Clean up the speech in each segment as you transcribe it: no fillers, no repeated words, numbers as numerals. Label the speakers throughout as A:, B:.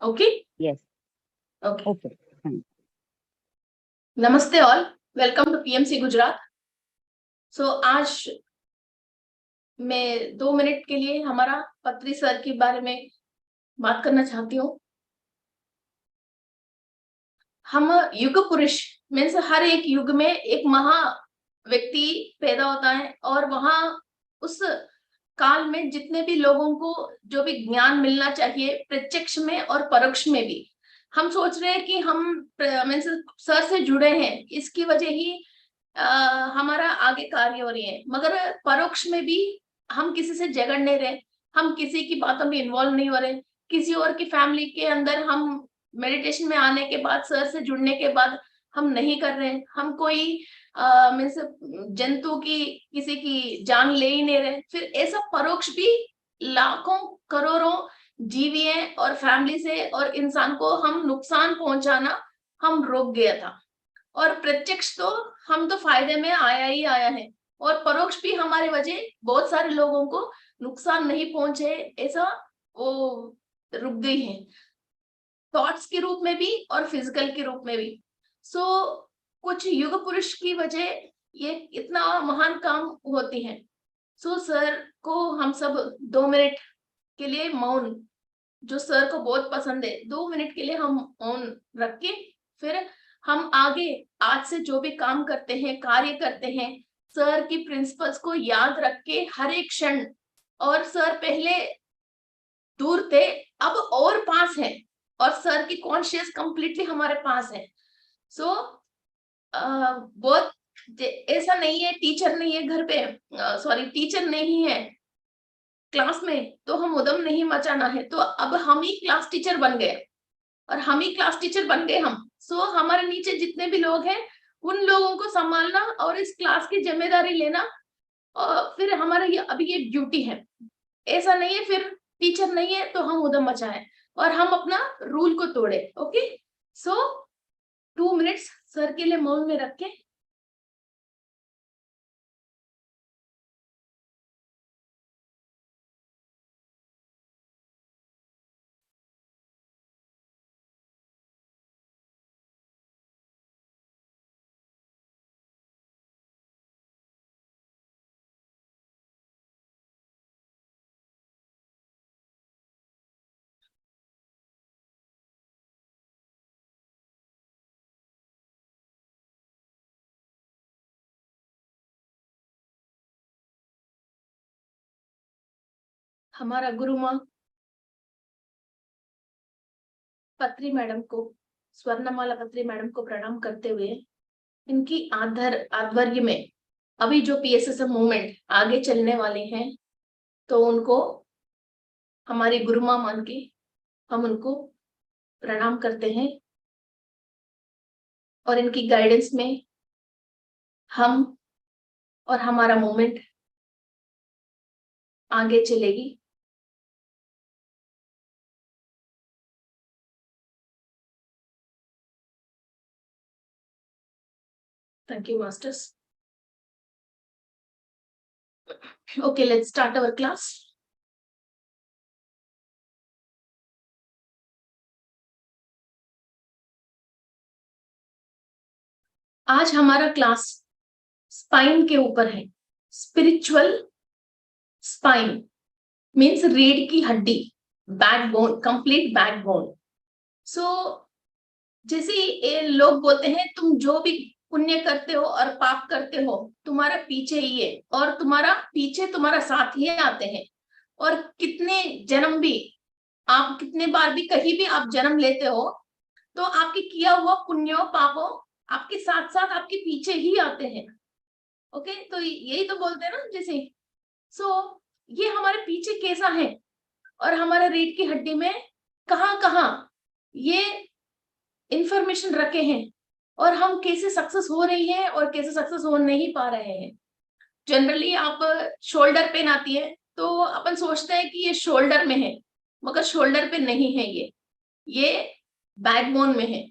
A: Okay?
B: Yes.
A: Okay.
B: Okay.
A: नमस्ते all, welcome to PMC Gujarat. So आज मैं 2 मिनट के लिए हमारा पत्री सर के बारे में बात करना चाहती हूँ। हम युग पुरुष मीन्स हर एक युग में एक महा व्यक्ति पैदा होता है और वहां उस काल में जितने भी लोगों को जो भी ज्ञान मिलना चाहिए प्रत्यक्ष में और परोक्ष में भी, हम सोच रहे हैं कि हम मीन्स सर से जुड़े हैं, इसकी वजह ही हमारा आगे कार्य हो रही है। मगर परोक्ष में भी हम किसी से झगड़ नहीं रहे, हम किसी की बातों में इन्वॉल्व नहीं हो रहे, किसी और की फैमिली के अंदर हम मेडिटेशन में आने के बाद, सर से जुड़ने के बाद हम नहीं कर रहे, हम कोई मीन्स जंतु की किसी की जान ले ही नहीं रहे। फिर ऐसा परोक्ष भी लाखों करोड़ों जीवियों और फैमिली से और इंसान को हम नुकसान पहुंचाना हम रोक गया था। और प्रत्यक्ष तो हम तो फायदे में आया ही आया है, और परोक्ष भी हमारे वजह बहुत सारे लोगों को नुकसान नहीं पहुंचे, ऐसा वो रुक गई है, थॉट्स के रूप में भी और फिजिकल के रूप में भी। सो कुछ युग पुरुष की वजह ये इतना महान काम होती है। सो सर को हम सब 2 मिनट के लिए मौन, जो सर को बहुत पसंद है, 2 मिनट के लिए हम मौन रख के फिर हम आगे आज से जो भी काम करते हैं, कार्य करते हैं, सर की प्रिंसिपल्स को याद रख के हर एक क्षण, और सर पहले दूर थे अब और पास है, और सर की कॉन्शियस कंप्लीटली हमारे पास है। सो बहुत ऐसा नहीं है टीचर नहीं है घर पे, सॉरी टीचर नहीं है क्लास में तो हम उधम नहीं मचाना है, तो अब हम ही क्लास टीचर बन गए, और हम ही क्लास टीचर बन गए हम। सो हमारे नीचे जितने भी लोग हैं उन लोगों को संभालना और इस क्लास की जिम्मेदारी लेना, और फिर हमारा ये अभी ये ड्यूटी है। ऐसा नहीं है फिर टीचर नहीं है तो हम उधम मचाएं और हम अपना रूल को तोड़े। ओके, सो 2 मिनट्स सर के लिए मौन में रख के हमारा गुरु माँ पत्री मैडम को, स्वर्णमाला पत्री मैडम को प्रणाम करते हुए, इनकी आध्वर्य में अभी जो पीएसएसएम मूवमेंट आगे चलने वाले हैं, तो उनको हमारी गुरु माँ मान के हम उनको प्रणाम करते हैं, और इनकी गाइडेंस में हम और हमारा मूवमेंट आगे चलेगी। Thank you masters. Okay, let's start our class. आज हमारा क्लास स्पाइन के ऊपर है। स्पिरिचुअल स्पाइन मीन्स रीढ़ की हड्डी, बैकबोन, कंप्लीट बैकबोन। सो जैसे ये लोग बोलते हैं तुम जो भी पुण्य करते हो और पाप करते हो तुम्हारा पीछे ही है, और तुम्हारा पीछे तुम्हारा साथ ही आते हैं, और कितने जन्म भी आप, कितने बार भी कहीं भी आप जन्म लेते हो तो आपके किया हुआ पुण्यों पापों आपके साथ साथ आपके पीछे ही आते हैं। ओके, तो यही तो बोलते हैं ना जैसे। सो ये हमारे पीछे कैसा है, और हमारे रीढ़ की हड्डी में कहाँ कहाँ ये इंफॉर्मेशन रखे हैं, और हम कैसे सक्सेस हो रही है और कैसे सक्सेस हो नहीं पा रहे हैं। जनरली आप शोल्डर पेन आती है तो अपन सोचते हैं कि ये शोल्डर में है, मगर शोल्डर पे नहीं है, ये बैकबोन में है।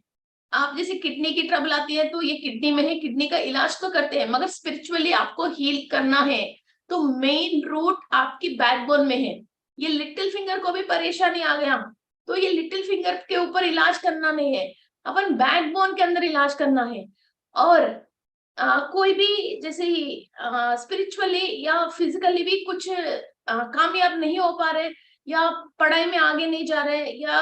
A: आप जैसे किडनी की ट्रबल आती है तो ये किडनी में है, किडनी का इलाज तो करते हैं, मगर स्पिरिचुअली आपको हील करना है तो मेन रूट आपकी बैकबोन में है। ये लिटिल फिंगर को भी परेशानी आ गया तो ये लिटिल फिंगर के ऊपर इलाज करना नहीं है, अपन बैकबोन के अंदर इलाज करना है। और कोई भी जैसे स्पिरिचुअली या फिजिकली भी कुछ कामयाब नहीं हो पा रहे, या पढ़ाई में आगे नहीं जा रहे, या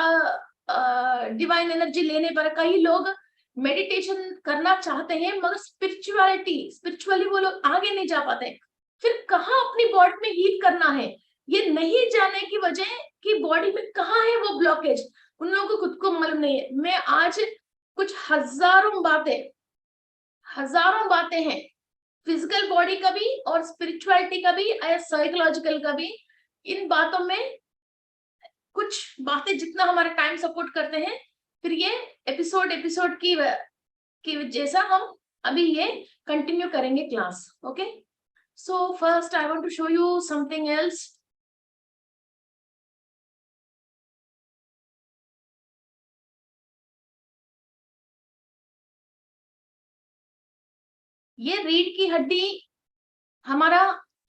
A: डिवाइन एनर्जी लेने पर, कई लोग मेडिटेशन करना चाहते हैं मगर स्पिरिचुअली वो लोग आगे नहीं जा पाते। फिर कहाँ अपनी बॉडी में हील करना है ये नहीं जाने की वजह कि बॉडी में कहाँ है वो ब्लॉकेज, उन लोगों को खुद को मालूम नहीं है। मैं आज कुछ हजारों बातें हैं, फिजिकल बॉडी का भी और स्पिरिचुअलिटी का भी और साइकोलॉजिकल का भी। इन बातों में कुछ बातें जितना हमारा टाइम सपोर्ट करते हैं, फिर ये एपिसोड की जैसा हम अभी ये कंटिन्यू करेंगे class. Okay, so first I want to show you something else. ये रीढ़ की हड्डी हमारा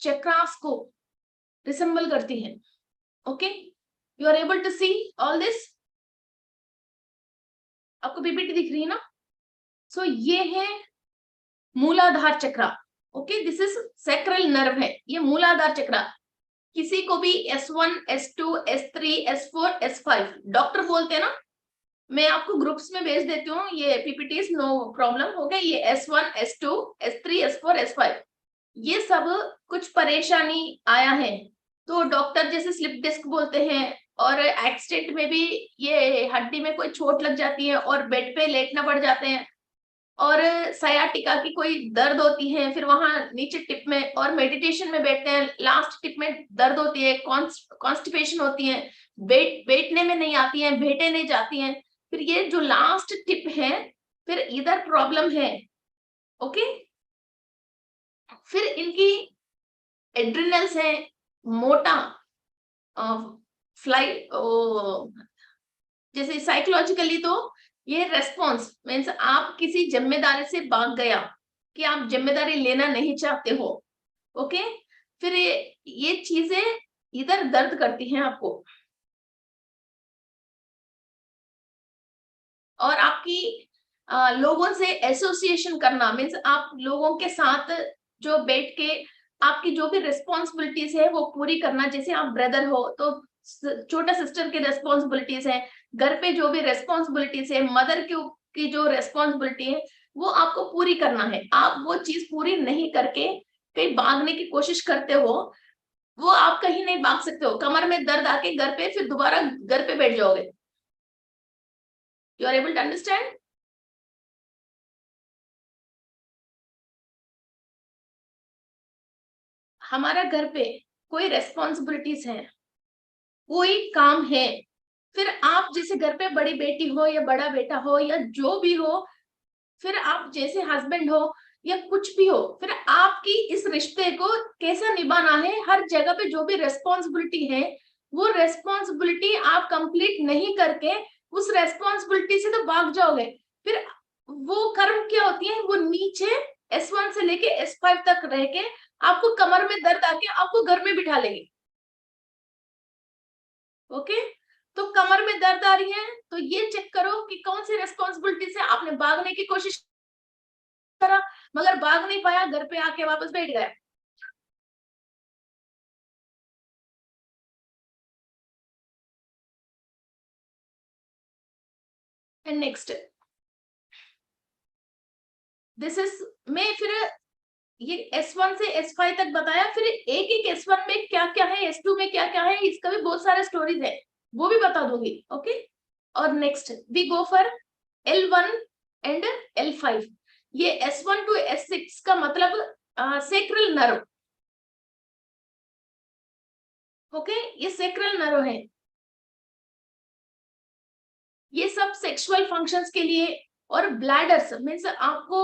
A: चक्रास को रिसेंबल करती है। Okay, you are able to see all this, आपको पीपीटी दिख रही है ना? सो ये है Muladhara chakra. Okay, this is sacral nerve है, ये मूलाधार चक्रा। किसी को भी S1, S2, S3, S4, S5 doctor बोलते हैं ना, मैं आपको ग्रुप्स में भेज देती हूँ ये पीपीटीज, नो प्रॉब्लम। हो गया, ये S1, S2, S3, S4, S5, ये सब कुछ परेशानी आया है तो डॉक्टर जैसे स्लिप डिस्क बोलते हैं, और एक्सीडेंट में भी ये हड्डी में कोई चोट लग जाती है और बेड पे लेटना पड़ जाते हैं, और सयाटिका की कोई दर्द होती है, फिर वहां नीचे टिप में, और मेडिटेशन में बैठते हैं लास्ट टिप में दर्द होती है, कॉन्स्टिपेशन होती है, बैठने में नहीं आती है, भेटे नहीं जाती हैं, फिर ये जो लास्ट टिप है फिर इधर प्रॉब्लम है। ओके, फिर इनकी एड्रिनल्स है मोटा, फ्लाई, जैसे साइकोलॉजिकली तो ये रेस्पॉन्स मीन्स आप किसी जिम्मेदारी से भाग गया कि आप जिम्मेदारी लेना नहीं चाहते हो। ओके, फिर ये चीजें इधर दर्द करती हैं आपको, और आपकी लोगों से एसोसिएशन करना मीन्स आप लोगों के साथ जो बैठ के आपकी जो भी रिस्पॉन्सिबिलिटीज है वो पूरी करना, जैसे आप ब्रदर हो तो छोटा सिस्टर की रिस्पॉन्सिबिलिटीज है, घर पे जो भी रिस्पॉन्सिबिलिटीज है, मदर की जो रिस्पॉन्सिबिलिटी है वो आपको पूरी करना है। आप वो चीज पूरी नहीं करके कहीं भागने की कोशिश करते हो, वो आप कहीं नहीं भाग सकते हो, कमर में दर्द आके घर पे फिर दोबारा घर पे बैठ जाओगे। You are able to understand? हमारा घर पे कोई रेस्पॉन्सिबिलिटीज है, कोई काम है, फिर आप जैसे घर पे बड़ी बेटी हो या बड़ा बेटा हो या जो भी हो, फिर आप जैसे हस्बैंड हो या कुछ भी हो, फिर आपकी इस रिश्ते को कैसा निभाना है, हर जगह पे जो भी रेस्पॉन्सिबिलिटी है वो रेस्पॉन्सिबिलिटी आप कंप्लीट नहीं करके उस रेस्पॉन्सिबिलिटी से तो भाग जाओगे, फिर वो कर्म क्या होती है, वो नीचे S1 से लेके S5 तक रह के आपको कमर में दर्द आके आपको घर में बिठा लेगी। ओके, तो कमर में दर्द आ रही है तो ये चेक करो कि कौन सी रेस्पॉन्सिबिलिटी से आपने भागने की कोशिश करा मगर भाग नहीं पाया, घर पे आके वापस बैठ गया। एंड नेक्स्ट दिस इज, मैं फिर ये S1 से S5 तक बताया, फिर एक एक S1 में क्या क्या है, S2 में क्या क्या है, इसका भी बहुत सारे स्टोरीज है, वो भी बता दूंगी। ओके, और next we go for L1 and L5। ये S1 टू S6 का मतलब सेक्रल नर्व। ओके, ये सेक्रल नर्व है, ये सब सेक्सुअल फंक्शंस के लिए, और ब्लैडर्स मीन्स आपको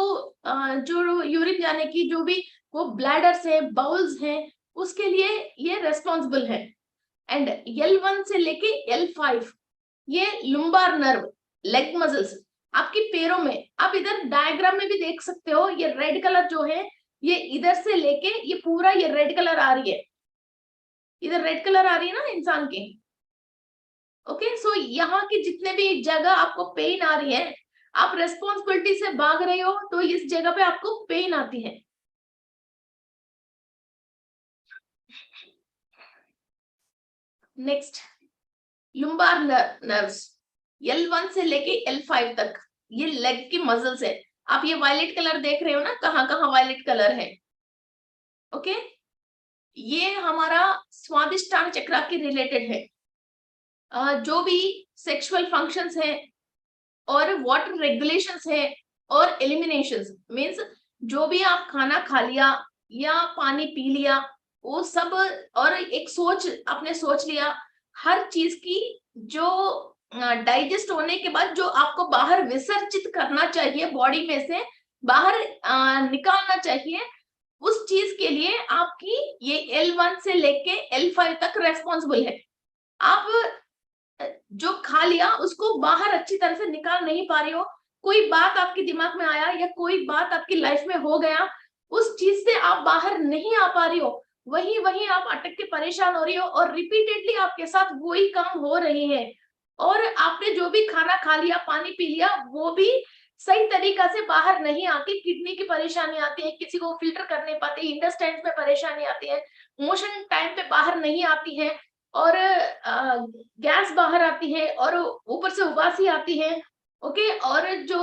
A: जो यूरिन जाने की जो भी वो ब्लैडर्स है, बाउल्स हैं, उसके लिए ये रेस्पॉन्सिबल है। एंड L1 से लेके L5 ये लुम्बार नर्व, लेग मसल्स आपकी पैरों में, आप इधर डायग्राम में भी देख सकते हो, ये रेड कलर जो है ये इधर से लेके ये पूरा ये रेड कलर आ रही है, इधर रेड कलर आ रही है ना इंसान की। ओके, सो यहाँ की जितने भी जगह आपको पेन आ रही है, आप रेस्पॉन्सिबिलिटी से भाग रहे हो, तो इस जगह पे आपको पेन आती है। नेक्स्ट, लुम्बार नर्व्स, L1 से लेके L5 तक, ये लेग की मसल्स है। आप ये वायलेट कलर देख रहे हो ना, कहाँ कहाँ वायलेट कलर है। ओके, ये हमारा स्वादिष्टान चक्र के रिलेटेड है। जो भी सेक्सुअल फंक्शंस है और वाटर रेगुलेशंस है और एलिमिनेशंस, मींस जो भी आप खाना खा लिया या पानी पी लिया, वो सब, और एक सोच आपने सोच लिया, हर चीज की जो डाइजेस्ट होने के बाद जो आपको बाहर विसर्जित करना चाहिए, बॉडी में से बाहर निकालना चाहिए, उस चीज के लिए आपकी ये L1 से लेके L5 तक रेस्पॉन्सिबल है। आप जो खा लिया उसको बाहर अच्छी तरह से निकाल नहीं पा रही हो, कोई बात आपके दिमाग में आया या कोई बात आपकी लाइफ में हो गया, उस चीज से आप बाहर नहीं आ पा रही हो, वही वही आप अटक के परेशान हो रही हो, और रिपीटेडली आपके साथ वही काम हो रही है, और आपने जो भी खाना खा लिया, पानी पी लिया, वो भी सही तरीका से बाहर नहीं आती, किडनी की परेशानी आती है, किसी को फिल्टर कर नहीं पाती, इंटेस्टाइन में परेशानी आती है, मोशन टाइम पे बाहर नहीं आती है, और गैस बाहर आती है, और ऊपर से उबासी आती है। ओके, और जो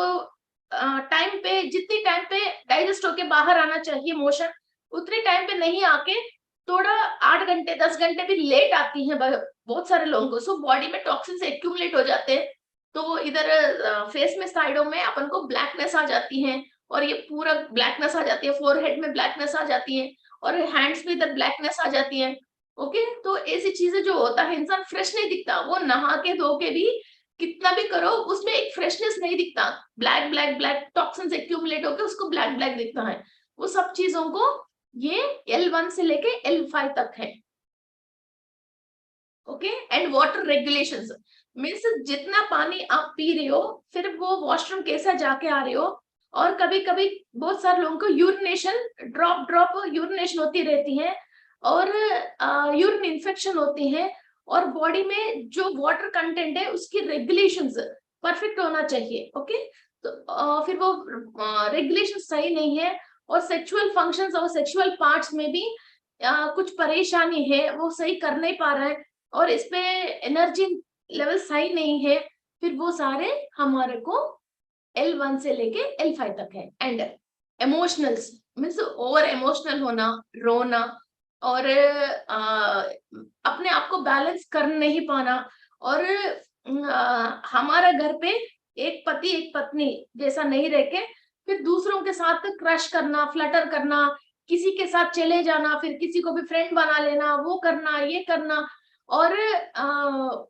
A: टाइम पे, जितनी टाइम पे डाइजेस्ट होके बाहर आना चाहिए मोशन, उतने टाइम पे नहीं आके थोड़ा 8 घंटे 10 घंटे भी लेट आती है बहुत सारे लोगों को। सो बॉडी में टॉक्सिन्स एक्यूमुलेट हो जाते हैं, तो इधर फेस में, साइडों में अपन को ब्लैकनेस आ जाती है, और ये पूरा ब्लैकनेस आ जाती है, फोरहेड में ब्लैकनेस आ जाती है, और हैंड्स में इधर ब्लैकनेस आ जाती है। ओके, तो ऐसी चीजें जो होता है, इंसान फ्रेश नहीं दिखता, वो नहा के धो के भी कितना भी करो, उसमें एक फ्रेशनेस नहीं दिखता, black black black toxins accumulate होकर उसको ब्लैक ब्लैक दिखता है। वो सब चीजों को ये L1 से लेके L5 तक है। Okay, and water regulations, means जितना पानी आप पी रहे हो, फिर वो वॉशरूम कैसे जाके आ रहे हो, और कभी कभी बहुत सारे लोगों को यूरिनेशन, ड्रॉप ड्रॉप यूरिनेशन होती रहती है, और यूरिन इन्फेक्शन होती है, और बॉडी में जो वाटर कंटेंट है उसकी रेगुलेशंस परफेक्ट होना चाहिए। ओके, तो फिर वो रेगुलेशन सही नहीं है, और सेक्सुअल फंक्शंस और सेक्सुअल पार्ट्स में भी कुछ परेशानी है, वो सही कर नहीं पा रहा है, और इस पे एनर्जी लेवल सही नहीं है, फिर वो सारे हमारे को L1 से लेके L5 तक है। And emotionals, means over emotional होना, रोना, और अपने आप को बैलेंस कर नहीं पाना, और हमारा घर पे एक पति एक पत्नी जैसा नहीं रह के फिर दूसरों के साथ क्रश करना, फ्लटर करना, किसी के साथ चले जाना, फिर किसी को भी फ्रेंड बना लेना, वो करना, ये करना, और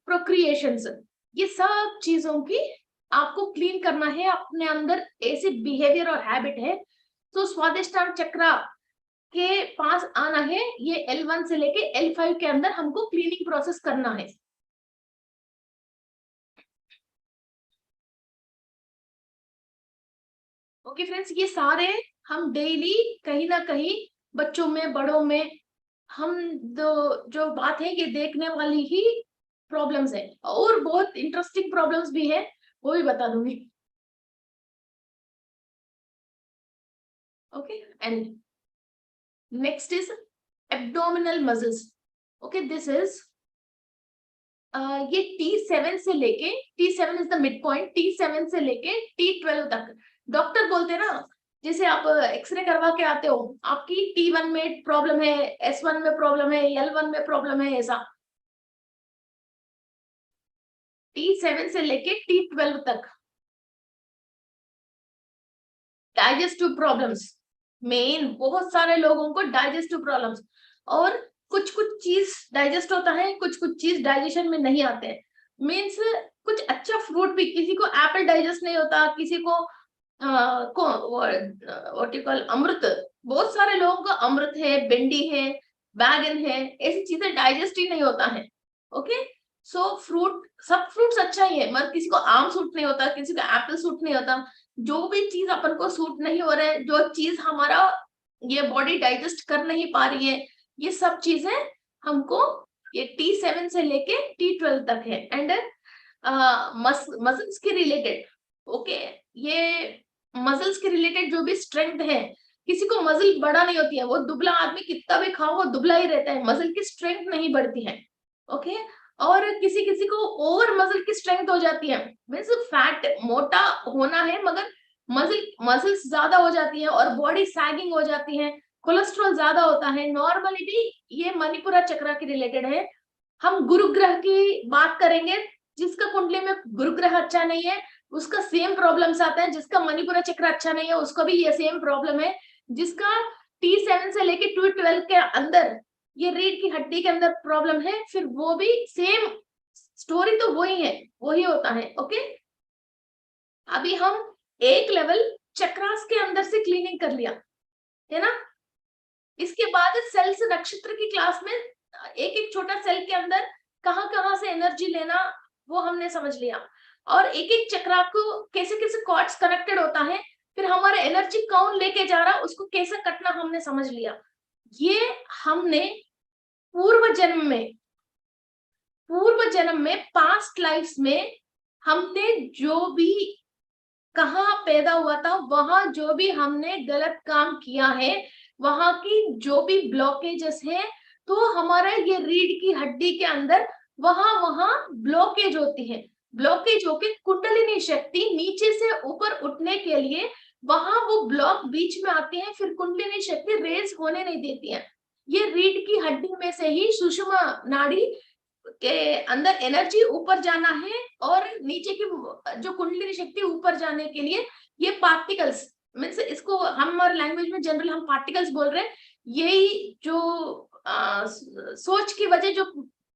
A: प्रोक्रिएशंस, ये सब चीजों की आपको क्लीन करना है अपने अंदर, ऐसे बिहेवियर और हैबिट है। तो स्वादिष्टान चक्र के पास आना है, ये L1 से लेके L5 के अंदर हमको क्लीनिंग प्रोसेस करना है। ओके फ्रेंड्स, ये सारे हम डेली कहीं ना कहीं, बच्चों में, बड़ों में, हम जो बात है ये देखने वाली ही प्रॉब्लम्स है, और बहुत इंटरेस्टिंग प्रॉब्लम्स भी है, वो भी बता दूंगी। Okay, and next is abdominal muscles. Okay, this is ये T7 से लेके, T7 is the mid point, T7 से लेके T12 तक। डॉक्टर बोलते हैं ना, जैसे आप एक्सरे करवा के आते हो, आपकी T1 में प्रॉब्लम है, S1 में प्रॉब्लम है, L1 में प्रॉब्लम है, ऐसा T7 से लेके T12 तक डाइजेस्टिव प्रॉब्लम्स, मेन बहुत सारे लोगों को डाइजेस्टिव प्रॉब्लम्स, और कुछ कुछ चीज डाइजेस्ट होता है, कुछ कुछ चीज डाइजेशन में नहीं आते हैं। मीन्स कुछ अच्छा फ्रूट भी, किसी को एप्पल डाइजेस्ट नहीं होता, किसी को अमृत, बहुत सारे लोगों को अमृत है, भिंडी है, बैगन है, ऐसी चीजें डाइजेस्ट ही नहीं होता है। ओके, सो फ्रूट, सब फ्रूट्स अच्छा ही है, मगर किसी को आम सूट नहीं होता, किसी को एप्पल सूट नहीं होता। जो भी चीज अपन को सूट नहीं हो रहा है, जो चीज हमारा ये बॉडी डाइजेस्ट कर नहीं पा रही है, ये सब चीजें हमको ये T7 से लेके T12 तक है। एंड मसल्स के रिलेटेड, ओके, ये मसल्स के रिलेटेड जो भी स्ट्रेंथ है, किसी को मसल बड़ा नहीं होती है, वो दुबला आदमी कितना भी खाओ वो दुबला ही रहता है, मसल की स्ट्रेंथ नहीं बढ़ती है, ओके। और किसी किसी को ओवर मसल की स्ट्रेंथ हो जाती है, मीन्स फैट मोटा होना है मगर मसल्स ज्यादा हो जाती है और बॉडी सैगिंग हो जाती है, कोलेस्ट्रॉल ज्यादा होता है। नॉर्मली ये मणिपुरा चक्र के रिलेटेड है। हम गुरु ग्रह की बात करेंगे, जिसका कुंडली में गुरु ग्रह अच्छा नहीं है उसका सेम प्रॉब्लम्स आता है, जिसका मणिपुरा चक्र अच्छा नहीं है उसका भी ये सेम प्रॉब्लम है, जिसका T7 से लेके T12 के अंदर ये रीढ़ की हड्डी के अंदर प्रॉब्लम है, फिर वो भी सेम स्टोरी तो वही है, वही होता है, ओके। अभी हम एक लेवल चक्रास के अंदर से क्लीनिंग कर लिया है ना। इसके बाद सेल्स नक्षत्र की क्लास में एक एक छोटा सेल के अंदर कहां कहां से एनर्जी लेना वो हमने समझ लिया, और एक एक चक्रा को कैसे कैसे कॉर्ड्स कनेक्टेड होता है, फिर हमारा एनर्जी कौन लेके जा रहा उसको कैसे कटना हमने समझ लिया। ये हमने पूर्व जन्म में पास्ट लाइफ्स में हमने जो भी कहाँ पैदा हुआ था, वहां जो भी हमने गलत काम किया है, वहां की जो भी ब्लॉकेजेस है, तो हमारा ये रीढ़ की हड्डी के अंदर वहां ब्लॉकेज होती है। ब्लॉकेज होके कुंडलिनी शक्ति नीचे से ऊपर उठने के लिए वहां वो ब्लॉक बीच में आते हैं, फिर कुंडलिनी शक्ति रेज होने नहीं देती है। ये रीढ़ की हड्डी में से ही सुषुम्ना नाड़ी के अंदर एनर्जी ऊपर जाना है, और नीचे की जो कुंडलिनी शक्ति ऊपर जाने के लिए ये पार्टिकल्स, मीन्स इसको हमारे लैंग्वेज में जनरल हम पार्टिकल्स बोल रहे हैं, यही जो सोच की वजह जो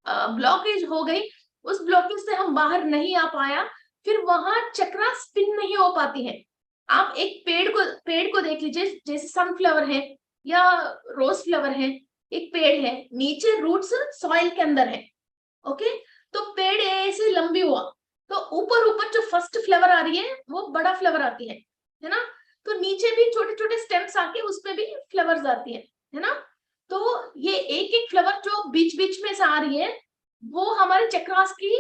A: ब्लॉकेज हो गई, उस ब्लॉकेज से हम बाहर नहीं आ पाया, फिर वहां चक्रा स्पिन नहीं हो पाती है। आप एक पेड़ को देख लीजिए, जैसे सनफ्लावर है या रोज फ्लावर है, एक पेड़ है, नीचे रूट्स सॉइल के अंदर है, ओके। तो पेड़ ऐसे लंबी हुआ तो ऊपर जो फर्स्ट फ्लावर आ रही है वो बड़ा फ्लावर आती है ना। तो नीचे भी छोटे छोटे स्टेम्स आके उसमें भी फ्लावर्स आती है ना। तो ये एक एक फ्लावर जो बीच बीच में से आ रही है वो हमारे चक्रास की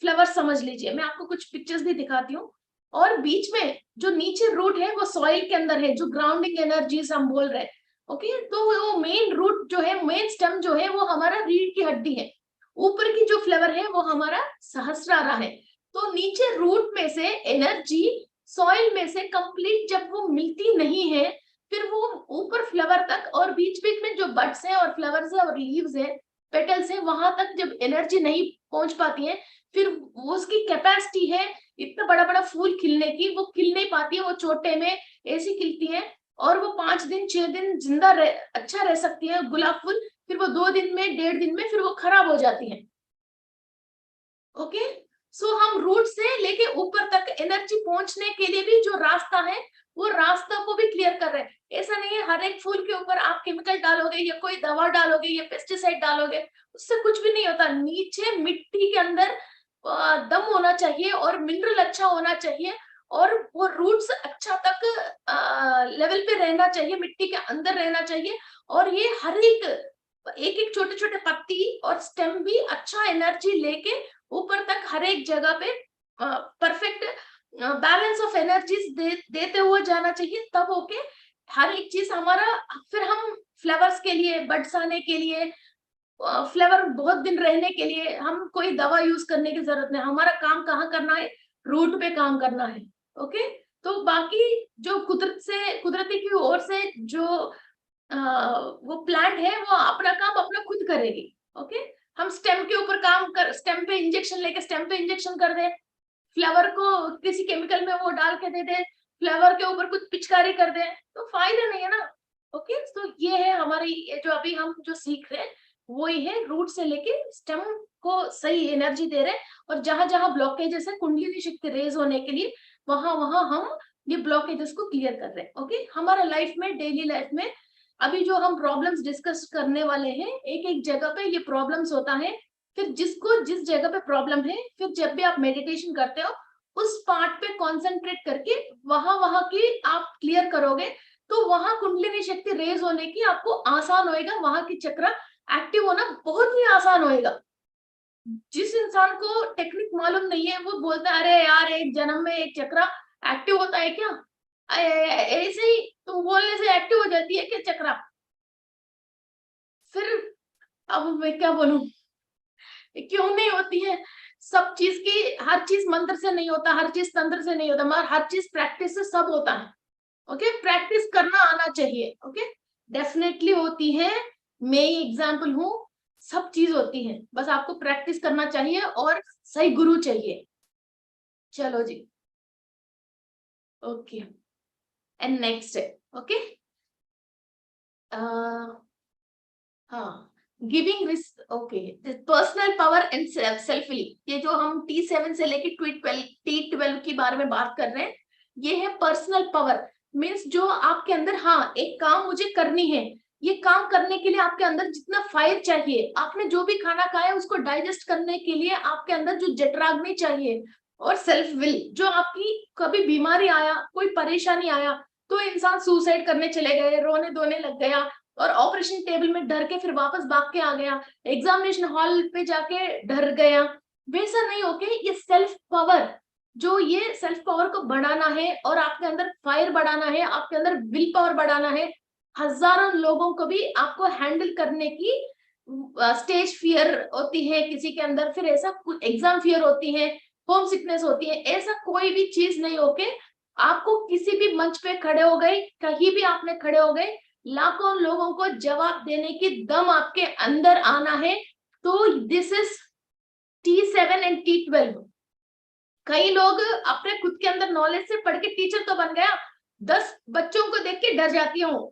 A: फ्लावर समझ लीजिए। मैं आपको कुछ पिक्चर्स भी दिखाती हूँ। और बीच में जो नीचे रूट है वो सॉइल के अंदर है, जो ग्राउंडिंग एनर्जीज हम बोल रहे हैं, ओके। तो वो मेन रूट जो है, मेन स्टेम जो है वो हमारा रीढ़ की हड्डी है। ऊपर की जो फ्लावर है वो हमारा सहस्रारा है। तो नीचे रूट में से एनर्जी सॉइल में से कंप्लीट जब वो मिलती नहीं है, फिर वो ऊपर फ्लावर तक और बीच बीच में जो बड्स है और फ्लावर्स है और लीव्स है, पेटल्स है, वहां तक जब एनर्जी नहीं पहुंच पाती है, फिर वो उसकी कैपेसिटी है इतना बड़ा बड़ा फूल खिलने की, वो खिल नहीं पाती है, वो छोटे में ऐसी खिलती है और वो 5 दिन 6 दिन जिंदा अच्छा रह सकती है गुलाब फूल, फिर वो 2 दिन में 1.5 दिन में फिर वो खराब हो जाती है, ओके। सो हम रूट से लेके ऊपर तक एनर्जी पहुंचने के लिए भी जो रास्ता है वो रास्ता को भी क्लियर कर रहे हैं। ऐसा नहीं है हर एक फूल के ऊपर आप केमिकल डालोगे या कोई दवा डालोगे या पेस्टिसाइड डालोगे, उससे कुछ भी नहीं होता। नीचे मिट्टी के अंदर दम होना चाहिए और मिनरल अच्छा होना चाहिए, और वो रूट्स अच्छा तक लेवल पे रहना चाहिए, मिट्टी के अंदर रहना चाहिए। और ये हर एक छोटे छोटे पत्ती और स्टेम भी अच्छा एनर्जी लेके ऊपर तक हर एक जगह पे परफेक्ट बैलेंस ऑफ एनर्जीज देते हुए जाना चाहिए, तब होके हर एक चीज हमारा, फिर हम फ्लावर्स के लिए, बड्स आने के लिए, फ्लेवर बहुत दिन रहने के लिए हम कोई दवा यूज करने की जरूरत नहीं। हमारा काम कहाँ करना है, रूट पे काम करना है, ओके। तो बाकी जो कुदरती की ओर से जो वो प्लांट है वो अपना काम अपना खुद करेगी, ओके। हम स्टेम के ऊपर काम कर, स्टेम पे इंजेक्शन लेके स्टेम पे इंजेक्शन कर दे, फ्लावर को किसी केमिकल में वो डाल के दे दे, फ्लावर के ऊपर कुछ पिचकारी कर दे, तो फायदा नहीं है ना, ओके। तो ये है हमारी, ये जो अभी हम जो सीख रहे हैं वही है, रूट से लेके स्टेम को सही एनर्जी दे रहे हैं, और जहां जहां ब्लॉकेजेस है कुंडलिनी शक्ति रेज होने के लिए, वहां वहां हम ये ब्लॉकेजेस को क्लियर कर रहे हैं, ओके। हमारा लाइफ में, डेली लाइफ में अभी जो हम प्रॉब्लम्स डिस्कस करने वाले हैं, एक एक जगह पे ये प्रॉब्लम्स होता है, फिर जिसको जिस जगह पे प्रॉब्लम है, फिर जब भी आप मेडिटेशन करते हो उस पार्ट पे कॉन्सेंट्रेट करके वहां की आप क्लियर करोगे, तो वहां कुंडलिनी शक्ति रेज होने की आपको आसान होएगा, वहां की चक्र एक्टिव होना बहुत ही आसान होएगा। जिस इंसान को टेक्निक मालूम नहीं है वो बोलता है अरे यार एक जन्म में एक चक्रा, एक्टिव होता है क्या? ऐसे ही तुम बोलने से एक्टिव हो जाती है क्या चक्रा? फिर अब मैं क्या बोलूं, क्यों नहीं होती है? सब चीज की, हर चीज मंत्र से नहीं होता, हर चीज तंत्र से नहीं होता, मगर हर चीज प्रैक्टिस से सब होता है। ओके, प्रैक्टिस करना आना चाहिए। ओके, डेफिनेटली होती है, मैं ही एग्जाम्पल हूँ, सब चीज होती है, बस आपको प्रैक्टिस करना चाहिए और सही गुरु चाहिए। चलो जी, ओके, एंड नेक्स्ट है, ओके, हाँ, giving risk, okay, personal power and self will, ये जो हम T7 से लेके T12 के बारे में बात कर रहे हैं, ये है पर्सनल पावर। मीन्स जो आपके अंदर, हाँ एक काम मुझे करनी है, ये काम करने के लिए आपके अंदर जितना फायर चाहिए, आपने जो भी खाना खाया उसको डाइजेस्ट करने के लिए आपके अंदर जो जठराग्नि चाहिए, और सेल्फ विल, जो आपकी कभी बीमारी आया, कोई परेशानी आया, तो इंसान सुसाइड करने चले गए, रोने धोने लग गया, और ऑपरेशन टेबल में डर के फिर वापस भाग के आ गया, एग्जामिनेशन हॉल पे जाके डर गया, वैसा नहीं होके ये सेल्फ पावर, जो ये सेल्फ पावर को बढ़ाना है और आपके अंदर फायर बढ़ाना है, आपके अंदर विल पावर बढ़ाना है, हजारों लोगों को भी आपको हैंडल करने की, स्टेज फियर होती है किसी के अंदर, फिर ऐसा एग्जाम फियर होती है, होम सिकनेस होती है, ऐसा कोई भी चीज नहीं होके आपको किसी भी मंच पे खड़े हो गए, कहीं भी आपने खड़े हो गए, लाखों लोगों को जवाब देने की दम आपके अंदर आना है। तो this is T7 and T12। कई लोग अपने खुद के अंदर नॉलेज से पढ़ के टीचर तो बन गया, 10 बच्चों को देख के डर जाती हूँ,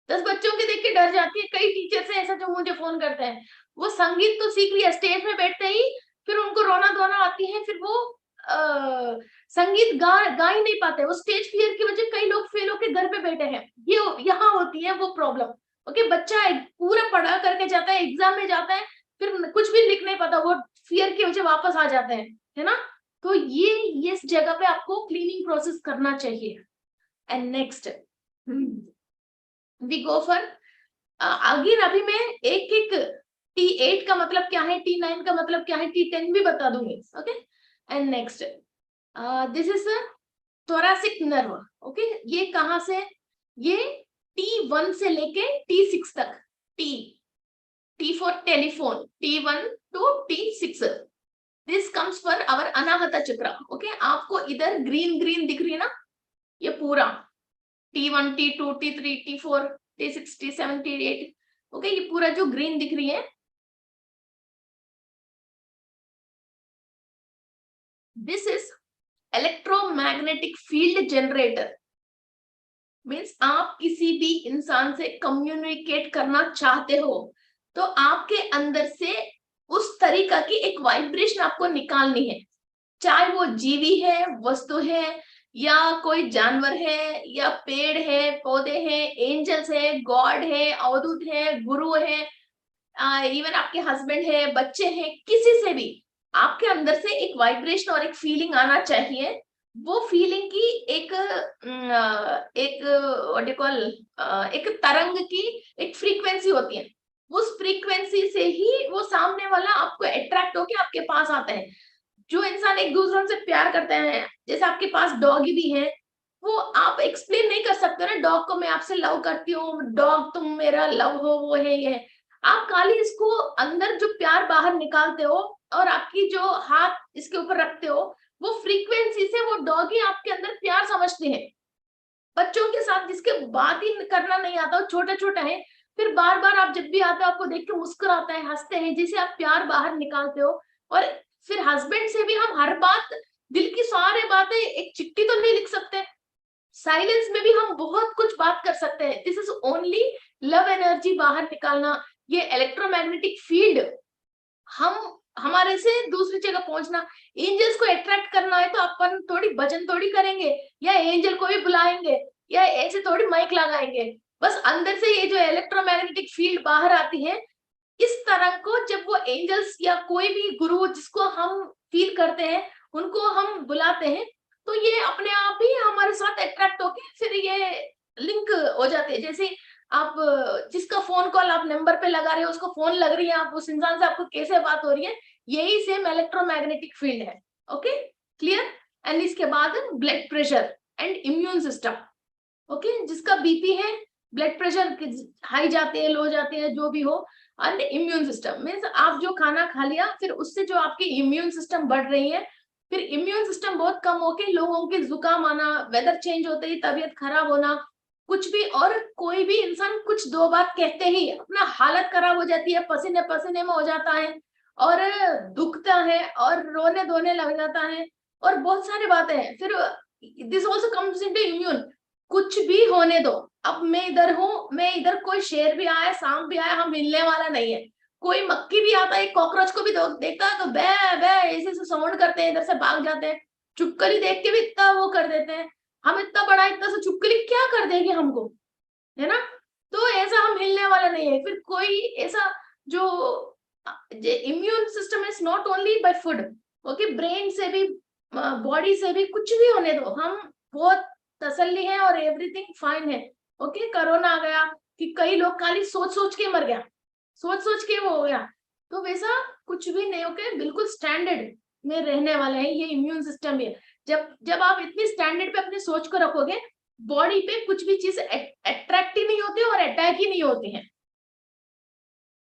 A: 10 बच्चों के देख के डर जाती है। कई टीचर से ऐसा जो मुझे फोन करते हैं, वो संगीत तो सीख लिया, स्टेज में बैठते ही फिर उनको रोना धोना आती है, फिर वो संगीत गा ही नहीं पाते, वो स्टेज फियर की वजह कई लोग फेल होके घर पे बैठे हैं। ये यहाँ होती है वो प्रॉब्लम। ओके, बच्चा पूरा पढ़ा करके जाता है, एग्जाम में जाता है, फिर कुछ भी लिख नहीं पाता, वो फियर की वजह वापस आ जाते हैं, है ना? तो ये इस जगह पे आपको क्लीनिंग प्रोसेस करना चाहिए। And next we go for, again अभी मैं एक एक T8 का मतलब क्या है, T9 का मतलब क्या है, T10 भी बता दूंगी। Okay, and next this is thoracic nerve. Okay, ये कहाँ से, ये T1 से लेके T6 तक, T for telephone, T1 to T6, this comes for our Anahata chakra. Okay, आपको इधर ग्रीन ग्रीन दिख रही है ना, ये पूरा T1 T2 T3 T4 T6 T7 T8, okay, ये पूरा जो ग्रीन दिख रही है, this is electromagnetic field generator. Means आप किसी भी इंसान से कम्युनिकेट करना चाहते हो, तो आपके अंदर से उस तरीका की एक वाइब्रेशन आपको निकालनी है, चाहे वो जीवी है, वस्तु है, या कोई जानवर है, या पेड़ है, पौधे हैं, एंजल्स है, गॉड है, अवधूत है, गुरु है, इवन आपके हस्बैंड है, बच्चे हैं, किसी से भी आपके अंदर से एक वाइब्रेशन और एक फीलिंग आना चाहिए। वो फीलिंग की एक एक व्हाट यू कॉल, एक तरंग की एक फ्रीक्वेंसी होती है, उस फ्रीक्वेंसी से ही वो सामने वाला आपको अट्रैक्ट होके आपके पास आता है। जो इंसान एक दूसरे से प्यार करते हैं, जैसे आपके पास डॉगी भी है, वो आप एक्सप्लेन नहीं कर सकते ना डॉग को, मैं आपसे लव करती हूँ डॉग, तुम मेरा लव हो, वो है ये है। आप खाली इसको अंदर जो प्यार बाहर निकालते हो और आपकी जो हाथ इसके ऊपर रखते हो, वो फ्रीक्वेंसी से वो डॉगी आपके अंदर प्यार समझते हैं। बच्चों के साथ जिसके बात ही करना नहीं आता, वो छोटा छोटा है, फिर बार बार आप जब भी आते हो आपको देख के मुस्कुराता है, हंसते हैं, जिसे आप प्यार बाहर निकालते हो। और फिर हस्बैंड से भी हम हर बात, दिल की सारी बातें एक चिट्ठी तो नहीं लिख सकते, साइलेंस में भी हम बहुत कुछ बात कर सकते हैं। This is only love energy बाहर निकालना, ये इलेक्ट्रोमैग्नेटिक फील्ड, हम हमारे से दूसरी जगह पहुंचना। एंजल्स को अट्रैक्ट करना है तो अपन थोड़ी भजन थोड़ी करेंगे, या एंजल को भी बुलाएंगे, या ऐसे थोड़ी माइक लगाएंगे, बस अंदर से ये जो इलेक्ट्रोमैग्नेटिक फील्ड बाहर आती है, इस तरह को जब वो एंजल्स या कोई भी गुरु जिसको हम फील करते हैं उनको हम बुलाते हैं, तो ये अपने आप ही हमारे साथ अट्रैक्ट होके फिर ये लिंक हो जाते हैं। जैसे आप जिसका फोन कॉल आप नंबर पे लगा रहे हो, उसको फोन लग रही है, आप उस इंसान से आपको कैसे बात हो रही है, यही सेम इलेक्ट्रोमैग्नेटिक फील्ड है। Okay, clear. एंड इसके बाद blood pressure and immune system. Okay, जिसका बीपी है, ब्लड प्रेशर हाई जाते हैं, लो जाते हैं, जो भी हो। एंड इम्यून सिस्टम मीन्स आप जो खाना खा लिया, फिर उससे जो आपकी इम्यून सिस्टम बढ़ रही है, फिर इम्यून सिस्टम बहुत कम होके लोगों के जुकाम आना, वेदर चेंज होते ही तबीयत खराब होना, कुछ भी। और कोई भी इंसान कुछ दो बात कहते ही अपना हालत खराब हो जाती है, पसीने पसीने में हो जाता है, और दुखता है, और रोने धोने लग जाता है, और बहुत सारी बातें हैं। फिर this also comes into immune. कुछ भी होने दो, अब मैं इधर हूँ, मैं इधर, कोई शेर भी आया, सांप भी आया, हम मिलने वाला नहीं है। कोई मक्खी भी आता है, कॉकरोच को भी देखता है तो बे बे ऐसे से साउंड करते हैं, इधर से भाग जाते हैं। चुपकली देख के भी इतना वो कर देते हैं। हम इतना बड़ा, इतना सा चुपकली क्या कर देगी हमको, है ना। तो ऐसा हम हिलने वाला नहीं है। फिर कोई ऐसा जो immune system is not only by food, okay, brain से भी, बॉडी से भी, कुछ भी होने दो, हम बहुत तसल्ली है और एवरीथिंग फाइन है। ओके, कोरोना आ गया कि कई लोग खाली सोच सोच के मर गया, सोच सोच के वो हो गया। तो वैसा कुछ भी नहीं, ओके, बिल्कुल स्टैंडर्ड में रहने वाले हैं। ये इम्यून सिस्टम है। जब जब आप इतनी स्टैंडर्ड पे अपनी सोच को रखोगे, बॉडी पे कुछ भी चीज अट्रैक्ट ही नहीं होती और अटैक ही नहीं होती है।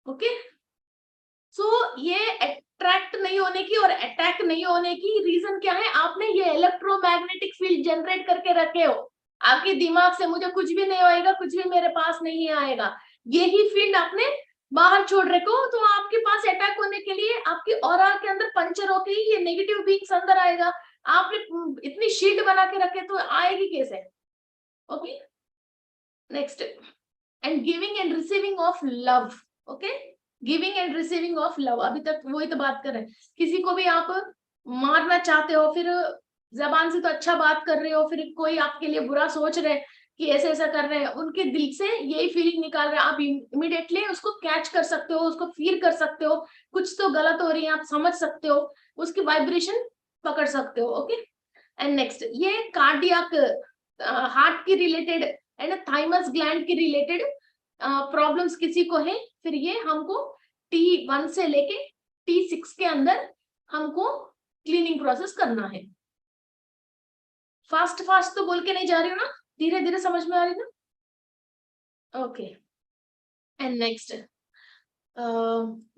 A: ओके, सो ये अट्रैक्ट नहीं होने की और अटैक नहीं होने की रीजन क्या है? आपने ये इलेक्ट्रोमैग्नेटिक फील्ड जनरेट करके रखे हो आपके दिमाग से, मुझे कुछ भी नहीं होएगा, कुछ भी मेरे पास नहीं आएगा, यही फील्ड आपने बाहर छोड़ रखे हो। तो आपके पास अटैक होने के लिए आपकी ऑरा के अंदर पंचर होके ही ये नेगेटिव बीइंग्स अंदर आएगा। आपने इतनी शील्ड बना के रखे तो आएगी कैसे? Okay, next, and giving and receiving of love. Okay, giving and receiving of love, अभी तक वही तो बात कर रहे हैं। किसी को भी आप मारना चाहते हो, फिर जबान से तो अच्छा बात कर रहे हो, फिर कोई आपके लिए बुरा सोच रहे हैं कि ऐसे ऐसा कर रहे हैं, उनके दिल से यही फीलिंग निकाल रहे हैं, आप इमिडिएटली उसको कैच कर सकते हो, उसको फील कर सकते हो, कुछ तो गलत हो रही है, आप समझ सकते हो, उसकी वाइब्रेशन पकड़ सकते हो। ओके, एंड नेक्स्ट, ये कार्डियक, हार्ट की रिलेटेड एंड थाइमस ग्लैंड की रिलेटेड प्रॉब्लम्स किसी को है, फिर ये हमको T1 से लेके T6 के अंदर हमको क्लीनिंग प्रोसेस करना है। फास्ट फास्ट तो बोल के नहीं जा रही हूँ ना, धीरे धीरे समझ में आ रही ना। ओके, एंड नेक्स्ट,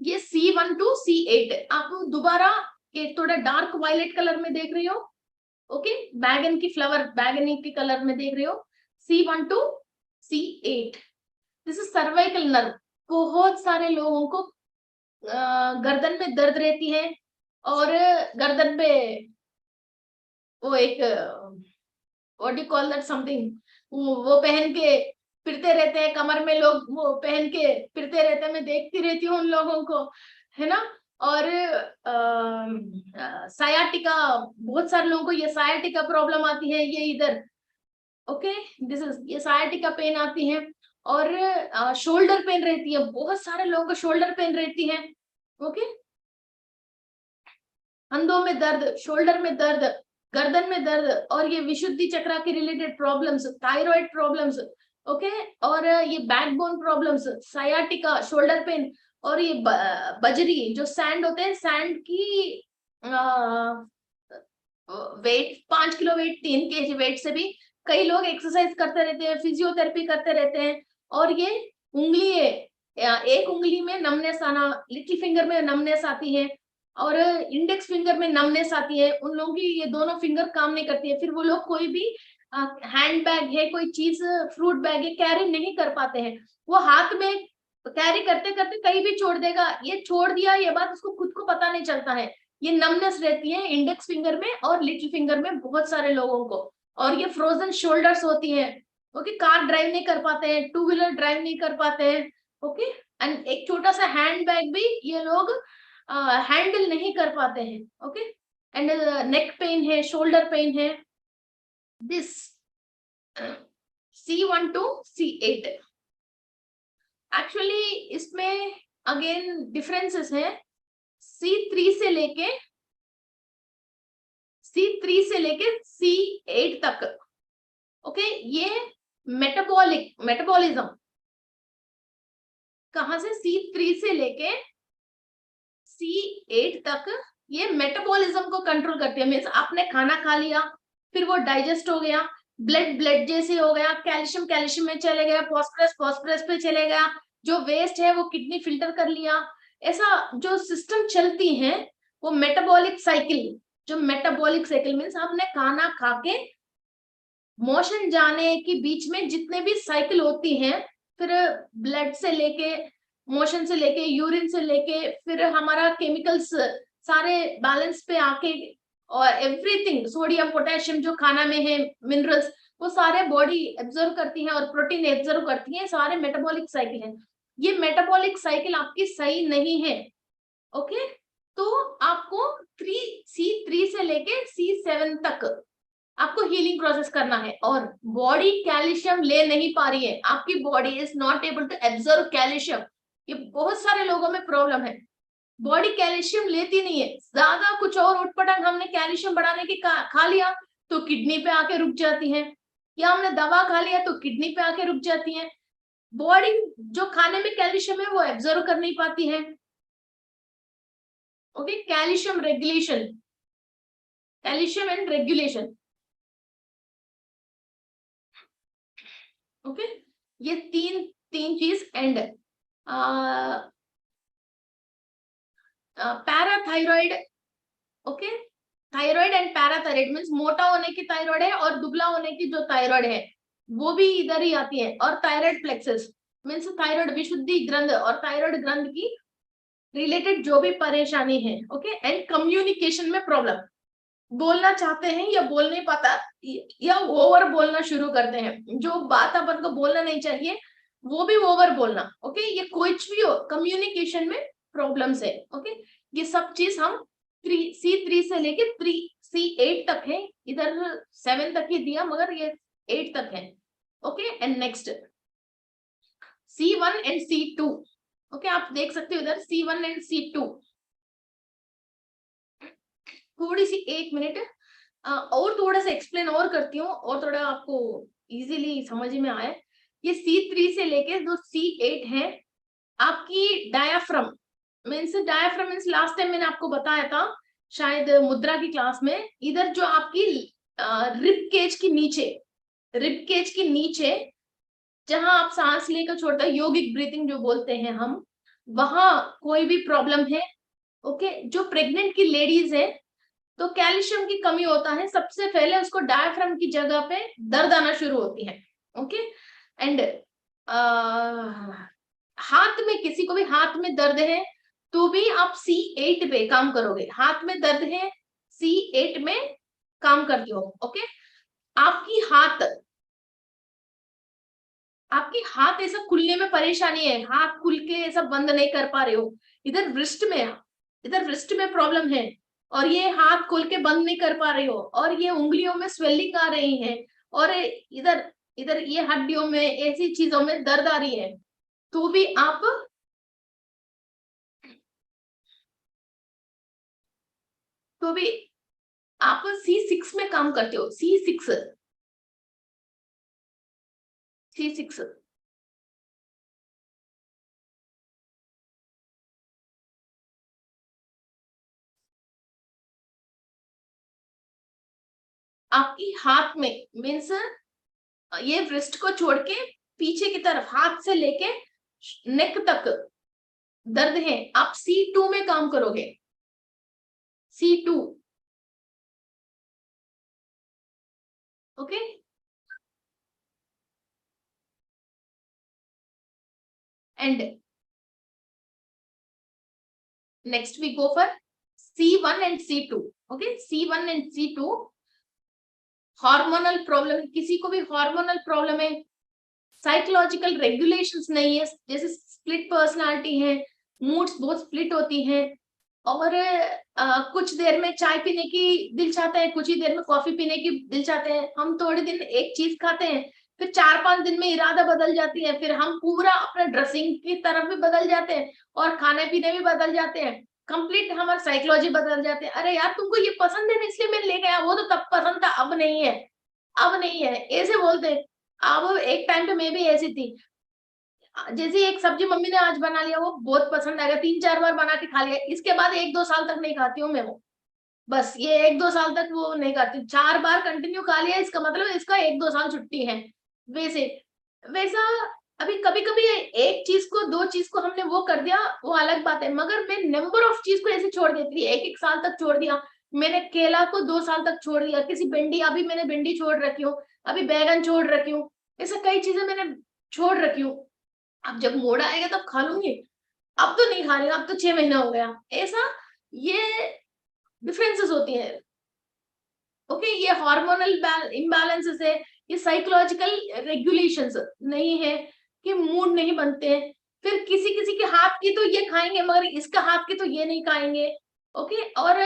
A: ये C1 to C8 आप दोबारा ये थोड़ा डार्क वायलेट कलर में देख रही हो। ओके, बैगन की फ्लावर, बैगनी के कलर में देख रहे हो। C1 to C8, this is cervical nerve. बहुत सारे लोगों को गर्दन में दर्द रहती है, और गर्दन पे वो एक, what do call that, something, वो पहन के फिरते रहते हैं, कमर में लोग वो पहन के फिरते रहते हैं, मैं देखती रहती हूँ उन लोगों को, है ना। और सायाटिका, बहुत सारे लोगों को ये सायाटिका प्रॉब्लम आती है, ये इधर। ओके, दिस इज, ये सायाटिका पेन आती है, और शोल्डर पेन रहती है, बहुत सारे लोगों को शोल्डर पेन रहती है। ओके, कंधों में दर्द, शोल्डर में दर्द, गर्दन में दर्द, और ये विशुद्धि चक्र के related problems, thyroid problems. Okay, और ये backbone problems, sciatica, shoulder pain, और ये बजरी जो सैंड होते हैं, सैंड की weight 5 kilo weight, 3 KG weight से भी कई लोग एक्सरसाइज करते रहते हैं, फिजियोथेरेपी करते रहते हैं। और ये उंगली है, एक उंगली में नमनेस आना, लिटिल फिंगर में नमनेस आती है, और इंडेक्स फिंगर में नमनेस आती है, उन लोगों की ये दोनों फिंगर काम नहीं करती है। फिर वो लोग कोई भी हैंड बैग है, कोई चीज, फ्रूट बैग है, कैरी नहीं कर पाते हैं। वो हाथ में कैरी करते करते कहीं भी छोड़ देगा, ये छोड़ दिया, ये बात उसको खुद को पता नहीं चलता है। ये नमनेस रहती है इंडेक्स फिंगर में और लिटिल फिंगर में बहुत सारे लोगों को, और ये फ्रोजन शोल्डर्स होती है। ओके, कार ड्राइव नहीं कर पाते हैं, टू व्हीलर ड्राइव नहीं कर पाते हैं। ओके, एंड एक छोटा सा हैंड बैग भी ये लोग हैंडल नहीं कर पाते हैं। ओके, एंड नेक पेन है, शोल्डर पेन है, this C1 to C8। Actually इसमें अगेन डिफरेंसेस है, C3 से लेके C8 तक। ओके, ये मेटाबॉलिज्म, कहां से, C3 से लेके C8 तक ये मेटाबॉलिज्म को कंट्रोल करती है। मीन्स आपने खाना खा लिया, फिर वो डाइजेस्ट हो गया, ब्लड ब्लड जैसे हो गया, कैल्शियम कैल्शियम में चले गया, फॉस्फोरस फॉस्फोरस पे चले गया, जो वेस्ट है वो किडनी फिल्टर कर लिया। ऐसा जो सिस्टम चलती है वो मेटाबॉलिक साइकिल, जो मेटाबॉलिक साइकिल मीन्स आपने खाना खा के मोशन जाने के बीच में जितने भी साइकिल होती हैं, फिर ब्लड से लेके, मोशन से लेके, यूरिन से लेके, फिर हमारा केमिकल्स सारे बैलेंस पे आके, और एवरीथिंग, सोडियम पोटेशियम जो खाना में है, मिनरल्स, वो सारे बॉडी एब्जॉर्व करती है और प्रोटीन एब्जॉर्व करती है, सारे मेटाबॉलिक साइकिल है। ये मेटाबॉलिक साइकिल आपकी सही नहीं है, ओके। तो आपको C3 से लेके C7 तक आपको हीलिंग प्रोसेस करना है। और बॉडी कैल्शियम ले नहीं पा रही है, आपकी body is not able to absorb calcium. ये बहुत सारे लोगों में प्रॉब्लम है, बॉडी कैल्शियम लेती नहीं है, ज्यादा कुछ और उठपटांग हमने कैल्शियम बढ़ाने की खा लिया तो किडनी पे आके रुक जाती है, या हमने दवा खा लिया तो किडनी पे आके रुक जाती है। बॉडी जो खाने में कैल्शियम है वो एब्जॉर्व कर नहीं पाती है, okay. Calcium regulation, calcium and regulation, okay. ये तीन तीन चीज। And parathyroid, okay. Thyroid and parathyroid means मोटा होने की थायराइड है और दुबला होने की जो थायराइड है वो भी इधर ही आती है। और थायराइड प्लेक्सस मीन्स थायराइड विशुद्धि ग्रंथ और थायराइड ग्रंथ की रिलेटेड जो भी परेशानी है, ओके। एंड कम्युनिकेशन में प्रॉब्लम, बोलना चाहते हैं या बोल नहीं पाता, या ओवर बोलना शुरू करते हैं, जो बात अपन को बोलना नहीं चाहिए वो भी ओवर बोलना, ओके। ये कुछ भी हो, कम्युनिकेशन में प्रॉब्लम्स है, ओके। ये सब चीज हम C3 से लेके C8 तक है, इधर 7 तक ही दिया मगर ये 8 तक है, okay. And next C1 and C2, okay. आप देख सकते हो इधर C1 एंड C2। थोड़ी सी 1 मिनट और थोड़ा सा एक्सप्लेन और करती हूँ, और थोड़ा आपको इजीली समझ में आए। ये C3 से लेके जो C8 है, आपकी डायाफ्राम मीन्स लास्ट टाइम मैंने आपको बताया था शायद मुद्रा की क्लास में, इधर जो आपकी रिब केज के नीचे जहां आप सांस लेकर छोड़ते हैं, योगिक ब्रीथिंग जो बोलते हैं हम, वहां कोई भी प्रॉब्लम है, ओके। जो प्रेग्नेंट की लेडीज है तो कैल्शियम की कमी होता है, सबसे पहले उसको डायफ्राम की जगह पे दर्द आना शुरू होती है, ओके। एंड हाथ में, किसी को भी हाथ में दर्द है तो भी आप C8 पे काम करोगे। हाथ में दर्द है, C8 में काम करती हो, ओके। आपकी हाथ ऐसा खुलने में परेशानी है, हाथ खुल के ऐसा बंद नहीं कर पा रहे हो, इधर रिस्ट में प्रॉब्लम है, और ये हाथ खोल के बंद नहीं कर पा रहे हो, और ये उंगलियों में स्वेलिंग आ रही है, और इधर इधर ये हड्डियों में, ऐसी चीजों में दर्द आ रही है, तो भी आप C6 में काम करते हो। C6 आपकी हाथ में मीन्स ये रिस्ट को छोड़ के पीछे की तरफ हाथ से लेके नेक तक दर्द है, आप C2 में काम करोगे। C2, okay. And next we go for C1 and C2, okay. C1 and C2 hormonal problem, किसी को भी हार्मोनल प्रॉब्लम है, साइकोलॉजिकल रेगुलेशंस नहीं है, जैसे स्प्लिट पर्सनालिटी है, मूड्स बहुत स्प्लिट होती हैं, और कुछ देर में चाय पीने की दिल चाहता है, कुछ ही देर में कॉफी पीने की दिल चाहते हैं, हम थोड़े दिन एक चीज खाते हैं, फिर 4-5 दिन में इरादा बदल जाती है, फिर हम पूरा अपना ड्रेसिंग की तरफ भी बदल जाते हैं और खाने पीने भी बदल जाते हैं, कंप्लीट हमारा साइकोलॉजी बदल जाते हैं। अरे यार तुमको ये पसंद है ना इसलिए मैं ले गया, वो तो तब पसंद था अब नहीं है, अब नहीं है, ऐसे बोलते। अब एक टाइम पे मैं भी ऐसी थी, जैसे एक सब्जी मम्मी ने आज बना लिया, वो बहुत पसंद आएगा, 3-4 बार बना के खा लिया, इसके बाद 1-2 साल तक नहीं खाती हूँ मैं वो। बस ये 1-2 साल तक वो नहीं खाती, 4 बार कंटिन्यू खा लिया इसका मतलब इसका 1-2 साल छुट्टी है। वैसे वैसा अभी कभी कभी एक चीज को, दो चीज को हमने वो कर दिया, वो अलग बात है, मगर मैं नंबर ऑफ चीज को ऐसे छोड़ देती थी, 1-1 साल तक छोड़ दिया मैंने, केला को 2 साल तक छोड़ दिया, किसी भिंडी, अभी मैंने भिंडी छोड़ रखी हूँ, अभी बैगन छोड़ रखी हूँ, ऐसा कई चीजें मैंने छोड़ रखी हूँ। अब जब मोड़ आएगा तब खा लूंगी, अब तो नहीं खा रही हूँ, अब तो 6 महीना हो गया ऐसा। ये डिफरेंसेस होती है। ओके, ये हार्मोनल इम्बैलेंसेस है, ये साइकोलॉजिकल रेगुलेशंस नहीं है कि मूड नहीं बनते हैं। फिर किसी किसी के हाथ की तो ये खाएंगे मगर इसका हाथ की तो ये नहीं खाएंगे। ओके, और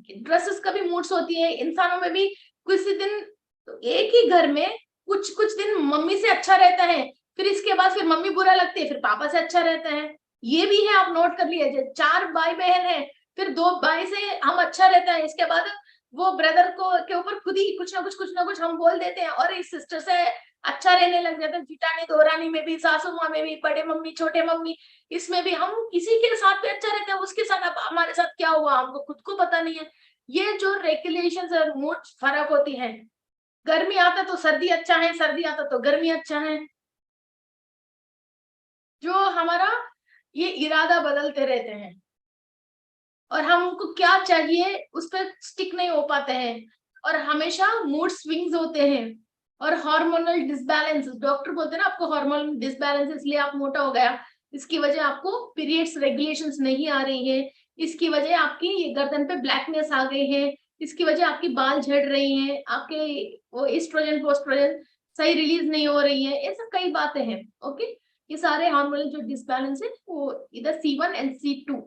A: ड्रेसेस का भी मूड्स होती है, इंसानों में भी किसी दिन एक ही घर में कुछ कुछ दिन मम्मी से अच्छा रहता है, फिर इसके बाद फिर मम्मी बुरा लगती है, फिर पापा से अच्छा रहता है। ये भी है, आप नोट कर लीजिए, 4 भाई बहन है, फिर 2 भाई से हम अच्छा रहता है, इसके बाद वो ब्रदर को के ऊपर खुद ही कुछ ना कुछ हम बोल देते हैं, और इस सिस्टर से अच्छा रहने लग जाते हैं, जिटानी दोरानी में भी, सासू माँ में भी, बड़े मम्मी छोटे मम्मी, इसमें भी हम किसी के साथ भी अच्छा रहते हैं, उसके साथ अब हमारे साथ क्या हुआ हमको खुद को पता नहीं है। ये जो रेगुलेशन और मूड फर्क होती है, गर्मी आता तो सर्दी अच्छा है, सर्दी आता तो गर्मी अच्छा है, जो हमारा ये इरादा बदलते रहते हैं, और हमको क्या चाहिए उस पर स्टिक नहीं हो पाते हैं, और हमेशा मूड स्विंग्स होते हैं, और हार्मोनल डिसबैलेंस, डॉक्टर बोलते हैं ना आपको हार्मोनल डिसबैलेंस इसलिए आप मोटा हो गया, इसकी वजह आपको पीरियड्स रेगुलेशंस नहीं आ रही है, इसकी वजह आपकी ये गर्दन पे ब्लैकनेस आ गई है, इसकी वजह आपकी बाल झड़ रही हैं, आपके वो एस्ट्रोजन पोस्ट्रोजन सही रिलीज नहीं हो रही है, ऐसा कई बातें हैं। ओके, ये सारे हार्मोनल जो डिसबैलेंस है वो इधर C1 एंड C2,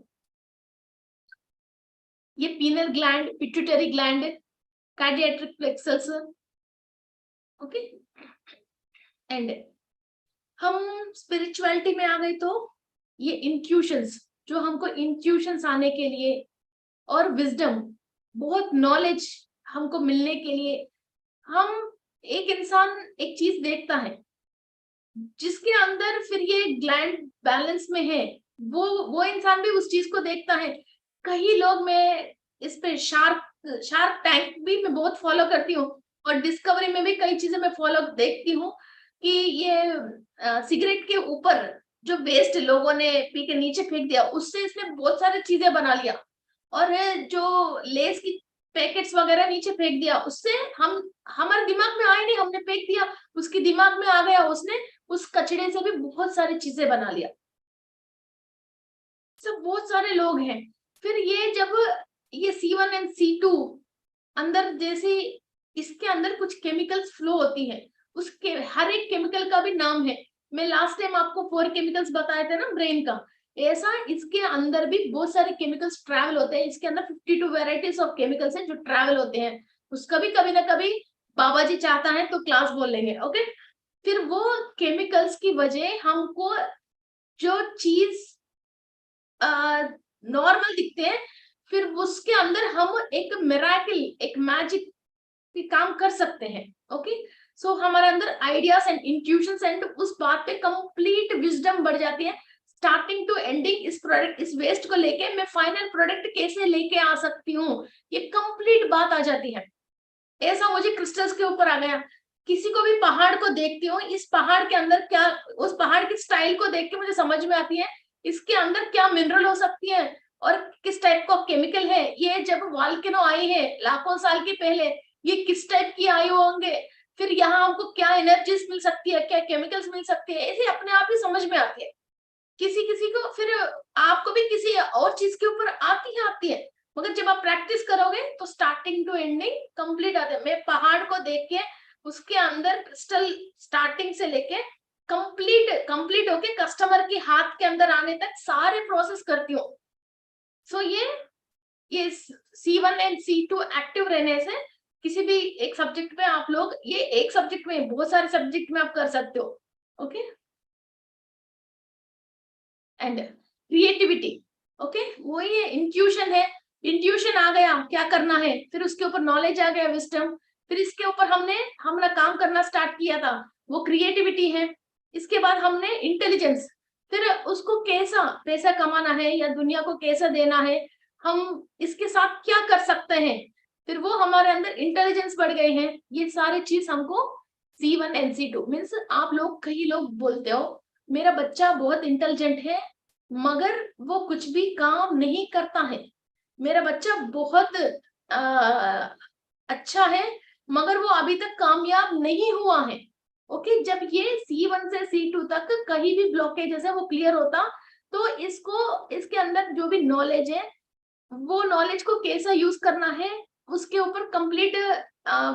A: ये penal gland, pituitary gland, cardiac plexus. Okay, and हम स्पिरिचुअलिटी में आ गए तो ये इंट्यूशंस, जो हमको इंट्यूशंस आने के लिए और विजडम, बहुत नॉलेज हमको मिलने के लिए, हम एक इंसान एक चीज देखता है जिसके अंदर फिर ये ग्लैंड बैलेंस में है, वो इंसान भी उस चीज को देखता है। कई लोग, मैं इस पे शार्क शार्क टैंक भी मैं बहुत फॉलो करती हूँ, और डिस्कवरी में भी कई चीजें मैं फॉलो देखती हूँ कि ये सिगरेट के ऊपर जो वेस्ट लोगों ने पी के नीचे फेंक दिया, उससे इसने बहुत सारी चीजें बना लिया, और जो लेस की पैकेट्स वगैरह नीचे फेंक दिया, उससे हम हमारे दिमाग में आए नहीं, हमने फेंक दिया, उसके दिमाग में आ गया, उसने उस कचड़े से भी बहुत सारी चीजें बना लिया। सब बहुत सारे लोग हैं। फिर ये जब ये C1 एंड C2 अंदर, जैसे इसके अंदर कुछ केमिकल्स फ्लो होती है, उसके हर एक केमिकल का भी नाम है। मैं लास्ट टाइम आपको 4 केमिकल्स बताए थे ना ब्रेन का, ऐसा इसके अंदर भी बहुत सारे केमिकल्स ट्रैवल होते हैं, इसके अंदर 52 वेराइटीज ऑफ केमिकल्स हैं जो ट्रैवल होते हैं। उसका भी कभी ना कभी बाबा जी चाहता है तो क्लास बोल लेंगे। ओके, फिर वो केमिकल्स की वजह हमको जो चीज नॉर्मल दिखते हैं, फिर उसके अंदर हम एक मिराकिल, एक मैजिक के काम कर सकते हैं। ओके, सो हमारे अंदर आइडियाज एंड इंट्यूशंस एंड उस बात पे कंप्लीट विजडम बढ़ जाती है, स्टार्टिंग टू एंडिंग, इस प्रोडक्ट, इस वेस्ट को लेके मैं फाइनल प्रोडक्ट कैसे लेके आ सकती हूँ, ये कंप्लीट बात आ जाती है। ऐसा मुझे क्रिस्टल्स के ऊपर आ गया, किसी को भी पहाड़ को देखती हूँ, इस पहाड़ के अंदर क्या, उस पहाड़ की स्टाइल को देख के मुझे समझ में आती है इसके अंदर क्या मिनरल हो सकती है, और किस टाइप का केमिकल है, ये जब वॉल्केनो आई है लाखों साल के पहले, ये किस टाइप की आए होंगे, फिर यहाँ हमको क्या एनर्जीज मिल सकती है, क्या केमिकल्स मिल सकते हैं, ऐसे अपने आप ही समझ में आती है। किसी किसी को, फिर आपको भी किसी और चीज के ऊपर आती है, मगर जब आप प्रैक्टिस करोगे तो स्टार्टिंग टू एंडिंग कंप्लीट आते हैं। मैं पहाड़ को देख के उसके अंदर क्रिस्टल स्टार्टिंग से लेके कंप्लीट होके कस्टमर के हाथ के अंदर आने तक सारे प्रोसेस करती हूँ। सो ये C1 एंड C2 एक्टिव रहने से किसी भी एक सब्जेक्ट में आप लोग, ये एक सब्जेक्ट में, बहुत सारे सब्जेक्ट में आप कर सकते हो। Okay, and creativity. ओके, वही है, इंट्यूशन है, इंट्यूशन आ गया क्या करना है, फिर उसके ऊपर नॉलेज आ गया, विस्डम, फिर इसके ऊपर हमने काम करना स्टार्ट किया था, वो क्रिएटिविटी है। इसके बाद हमने इंटेलिजेंस, फिर उसको कैसा पैसा कमाना है या दुनिया को कैसा देना है, हम इसके साथ क्या कर सकते हैं, फिर वो हमारे अंदर इंटेलिजेंस बढ़ गए हैं। ये सारी चीज हमको C1 and C2 मीन्स, आप लोग कई लोग बोलते हो मेरा बच्चा बहुत इंटेलिजेंट है मगर वो कुछ भी काम नहीं करता है, मेरा बच्चा बहुत अच्छा है मगर वो अभी तक कामयाब नहीं हुआ है। ओके, जब ये C1 से C2 तक कहीं भी ब्लॉकेज है वो क्लियर होता, तो इसको इसके अंदर जो भी नॉलेज है वो नॉलेज को कैसा यूज करना है, उसके ऊपर कंप्लीट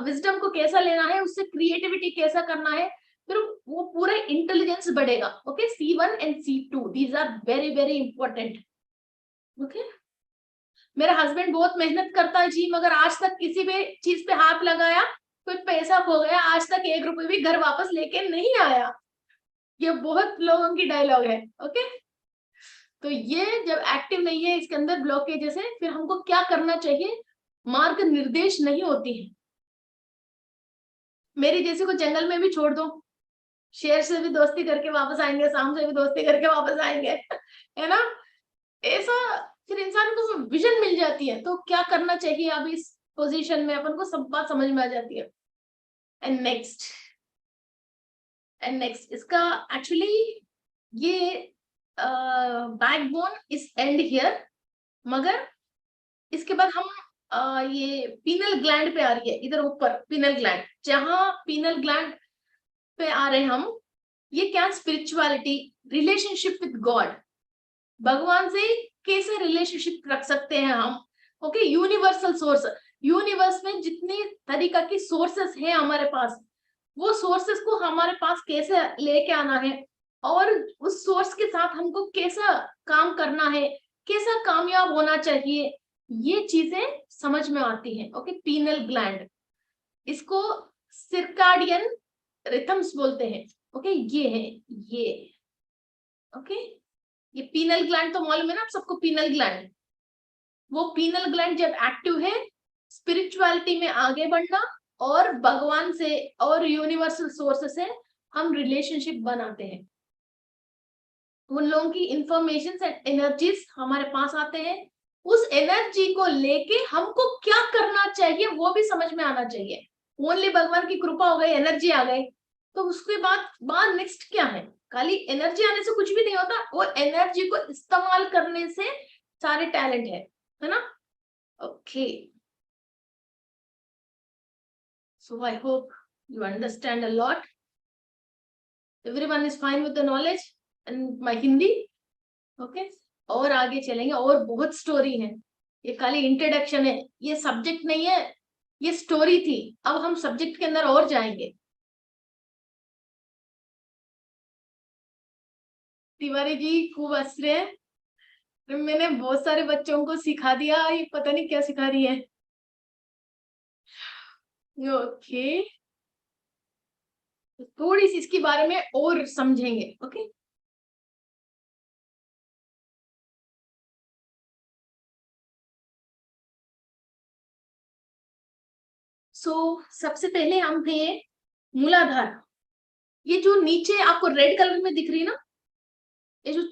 A: विजडम को कैसा लेना है, उससे क्रिएटिविटी कैसा करना है, फिर वो पूरा इंटेलिजेंस बढ़ेगा। Okay, C1 and C2 these are very very important. Okay, मेरा हस्बैंड बहुत मेहनत करता है जी मगर आज तक किसी भी चीज पे हाथ लगाया कुछ पैसा खो गया, आज तक 1 रुपए भी घर वापस लेके नहीं आया। ये बहुत लोगों की डायलॉग है। ओके, तो ये जब एक्टिव नहीं है, इसके अंदर ब्लॉकेजेस है, फिर हमको क्या करना चाहिए, मार्ग निर्देश नहीं होती है। मेरी जैसे को जंगल में भी छोड़ दो, शेर से भी दोस्ती करके वापस आएंगे, सांप से भी दोस्ती करके वापस आएंगे है ना, ऐसा फिर इंसान को विजन मिल जाती है। तो क्या करना चाहिए अब इस पोजीशन में, अपन को सब बात समझ में आ जाती है। एंड नेक्स्ट इसका एक्चुअली ये बैकबोन इज एंड हियर, मगर इसके बाद हम ये पीनल ग्लैंड पे आ रही है, इधर ऊपर पीनल ग्लैंड, जहां पीनल ग्लैंड पे आ रहे हम, ये क्या स्पिरिचुअलिटी, रिलेशनशिप विद गॉड, भगवान से कैसे रिलेशनशिप रख सकते हैं हम। ओके, यूनिवर्सल सोर्स, यूनिवर्स में जितनी तरीका की सोर्सेस हैं हमारे पास, वो सोर्सेस को हमारे पास कैसे लेके आना है और उस सोर्स के साथ हमको कैसा काम करना है, कैसा कामयाब होना चाहिए, ये चीजें समझ में आती हैं। ओके, पीनल ग्लैंड, इसको सिरकाडियन रिथम्स बोलते हैं। ओके, ये है ये। ओके, ये पीनल ग्लैंड तो मालूम है ना आप सबको, पीनल ग्लैंड, वो पीनल ग्लैंड जब एक्टिव है, स्पिरिचुअलिटी में आगे बढ़ना और भगवान से और यूनिवर्सल सोर्स से हम रिलेशनशिप बनाते हैं। उन लोगों की इंफॉर्मेशन एंड एनर्जीज हमारे पास आते हैं, उस एनर्जी को लेके हमको क्या करना चाहिए वो भी समझ में आना चाहिए। ओनली भगवान की कृपा हो गई, एनर्जी आ गई, तो उसके बाद नेक्स्ट क्या है, खाली एनर्जी आने से कुछ भी नहीं होता, वो एनर्जी को इस्तेमाल करने से सारे टैलेंट है ना। Okay, so I hope you understand a lot, everyone is fine with the knowledge and my Hindi. Okay, और आगे चलेंगे, और बहुत स्टोरी है, ये खाली इंट्रोडक्शन है, ये सब्जेक्ट नहीं है, ये स्टोरी थी। अब हम सब्जेक्ट के अंदर और जाएंगे। तिवारी जी खूब हंस रहे हैं, मैंने बहुत सारे बच्चों को सिखा दिया, ये पता नहीं क्या सिखा रही है। ओके, थोड़ी सी इसके बारे में और समझेंगे। ओके, सबसे पहले हम है मूलाधार, ये जो नीचे आपको रेड कलर में दिख रही है ना, ये जो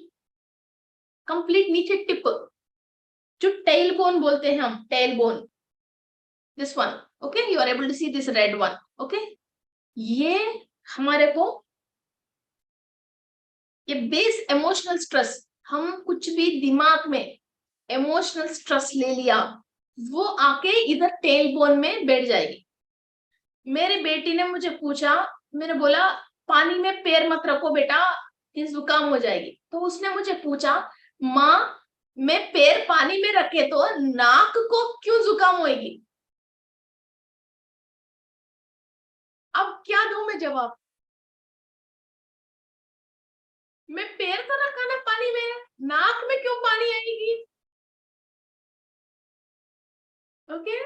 A: कंप्लीट नीचे टिप, जो टेल बोन बोलते हैं हम, tail bone, this one. Okay, you are able to see this red one. Okay, ये हमारे को ये बेस इमोशनल स्ट्रेस, हम कुछ भी दिमाग में इमोशनल स्ट्रेस ले लिया, वो आके इधर टेल बोन में बैठ जाएगी। मेरी बेटी ने मुझे पूछा, मैंने बोला पानी में पैर मत रखो बेटा, ये जुकाम हो जाएगी। तो उसने मुझे पूछा, माँ मैं पैर पानी में रखे तो नाक को क्यों जुकाम होगी। अब क्या दूं मैं जवाब, मैं पैर तो रखा ना पानी में, नाक में क्यों पानी आएगी। ओके,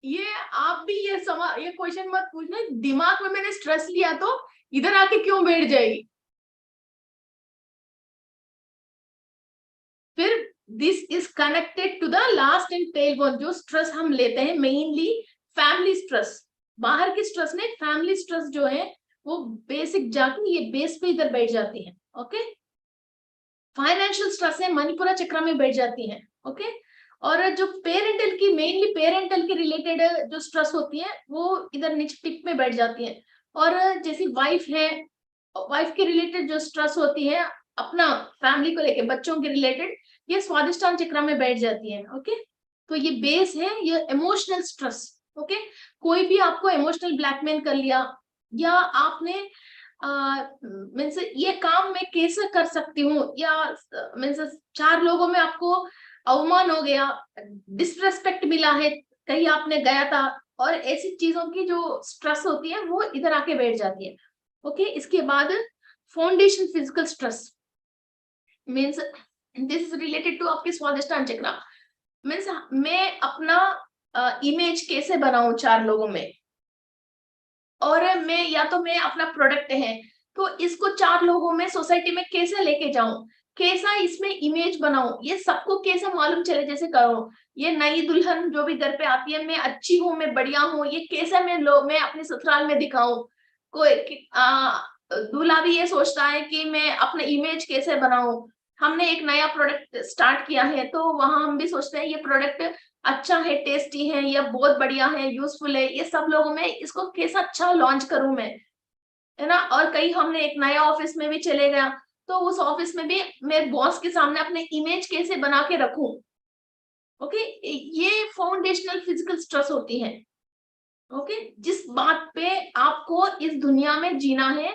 A: ये आप भी ये क्वेश्चन मत पूछना, दिमाग में मैंने स्ट्रेस लिया तो इधर आके क्यों बैठ जाएगी। फिर this is connected to the last end tail bone, जो स्ट्रेस हम लेते हैं मेनली फैमिली स्ट्रेस, बाहर की स्ट्रेस नहीं, फैमिली स्ट्रेस जो है वो बेसिक जाके ये बेस पे इधर बैठ जाती है। ओके, फाइनेंशियल स्ट्रेस है मणिपुरा चक्र में बैठ जाती है। ओके, और जो पेरेंटल की, मेनली पेरेंटल की रिलेटेड जो स्ट्रेस होती है वो इधर नीचे टिप में बैठ जाती है। और जैसी वाइफ है, वाइफ के रिलेटेड जो स्ट्रेस होती है अपना फैमिली को लेके, बच्चों के रिलेटेड, ये स्वादिष्टान चक्र में बैठ जाती है। ओके, तो ये बेस है, ये इमोशनल स्ट्रेस। ओके, कोई भी आपको इमोशनल ब्लैकमेल कर लिया, या आपने मीन्स ये काम मैं कैसे कर सकती हूँ, या मीन्स 4 लोगों में आपको अवमान हो गया, डिसरेस्पेक्ट मिला है, कहीं आपने गया था, और ऐसी चीजों की जो स्ट्रेस होती है वो इधर आके बैठ जाती है। ओके, इसके बाद foundation physical stress means this is related to आपके स्वादिष्टान चक्र। मीन्स मैं अपना इमेज कैसे बनाऊं 4 लोगों में, और मैं, या तो मैं अपना प्रोडक्ट है तो इसको 4 लोगों में सोसाइटी में कैसे लेके जाऊं, कैसा इसमें इमेज बनाऊं, ये सबको कैसे मालूम चले, जैसे करो ये नई दुल्हन जो भी घर पे आती है, मैं अच्छी हूँ, मैं बढ़िया हूँ, ये कैसे मैं अपने ससुराल में दिखाऊं। कोई दूल्हा भी ये सोचता है कि मैं अपना इमेज कैसे बनाऊं। हमने एक नया प्रोडक्ट स्टार्ट किया है तो वहां हम भी सोचते हैं ये प्रोडक्ट अच्छा है, टेस्टी है, या बहुत बढ़िया है, यूजफुल है, ये सब लोगों में इसको कैसा अच्छा लॉन्च करूं मैं, है ना। और कहीं हमने एक नया ऑफिस में भी चले गया तो उस ऑफिस में भी मैं बॉस के सामने अपने इमेज कैसे बना के रखूं। ओके, ये फाउंडेशनल फिजिकल स्ट्रेस होती है। ओके, जिस बात पे आपको इस दुनिया में जीना है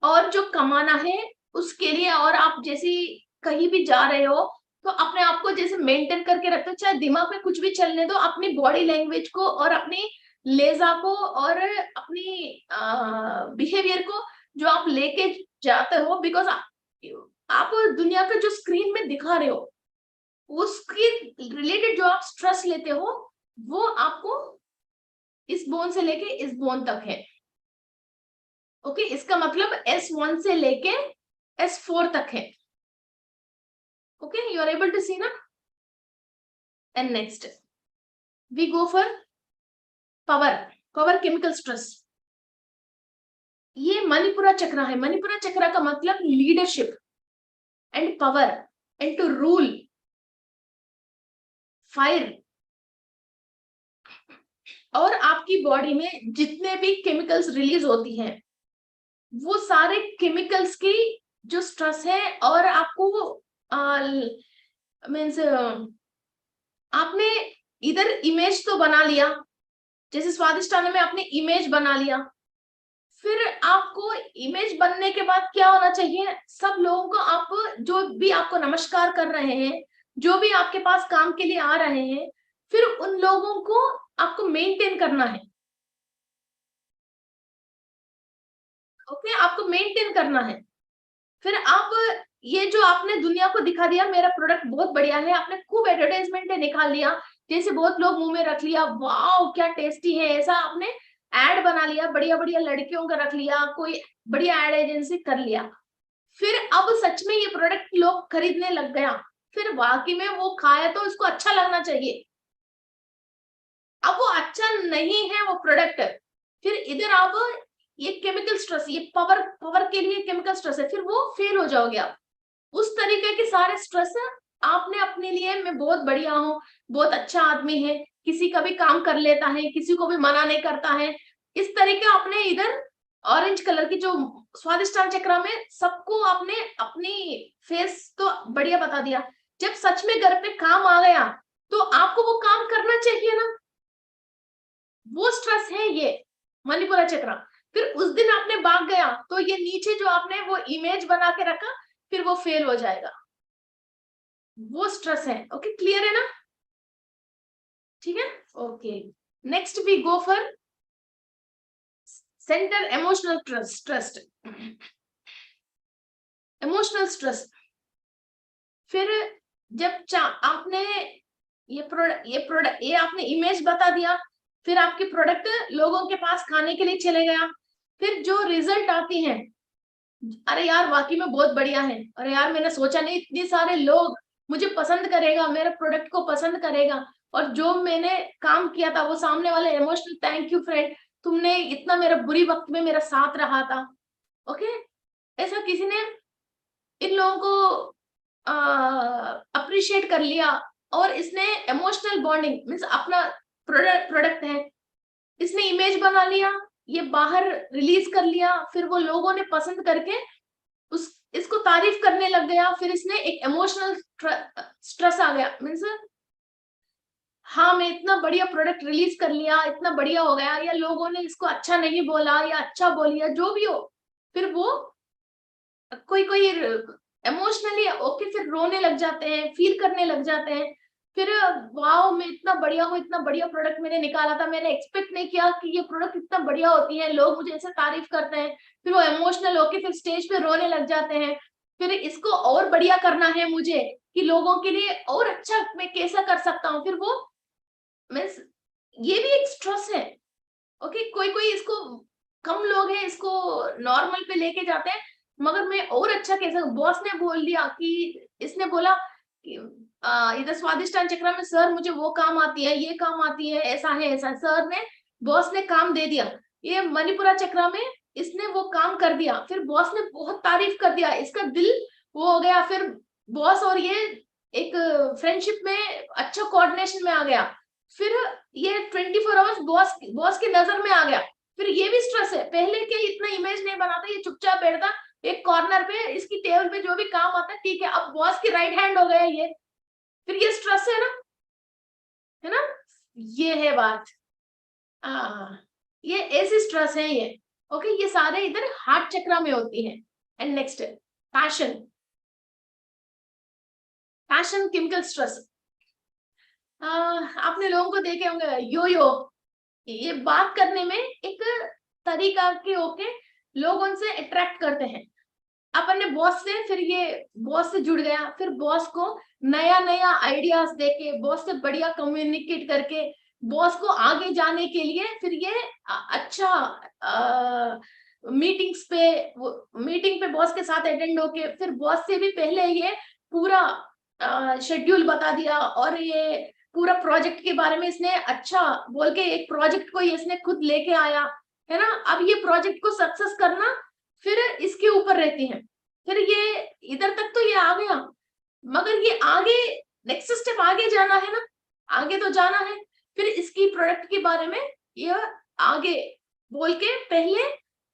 A: और जो कमाना है उसके लिए, और आप जैसी कहीं भी जा रहे हो तो अपने आप को जैसे मेंटेन करके रखते हो, चाहे दिमाग में कुछ भी चलने दो, अपनी बॉडी लैंग्वेज को और अपनी लेजा को और अपनी बिहेवियर को जो आप लेके जाते हो, बिकॉज आप दुनिया का जो स्क्रीन में दिखा रहे हो उसकी रिलेटेड जो आप स्ट्रेस लेते हो वो आपको इस बोन से लेके इस बोन तक है। ओके, इसका मतलब S1 से लेके S4 तक है। Okay, you are able to see ना। And next we go for power chemical stress. ये मणिपुरा चक्र है। मणिपुरा चक्र का मतलब leadership and power and to rule, fire. और आपकी बॉडी में जितने भी केमिकल्स रिलीज होती हैं वो सारे केमिकल्स की जो स्ट्रेस है, और आपको मीन्स आपने इधर इमेज तो बना लिया, जैसे स्वादिष्टान में आपने इमेज बना लिया, फिर आपको इमेज बनने के बाद क्या होना चाहिए, सब लोगों को, आप जो भी आपको नमस्कार कर रहे हैं, जो भी आपके पास काम के लिए आ रहे हैं, फिर उन लोगों को आपको मेंटेन करना है। ओके, आपको मेंटेन करना है। फिर आप ये जो आपने दुनिया को दिखा दिया मेरा प्रोडक्ट बहुत बढ़िया है, आपने खूब एडवर्टाइजमेंट निकाल लिया, जैसे बहुत लोग मुंह में रख लिया, वाओ क्या टेस्टी है, ऐसा आपने एड बना लिया, बढ़िया बढ़िया लड़कियों का रख लिया, कोई बढ़िया एड एजेंसी कर लिया, फिर अब सच में ये प्रोडक्ट लोग खरीदने लग गया, फिर वाकई में वो खाया तो उसको अच्छा लगना चाहिए। अब वो अच्छा नहीं है वो प्रोडक्ट, फिर इधर आप ये केमिकल स्ट्रेस, ये पावर पावर के लिए केमिकल स्ट्रेस है, फिर वो फेल हो जाओगे आप। उस तरीके के सारे स्ट्रेस आपने अपने लिए, मैं बहुत बढ़िया हूँ, बहुत अच्छा आदमी है, किसी का भी काम कर लेता है, किसी को भी मना नहीं करता है, इस तरीके आपने इधर ऑरेंज कलर की जो स्वादिष्टान चक्र में सबको आपने अपनी फेस तो बढ़िया बता दिया, जब सच में घर पे काम आ गया तो आपको वो काम करना चाहिए ना, वो स्ट्रेस है ये मणिपुरा चक्र। फिर उस दिन आपने भाग गया तो ये नीचे जो आपने वो इमेज बना के रखा फिर वो फेल हो जाएगा, वो स्ट्रेस है। ओके, क्लियर है ना, ठीक है। Okay, next we go for centre emotional trust, emotional stress. फिर जब आपने ये आपने इमेज बता दिया, फिर आपके प्रोडक्ट लोगों के पास खाने के लिए चले गया, फिर जो रिजल्ट आती है, अरे यार वाकई में बहुत बढ़िया है, अरे यार मैंने सोचा नहीं इतने सारे लोग मुझे पसंद करेगा, मेरे प्रोडक्ट को पसंद करेगा, और जो मैंने काम किया था वो सामने वाले इमोशनल थैंक यू फ्रेंड, तुमने इतना मेरा बुरी वक्त में मेरा साथ रहा था। ओके, ऐसा किसी ने इन लोगों को अप्रिशिएट कर लिया, और इसने इमोशनल बॉन्डिंग मीन्स अपना प्रोडक्ट है, इसने इमेज बना लिया, ये बाहर रिलीज कर लिया, फिर वो लोगों ने पसंद करके उस इसको तारीफ करने लग गया, फिर इसने एक इमोशनल स्ट्रेस आ गया मीन्स हाँ मैं इतना बढ़िया प्रोडक्ट रिलीज कर लिया, इतना बढ़िया हो गया, या लोगों ने इसको अच्छा नहीं बोला या अच्छा बोल लिया, जो भी हो, फिर वो कोई कोई इमोशनली ओके फिर रोने लग जाते हैं, फील करने लग जाते हैं, फिर वाओ मैं इतना बढ़िया हूँ, इतना बढ़िया प्रोडक्ट मैंने निकाला था, मैंने एक्सपेक्ट नहीं किया कि ये प्रोडक्ट इतना बढ़िया होती है, लोग मुझे ऐसे तारीफ करते हैं, फिर वो इमोशनल होके फिर स्टेज पे रोने लग जाते हैं, फिर इसको और बढ़िया करना है मुझे कि लोगों के लिए और अच्छा मैं कैसा कर सकता हूँ, फिर वो मीन्स ये भी एक स्ट्रेस है। ओके, कोई कोई इसको, कम लोग हैं इसको नॉर्मल पे लेके जाते हैं, मगर मैं और अच्छा कैसे, बॉस ने बोल दिया कि इसने बोला कि इधर स्वादिष्टान चक्रा में सर मुझे वो काम आती है, ये काम आती है, ऐसा है ऐसा, सर ने बॉस ने काम दे दिया, ये मणिपुरा चक्रा में इसने वो काम कर दिया, फिर बॉस ने बहुत तारीफ कर दिया, इसका दिल वो हो गया, फिर बॉस और ये एक फ्रेंडशिप में अच्छा कोऑर्डिनेशन में आ गया, फिर ये 24 आवर्स बॉस बॉस की नजर में आ गया, फिर ये भी स्ट्रेस है, पहले के इतना इमेज नहीं बनाता, ये चुपचाप बैठता एक कॉर्नर पे, इसकी टेबल पे जो भी काम आता है ठीक है, अब बॉस की राइट हैंड हो गया ये, फिर ये स्ट्रेस है ना, ये है बात। ये ऐसी स्ट्रेस है ये। ओके, ये सारे इधर हार्ट चक्रा में होती है। And next passion, passion chemical stress. आपने लोगों को देखे होंगे यो यो, ये बात करने में एक तरीका के होके लोग उनसे अट्रैक्ट करते हैं, अपन ने बॉस से, फिर ये बॉस से जुड़ गया, फिर बॉस को नया नया आइडियाज देके, बॉस से बढ़िया कम्युनिकेट करके, बॉस को आगे जाने के लिए फिर ये अच्छा मीटिंग्स पे, मीटिंग पे बॉस के साथ अटेंड होके, फिर बॉस से भी पहले ये पूरा शेड्यूल बता दिया, और ये पूरा प्रोजेक्ट के बारे में इसने अच्छा बोल के एक प्रोजेक्ट को इसने खुद लेके आया, है ना, अब ये प्रोजेक्ट को सक्सेस करना फिर इसके ऊपर रहती है, फिर ये इधर तक तो ये आ गया, मगर ये आगे नेक्स्ट स्टेप आगे जाना है ना, आगे तो जाना है, फिर इसकी प्रोडक्ट के बारे में ये आगे बोल के पहले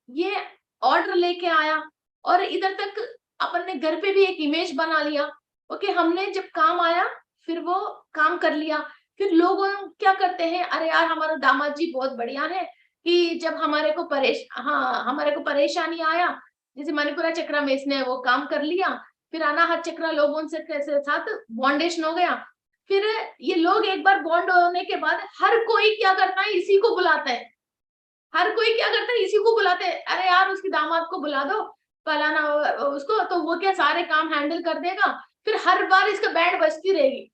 A: ये ऑर्डर लेके आया, और इधर तक अपन ने घर पे भी एक इमेज बना लिया। ओके, हमने जब काम आया फिर वो काम कर लिया, फिर लोग क्या करते हैं, अरे यार हमारा दामाद जी बहुत बढ़िया है, कि जब हमारे को परेशानी आया, जैसे मणिपुरा चक्र में इसने वो काम कर लिया, फिर अनाहत चक्र लोगों से कैसे साथ बॉन्डेशन हो गया, फिर ये लोग एक बार बॉन्ड होने के बाद हर कोई क्या करता है, इसी को बुलाता है, हर कोई क्या करता है, इसी को बुलाते हैं, अरे यार उसकी दामाद को बुला दो, फलाना उसको, तो वो क्या सारे काम हैंडल कर देगा, फिर हर बार इसका बैंड बजती रहेगी।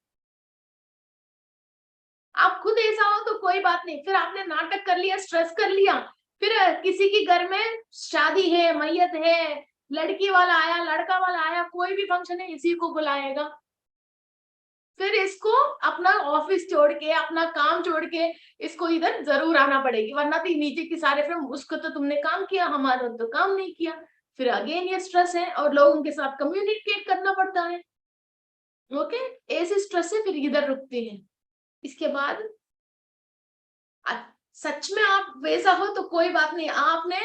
A: आप खुद ऐसा हो तो कोई बात नहीं, फिर आपने नाटक कर लिया, स्ट्रेस कर लिया, फिर किसी के घर में शादी है, मैयत है, लड़की वाला आया, लड़का वाला आया, कोई भी फंक्शन है, इसी को बुलाएगा, फिर इसको अपना ऑफिस छोड़ के, अपना काम छोड़ के इसको इधर जरूर आना पड़ेगी, वरना तो नीचे की सारे फिर उसको तो तुमने काम किया, हमारा तो काम नहीं किया, फिर अगेन ये स्ट्रेस है, और लोगों के साथ कम्युनिकेट करना पड़ता है। ओके, ऐसे स्ट्रेस से फिर इधर रुकते हैं। इसके बाद सच में आप वैसा हो तो कोई बात नहीं, आपने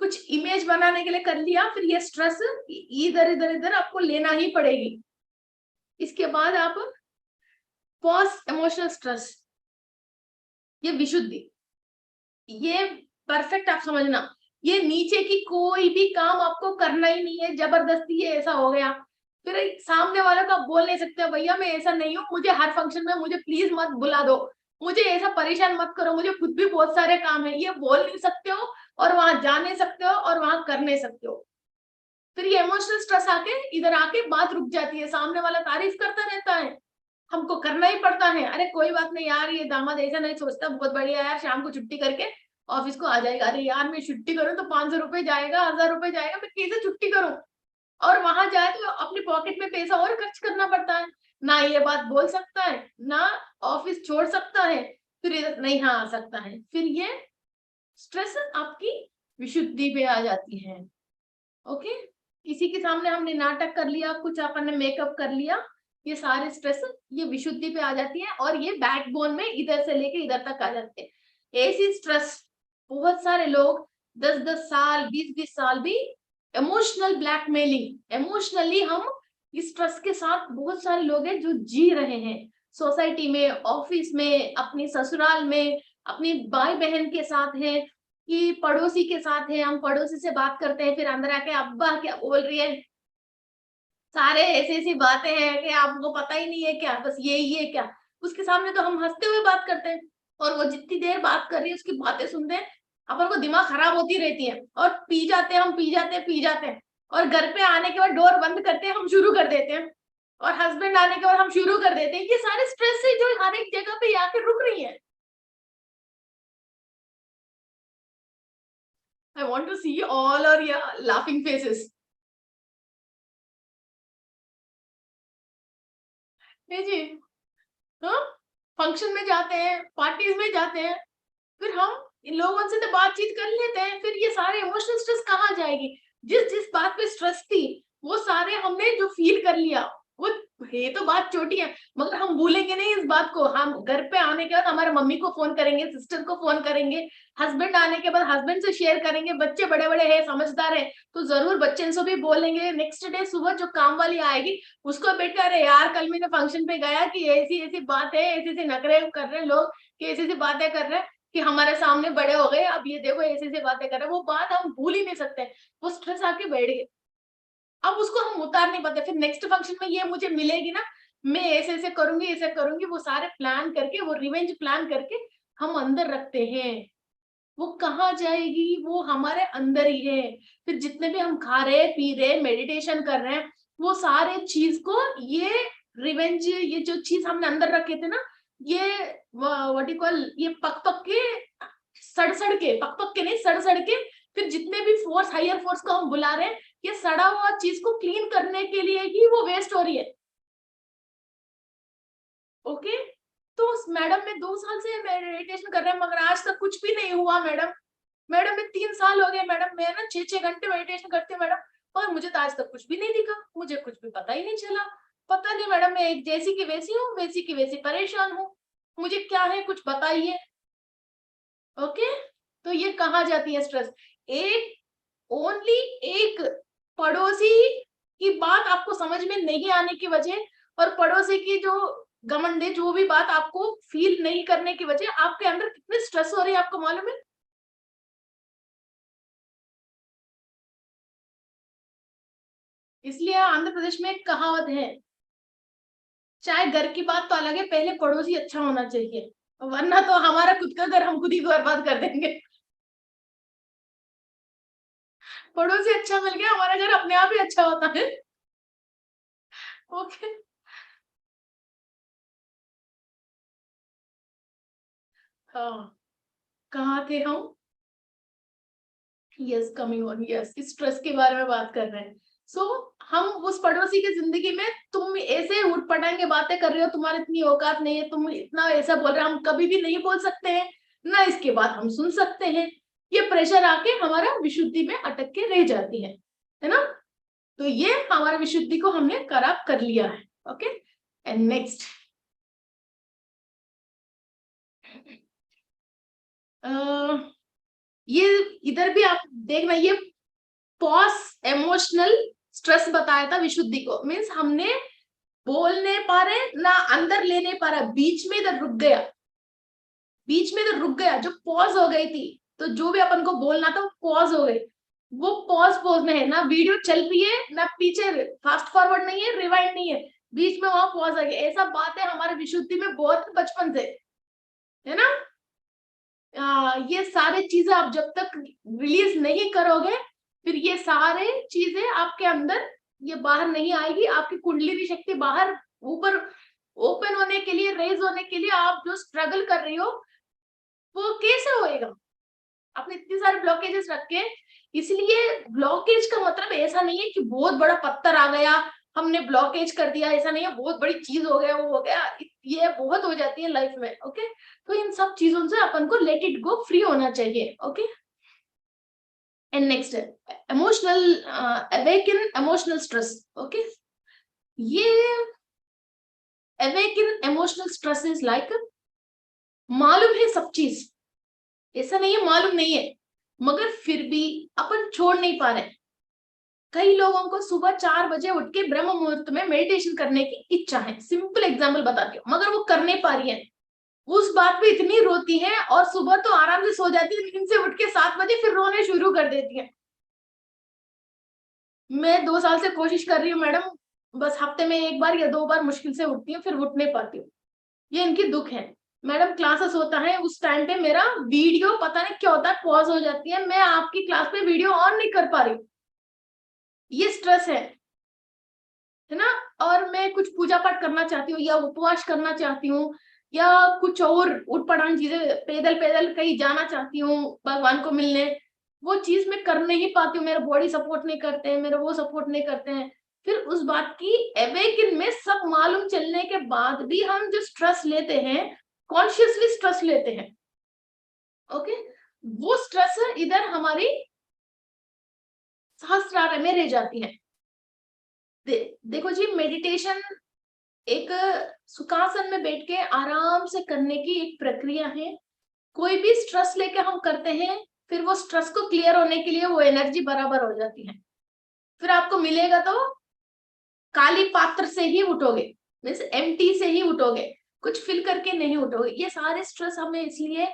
A: कुछ इमेज बनाने के लिए कर लिया, फिर ये स्ट्रेस इधर इधर इधर आपको लेना ही पड़ेगी। इसके बाद आप पोस्ट इमोशनल स्ट्रेस, ये विशुद्धि, ये परफेक्ट आप समझना, ये नीचे की कोई भी काम आपको करना ही नहीं है, जबरदस्ती ये ऐसा हो गया, फिर सामने वालों का बोल नहीं सकते, भैया मैं ऐसा नहीं हूँ, मुझे हर फंक्शन में मुझे प्लीज मत बुला दो, मुझे ऐसा परेशान मत करो, मुझे खुद भी बहुत सारे काम है, ये बोल नहीं सकते हो, और वहां जा नहीं सकते हो, और वहां कर नहीं सकते हो, फिर ये इमोशनल स्ट्रेस आके इधर आके बात रुक जाती है, सामने वाला तारीफ करता रहता है, हमको करना ही पड़ता है, अरे कोई बात नहीं यार, ये दामाद ऐसा नहीं सोचता, बहुत बढ़िया यार, शाम को छुट्टी करके ऑफिस को आ जाएगा, अरे यार मैं छुट्टी करूँ तो 500 रुपए जाएगा, 1000 रुपए जाएगा, मैं कैसे छुट्टी करूँ, और वहां जाए तो अपनी पॉकेट में पैसा और खर्च करना पड़ता है, ना ये बात बोल सकता है, ना ऑफिस छोड़ सकता है, फिर इधर नहीं हाँ आ सकता है, फिर ये स्ट्रेस आपकी विशुद्धि पे आ जाती है। ओके, किसी के सामने हमने नाटक कर लिया, कुछ अपन ने मेकअप कर लिया, ये सारे स्ट्रेस ये विशुद्धि पे आ जाती है और ये बैकबोन में इधर से लेके इधर तक आ जाते हैं। ऐसी स्ट्रेस बहुत सारे लोग 10-10 साल 20-20 साल भी इमोशनल ब्लैकमेलिंग, इमोशनली हम इस स्ट्रेस के साथ बहुत सारे लोग हैं जो जी रहे हैं, सोसाइटी में, ऑफिस में, अपनी ससुराल में, अपनी भाई बहन के साथ है, कि पड़ोसी के साथ है, हम पड़ोसी से बात करते हैं, फिर अंदर आके अब्बा क्या बोल रही है, सारे ऐसी ऐसी बातें हैं कि आपको पता ही नहीं है क्या, बस यही है क्या। उसके सामने तो हम हंसते हुए बात करते हैं और वो जितनी देर बात कर रही है उसकी बातें सुनते हैं, अपन को दिमाग खराब होती रहती है और पी जाते हैं, हम पी जाते हैं, पी जाते हैं, और घर पे आने के बाद डोर बंद करते हैं, हम शुरू कर देते हैं, और हस्बैंड आने के बाद हम शुरू कर देते हैं। ये सारे स्ट्रेस से जो हर एक जगह पे आके रुक रही है। I want to see all और your laughing faces. है जी, हाँ, फंक्शन में जाते हैं, पार्टीज में जाते हैं, फिर हम इन लोगों से तो बातचीत कर लेते हैं, फिर ये सारे इमोशनल स्ट्रेस कहाँ जाएगी। जिस जिस बात पे स्ट्रेस थी वो सारे हमने जो फील कर लिया, वो ये तो बात छोटी है, मगर हम भूलेंगे नहीं इस बात को। हम घर पे आने के बाद हमारे मम्मी को फोन करेंगे, सिस्टर को फोन करेंगे, हस्बैंड आने के बाद हस्बैंड से शेयर करेंगे, बच्चे बड़े बड़े हैं, समझदार है, तो जरूर बच्चे से भी बोलेंगे। नेक्स्ट डे सुबह जो काम वाली आएगी उसको बैठ कर, अरे यार कल मैंने फंक्शन पे गया कि ऐसी ऐसी बात है, ऐसी ऐसी नखरे कर रहे हैं लोग, कि ऐसी ऐसी बातें कर रहे हैं, कि हमारे सामने बड़े हो गए, अब ये देखो ऐसी ऐसी बातें कर रहे हैं। वो बात हम भूल ही नहीं सकते, वो स्ट्रेस आके बैठ गए, अब उसको हम उतार नहीं पाते। फिर नेक्स्ट फंक्शन में ये मुझे मिलेगी ना, मैं ऐसे ऐसे करूंगी, ऐसे करूंगी, वो सारे प्लान करके, वो रिवेंज प्लान करके हम अंदर रखते हैं। वो कहाँ जाएगी, वो हमारे अंदर ही है। फिर जितने भी हम खा रहे, पी रहे, मेडिटेशन कर रहे हैं, वो सारे चीज को, ये रिवेंज, ये जो चीज हमने अंदर रखे थे ना, ये व्हाट यू कॉल, ये पक पक के, सड़ सड़ के, पक पक के नहीं, सड़ सड़ के, फिर जितने भी फोर्स, हायर फोर्स को हम बुला रहे हैं, ये सड़ा हुआ चीज को क्लीन करने के लिए ही वो वेस्ट हो रही है। ओके, तो मैडम मैं 2 साल से मेडिटेशन कर रहे हैं मगर आज तक कुछ भी नहीं हुआ मैडम। मैडम मैं 3 साल हो गए मैडम, मैं ना 6-6 घंटे मेडिटेशन करती हूँ मैडम, और मुझे तो आज तक कुछ भी नहीं दिखा, मुझे कुछ भी पता ही नहीं चला। पता नहीं मैडम, मैं एक जैसी की वैसी हूँ, वैसी की वैसी परेशान हूँ, मुझे क्या है कुछ बताइए। ओके, तो ये कहाँ जाती है स्ट्रेस, एक ओनली एक पड़ोसी की बात आपको समझ में नहीं आने की वजह, और पड़ोसी की जो घमंड है, जो भी बात आपको फील नहीं करने की वजह, आपके अंदर कितनी स्ट्रेस हो रही है आपको मालूम है। इसलिए आंध्र प्रदेश में एक कहावत है, चाहे घर की बात तो अलग है, पहले पड़ोसी अच्छा होना चाहिए, वरना तो हमारा खुद का घर हम खुद ही बर्बाद कर देंगे। पड़ोसी अच्छा मिल गया, हमारा घर अपने आप ही अच्छा होता है। ओके, हाँ, कहाँ थे हम, yes coming on, yes stress के बारे में बात कर रहे हैं। सो हम उस पड़ोसी की जिंदगी में, तुम ऐसे उठ पटांग के बातें कर रहे हो, तुम्हारी इतनी औकात नहीं है, तुम इतना ऐसा बोल रहे हो, हम कभी भी नहीं बोल सकते हैं ना, इसके बाद हम सुन सकते हैं, ये प्रेशर आके हमारा विशुद्धि में अटक के रह जाती है ना। तो ये हमारा विशुद्धि को हमने खराब कर लिया है। ओके, एंड नेक्स्ट, ये इधर भी आप देखना, ये पॉज इमोशनल स्ट्रेस बताया था विशुद्धि को, मीन्स हमने बोल नहीं पा रहे ना, अंदर ले नहीं पा रहा, बीच में इधर रुक गया, बीच में इधर रुक गया, जो पॉज हो गई थी, तो जो भी अपन को बोलना था वो पॉज हो गई, वो पॉज में है ना, वीडियो चल रही है ना, पीछे फास्ट फॉरवर्ड नहीं है, रिवाइंड नहीं है, बीच में वहां पॉज आ गया। ऐसा बात है हमारे विशुद्धि में बहुत बचपन से, है ना। ये सारे चीजें आप जब तक रिलीज नहीं करोगे, फिर ये सारे चीजें आपके अंदर ये बाहर नहीं आएगी, आपकी कुंडली शक्ति बाहर ऊपर ओपन होने के लिए, रेज होने के लिए आप जो स्ट्रगल कर रही हो वो कैसे होएगा, आपने इतने सारे ब्लॉकेजेस रखे। इसलिए ब्लॉकेज का मतलब ऐसा नहीं है कि बहुत बड़ा पत्थर आ गया, हमने ब्लॉकेज कर दिया, ऐसा नहीं है बहुत बड़ी चीज हो गया, वो हो गया, ये बहुत हो जाती है लाइफ में। ओके, तो इन सब चीजों से अपन को लेट इट गो, फ्री होना चाहिए। Okay, and next emotional awaken emotional stress. Okay, ये awaken emotional stress is like, मालूम है सब चीज, ऐसा नहीं है मालूम नहीं है, मगर फिर भी अपन छोड़ नहीं पा रहे। कई लोगों को सुबह 4 बजे उठ के ब्रह्म मुहूर्त में मेडिटेशन करने की इच्छा है, सिंपल एग्जाम्पल बताती हूँ, मगर वो कर नहीं पा रही है, उस बात पे इतनी रोती है, और सुबह तो आराम से सो जाती है, नींद से उठ के 7 बजे फिर रोने शुरू कर देती है। मैं 2 साल से कोशिश कर रही हूँ मैडम, बस हफ्ते में 1 बार या 2 बार मुश्किल से उठती हूँ, फिर उठ नहीं पाती हूँ। ये इनकी दुख है। मैडम क्लासेस होता है, उस टाइम पे मेरा वीडियो पता नहीं क्या होता है, पॉज हो जाती है, मैं आपकी क्लास पे वीडियो ऑन नहीं कर पा रही हूँ। ये स्ट्रेस है ना। और मैं कुछ पूजा पाठ करना चाहती हूँ या उपवास करना चाहती हूँ या कुछ और उठ पटांग चीजें, पैदल पैदल कहीं जाना चाहती हूँ भगवान को मिलने, वो चीज मैं कर नहीं पाती हूँ, मेरा बॉडी सपोर्ट नहीं करते हैं, मेरा वो सपोर्ट नहीं करते हैं। फिर उस बात की अवेकन में सब मालूम चलने के बाद भी हम जो स्ट्रेस लेते हैं, कॉन्शियसली स्ट्रेस लेते हैं। ओके, वो स्ट्रेस इधर हमारी सहस्रार में रह जाती है। देखो जी, मेडिटेशन एक सुखासन में बैठ के आराम से करने की एक प्रक्रिया है। कोई भी स्ट्रेस लेके हम करते हैं, फिर वो स्ट्रेस को क्लियर होने के लिए वो एनर्जी बराबर हो जाती है। फिर आपको मिलेगा तो खाली पात्र से ही उठोगे, मीन्स एम्प्टी से ही उठोगे, कुछ फिल करके नहीं उठोगे। ये सारे स्ट्रेस हमें इसलिए,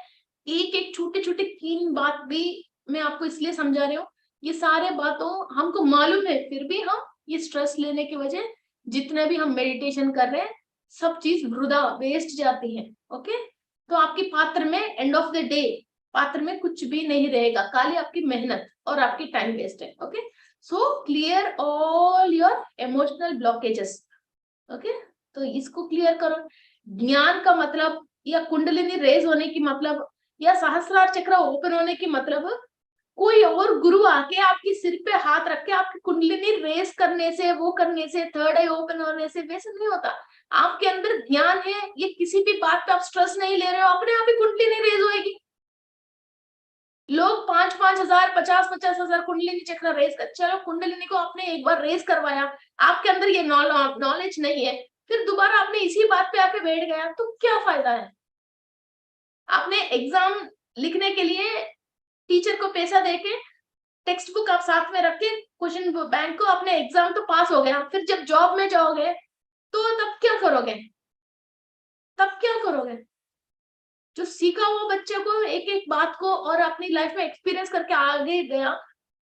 A: एक एक छोटे छोटे 3 बात भी मैं आपको इसलिए समझा रही हूँ, ये सारे बातों हमको मालूम है, फिर भी हम ये स्ट्रेस लेने की वजह, जितने भी हम मेडिटेशन कर रहे हैं, सब चीज वृथा वेस्ट जाती है। ओके, तो आपकी पात्र में एंड ऑफ द डे पात्र में कुछ भी नहीं रहेगा, खाली आपकी मेहनत और आपकी टाइम वेस्ट है। Okay, so clear all your emotional blockages. Okay, तो इसको क्लियर करो। ज्ञान का मतलब या कुंडलिनी रेज होने की मतलब या सहस्रार चक्र ओपन होने की मतलब कोई और गुरु आके आपकी सिर पे हाथ रख के आपकी कुंडलिनी रेस करने से, वो करने से, थर्ड आई ओपन होने से वैसे नहीं होता। आपके अंदर ध्यान है, ये किसी भी बात पे आप स्ट्रेस नहीं ले रहे हो, अपने आप ही कुंडलिनी रेज होएगी। लोग 5-5 हजार 50-50 हजार कुंडलिनी चक्र रेस कर, चलो कुंडलिनी को आपने एक बार रेस करवाया, आपके अंदर ये नॉलेज नहीं है, फिर दोबारा आपने इसी बात पे आके बैठ गया, तो क्या फायदा है। आपने एग्जाम लिखने के लिए टीचर को पैसा देके टेक्स्ट बुक आप साथ में रख के क्वेश्चन बैंक को, अपने एग्जाम तो पास हो गया, फिर जब जॉब में जाओगे तो तब क्या करोगे, तब क्या करोगे। जो सीखा हुआ बच्चे को एक एक बात को और अपनी लाइफ में एक्सपीरियंस करके आगे गया,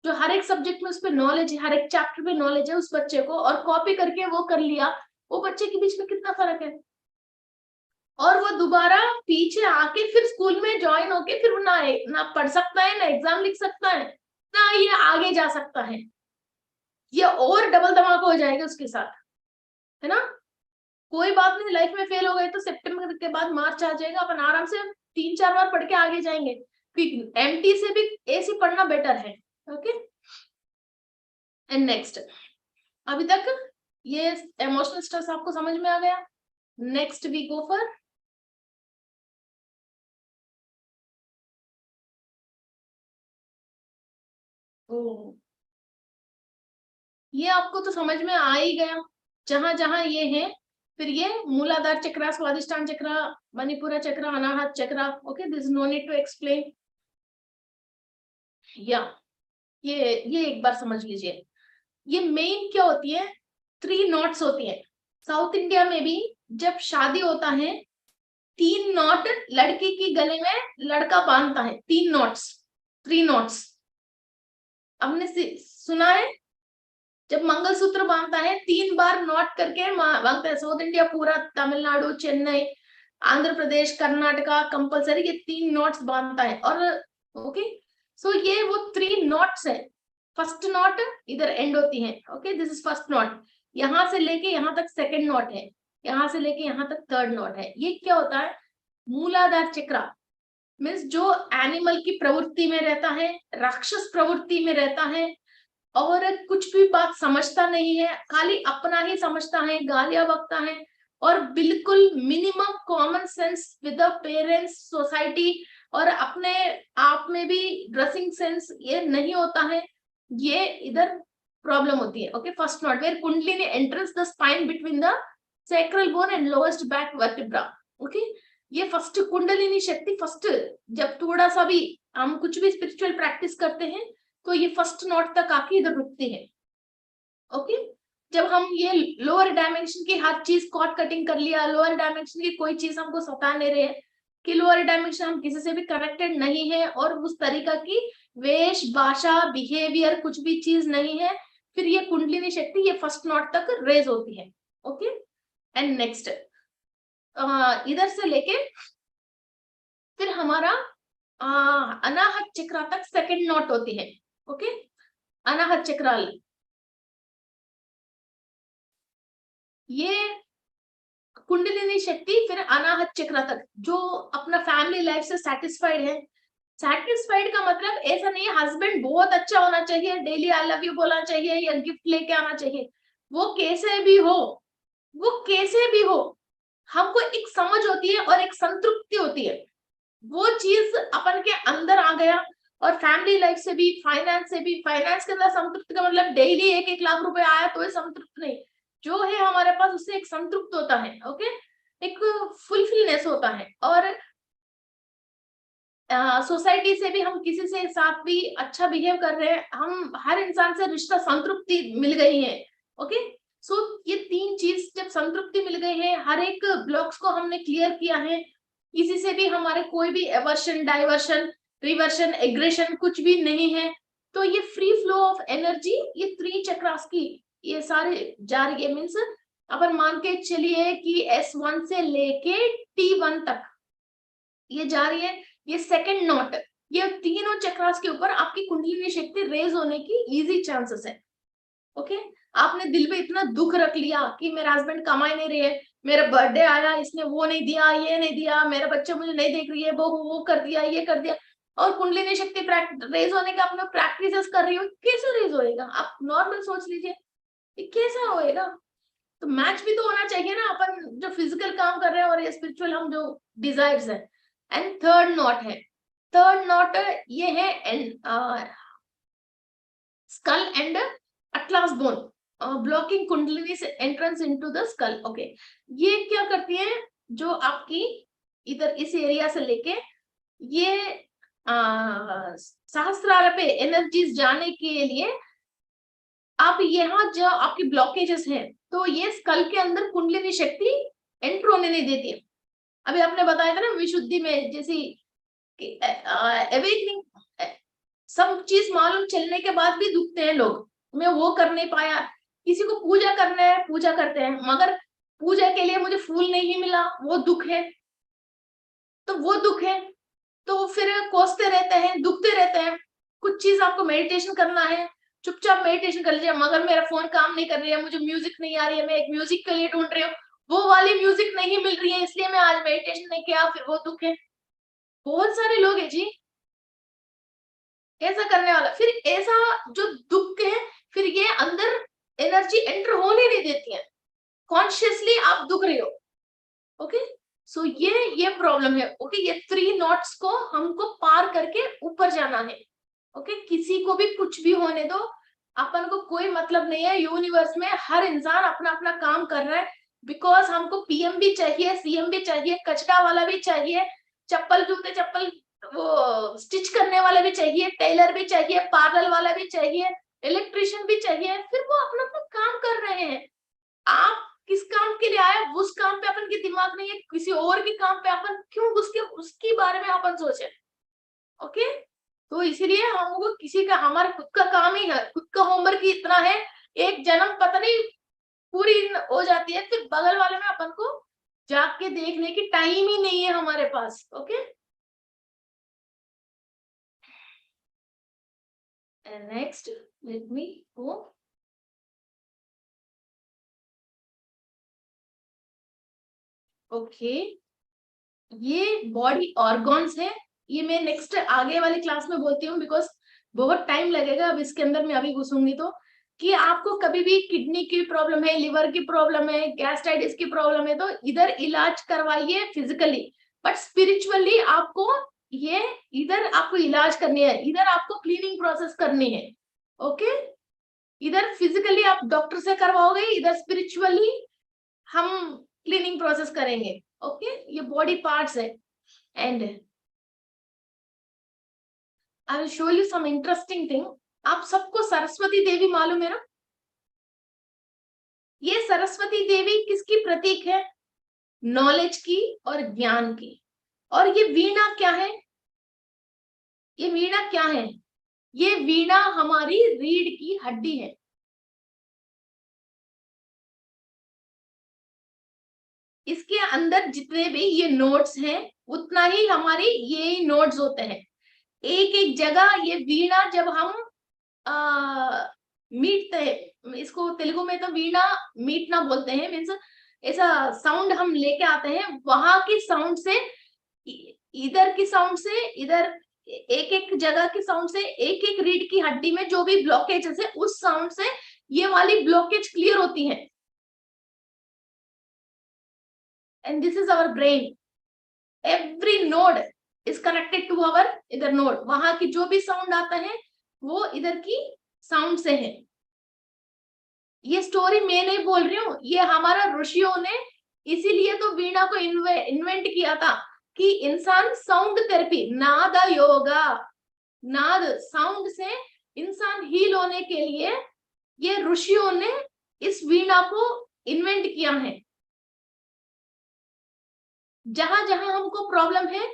A: जो हर एक सब्जेक्ट में उस पर नॉलेज है, हर एक चैप्टर पे नॉलेज है उस बच्चे को, और कॉपी करके वो कर लिया, वो बच्चे के बीच में कितना फर्क है। और वो दोबारा पीछे आके फिर स्कूल में ज्वाइन होके फिर ना पढ़ सकता है, ना एग्जाम लिख सकता है, ना ये आगे जा सकता है, ये और डबल धमाका हो जाएगा उसके साथ, है ना। कोई बात नहीं, लाइफ में फेल हो गए तो सितंबर के बाद मार्च आ जाएगा, अपन आराम से 3-4 बार पढ़ के आगे जाएंगे। एमटी से भी ऐसे पढ़ना बेटर है। ओके, एंड नेक्स्ट, अभी तक ये इमोशनल स्ट्रेस आपको समझ में आ गया। नेक्स्ट वी गो फॉर ये आपको तो समझ में आ ही गया, जहां जहां ये है। फिर ये मूलाधार चक्र, स्वादिष्टान चक्र, Manipura chakra, Anahata chakra. Okay, this no need to explain. या ये एक बार समझ लीजिए, ये मेन क्या होती है, 3 नॉट्स होती है। साउथ इंडिया में भी जब शादी होता है, 3 नॉट लड़की की गले में लड़का बांधता है, 3 नॉट्स, 3 नॉट्स हमने सुना है। जब मंगलसूत्र बांधता है 3 बार नॉट करके बांधता है, साउथ इंडिया पूरा, तमिलनाडु, चेन्नई, आंध्र प्रदेश, कर्नाटका कंपलसरी ये 3 नॉट्स बांधता है। और ओके, सो ये वो 3 नॉट्स है। फर्स्ट नॉट इधर एंड होती है। Okay, this is first not, यहां से लेके यहां तक सेकंड नॉट है, यहां से लेके यहां तक थर्ड नॉट है। ये क्या होता है, मूलाधार चक्र मीन्स जो एनिमल की प्रवृत्ति में रहता है, राक्षस प्रवृत्ति में रहता है, और कुछ भी बात समझता नहीं है, खाली अपना ही समझता है, गालियां बकता है, और बिल्कुल minimum common sense with the parents, society और अपने आप में भी ड्रेसिंग सेंस ये नहीं होता है, ये इधर प्रॉब्लम होती है। Okay, first not where kundalini enters the spine between the sacral bone and lowest back vertebra. Okay, ये फर्स्ट कुंडलिनी शक्ति फर्स्ट, जब थोड़ा सा भी हम कुछ भी स्पिरिचुअल प्रैक्टिस करते हैं तो ये फर्स्ट नोट तक आके इधर रुकती है। ओके, जब हम ये लोअर डायमेंशन की हर चीज कॉट कटिंग कर लिया, लोअर डायमेंशन की कोई चीज हमको सता नहीं रहे कि लोअर डायमेंशन हम किसी से भी कनेक्टेड नहीं है और उस तरीका की वेश भाषा बिहेवियर कुछ भी चीज नहीं है, फिर ये कुंडलिनी शक्ति ये फर्स्ट नोट तक रेज होती है। ओके, एंड नेक्स्ट इधर से लेके फिर हमारा अनाहत चक्र तक सेकंड नोट होती है। ओके, अनाहत चक्र ये कुंडलिनी शक्ति फिर अनाहत चक्र तक जो अपना फैमिली लाइफ से सेटिस्फाइड है। सेटिस्फाइड का मतलब ऐसा नहीं है हस्बैंड बहुत अच्छा होना चाहिए, डेली आई लव यू बोलना चाहिए या गिफ्ट लेके आना चाहिए, वो कैसे भी हो, वो कैसे भी हो, हमको एक समझ होती है और एक संतृप्ति होती है, वो चीज अपन के अंदर आ गया। और फैमिली लाइफ से भी, फाइनेंस से भी, फाइनेंस के अंदर संतृप्ति का मतलब डेली 1-1 लाख रुपए आया तो ये संतृप्त नहीं, जो है हमारे पास उससे एक संतृप्त होता है। ओके, एक फुलफिलनेस होता है। और सोसाइटी से भी हम किसी से साथ भी अच्छा बिहेव कर रहे हैं, हम हर इंसान से रिश्ता संतृप्ति मिल गई है। ओके, सो ये तीन चीज जब संतृप्ति मिल गई है, हर एक ब्लॉक्स को हमने क्लियर किया है, किसी से भी हमारे कोई भी एवर्शन, डाइवर्शन, रिवर्शन, एग्रेशन कुछ भी नहीं है, तो ये फ्री फ्लो ऑफ एनर्जी ये 3 चक्रास की ये सारे जा रही है। मीन्स अपन मान के चलिए कि S1 से लेके T1 तक ये जा रही है, ये सेकंड नोट, ये तीनों चक्रास के ऊपर आपकी कुंडलिनी शक्ति रेज होने की इजी चांसेस है। ओके, आपने दिल में इतना दुख रख लिया कि मेरा हस्बैंड कमा ही नहीं रही है, मेरा बर्थडे आया इसने वो नहीं दिया, ये नहीं दिया, मेरा बच्चा मुझे नहीं देख रही है, वो कर दिया, ये कर दिया, और कुंडलिनी शक्ति रेज होने का आपने प्रैक्टिस कर रही हो, कैसे रेज होएगा? आप नॉर्मल सोच लीजिए, कैसा होएगा? तो मैच भी तो होना चाहिए ना, अपन जो फिजिकल काम कर रहे हैं और ये स्पिरिचुअल हम जो डिजायर्स है। एंड थर्ड नोट है, थर्ड नोट ये है skull and atlas bone blocking Kundalini से entrance into the skull. Okay, ये क्या करती है, जो आपकी इधर इस एरिया से लेके ये सहस्त्रार पे एनर्जीज जाने के लिए आप यहाँ जो आपकी ब्लॉकेजेस हैं तो ये स्कल के अंदर कुंडलिनी शक्ति एंटर होने नहीं देती है। अभी आपने बताया था ना विशुद्धि में जैसी अवेकनिंग, सब चीज मालूम चलने के बाद भी दुखते हैं लोग, मैं वो कर नहीं पाया, किसी को पूजा करना है पूजा करते हैं मगर पूजा के लिए मुझे फूल नहीं मिला, वो दुख है, तो वो दुख है, तो फिर कोसते रहते हैं, दुखते रहते हैं। कुछ चीज आपको मेडिटेशन करना है, चुपचाप मेडिटेशन कर लीजिए, मगर मेरा फोन काम नहीं कर रही है, मुझे म्यूजिक नहीं आ रही है, मैं एक म्यूजिक के लिए ढूंढ रही हूँ, वो वाली म्यूजिक नहीं मिल रही है इसलिए मैं आज मेडिटेशन नहीं किया, फिर वो दुख है। बहुत सारे लोग हैं जी ऐसा करने वाला, फिर ऐसा जो दुख है फिर ये अंदर एनर्जी एंटर होने नहीं देती है, कॉन्शियसली आप दुख रहे हो। ओके, सो ये प्रॉब्लम है। ओके, ये 3 नॉट्स को हमको पार करके ऊपर जाना है। ओके, किसी को भी कुछ भी होने दो, अपन को कोई मतलब नहीं है, यूनिवर्स में हर इंसान अपना अपना काम कर रहा है, बिकॉज हमको पीएम भी चाहिए, सीएम भी चाहिए, कचरा वाला भी चाहिए, चप्पल जूते चप्पल वो स्टिच करने वाला भी चाहिए, टेलर भी चाहिए, पार्लर वाला भी चाहिए, इलेक्ट्रिशियन भी चाहिए, फिर वो अपना अपना काम कर रहे हैं। आप किस काम के लिए आए, उस काम पे अपन के दिमाग नहीं है, किसी और के काम पे अपन क्यों उसके बारे में अपन सोचे। ओके, तो इसीलिए हमको किसी का, हमारा खुद का काम ही है, खुद का होमवर्क ही इतना है, एक जन्म पता नहीं पूरी हो जाती है, फिर बगल वाले में अपन को जाग के देखने की टाइम ही नहीं है हमारे पास। Okay, and next let me go. Okay, ये बॉडी ऑर्गन्स है, ये मैं नेक्स्ट आगे वाली क्लास में बोलती हूँ, बिकॉज बहुत टाइम लगेगा अब इसके अंदर मैं अभी घुसूंगी तो, कि आपको कभी भी किडनी की प्रॉब्लम है, लिवर की प्रॉब्लम है, गैस्ट्राइटिस की प्रॉब्लम है, तो इधर इलाज करवाइए फिजिकली, बट स्पिरिचुअली आपको ये इधर आपको इलाज करनी है, इधर आपको क्लीनिंग प्रोसेस करनी है। ओके, इधर फिजिकली आप डॉक्टर से करवाओगे, इधर स्पिरिचुअली हम क्लीनिंग प्रोसेस करेंगे। ओके, ये बॉडी पार्ट्स है। And I will show you some interesting thing. आप सबको सरस्वती देवी मालूम है ना? ये सरस्वती देवी किसकी प्रतीक है? नॉलेज की और ज्ञान की। और ये वीणा क्या है? ये वीणा क्या है? ये वीणा हमारी रीढ़ की हड्डी है। इसके अंदर जितने भी ये नोट्स हैं, उतना ही हमारी ये नोट्स होते हैं। एक एक जगह ये वीणा जब हम मीटते हैं, इसको तेलुगु में तो वीणा मीटना बोलते हैं, मीन्स ऐसा साउंड हम लेके आते हैं, वहां की साउंड से, इधर की साउंड से, इधर एक एक जगह की साउंड से, एक एक रीढ़ की हड्डी में जो भी ब्लॉकेजेस है उस साउंड से ये वाली ब्लॉकेज क्लियर होती है। And this is our brain, every node is connected to our इधर नोड, वहां की जो भी साउंड आता है वो इधर की साउंड से है। ये स्टोरी मैं नहीं बोल रही हूँ, ये हमारा ऋषियों ने इसीलिए तो वीणा को इन्वेंट किया था कि इंसान साउंड थेरेपी, नाद योगा, नाद साउंड से इंसान हील होने के लिए ये ऋषियों ने इस वीणा को इन्वेंट किया है। जहां जहां हमको प्रॉब्लम है,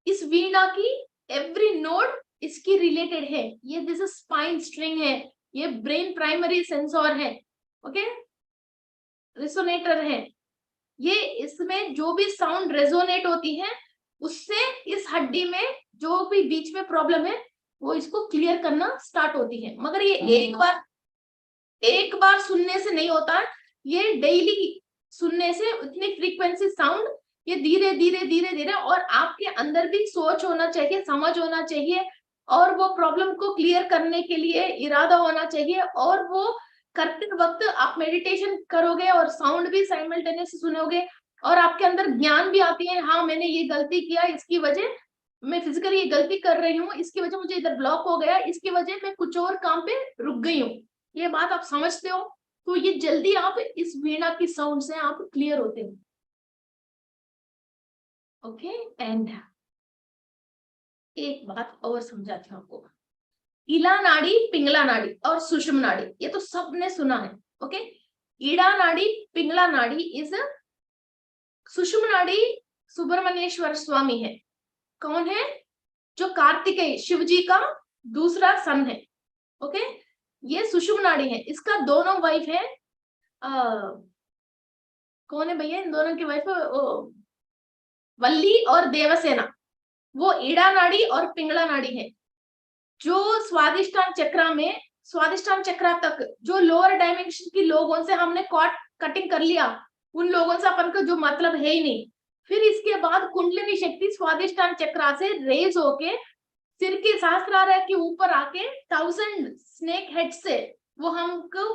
A: इस वीणा की एवरी नोड इसकी रिलेटेड है। ये दिस स्पाइन स्ट्रिंग है, ये ब्रेन प्राइमरी सेंसर है, ओके, रिसोनेटर है। ये इसमें जो भी साउंड रेजोनेट होती है उससे इस हड्डी में जो भी बीच में प्रॉब्लम है वो इसको क्लियर करना स्टार्ट होती है। मगर ये एक बार सुनने से नहीं होता, ये डेली सुनने से इतनी फ्रीक्वेंसी साउंड, ये धीरे धीरे धीरे धीरे, और आपके अंदर भी सोच होना चाहिए, समझ होना चाहिए, और वो प्रॉब्लम को क्लियर करने के लिए इरादा होना चाहिए, और वो करते वक्त आप मेडिटेशन करोगे और साउंड भी साइमल्टेनियसली सुनोगे, और आपके अंदर ज्ञान भी आती है, हाँ मैंने ये गलती किया, इसकी वजह मैं फिजिकली ये गलती कर रही हूँ, इसकी वजह मुझे इधर ब्लॉक हो गया, इसकी वजह मैं कुछ और काम पे रुक गई हूँ, ये बात आप समझते हो, तो ये जल्दी आप इस वीणा की साउंड से आप क्लियर होते हो। ओके, एंड एक बात और समझाती हूँ आपको। ईला नाड़ी, पिंगला नाड़ी और सुषुम्ना नाड़ी, ये तो सबने सुना है। ओके, ईड़ा नाड़ी, पिंगला नाड़ी इज, सुषुम्ना नाड़ी सुब्रमण्येश्वर स्वामी है। कौन है? जो कार्तिकेय शिव जी का दूसरा सन है। ओके, ये सुषुम्ना नाड़ी है, इसका दोनों वाइफ है, कौन है भैया इन दोनों की वाइफ? वल्ली और देवसेना। वो ईड़ा नाड़ी और पिंगला नाड़ी है, जो स्वादिष्टान चक्रा में, स्वादिष्टान चक्रा तक जो लोअर डायमेंशन की लोगों से हमने कटिंग कर लिया, उन लोगों से अपन का जो मतलब है ही नहीं। फिर इसके बाद कुंडलिनी शक्ति स्वादिष्टान चक्रा से रेज होके सिर के सहस्रार के ऊपर आके 1000 स्नेक हेड से वो हमको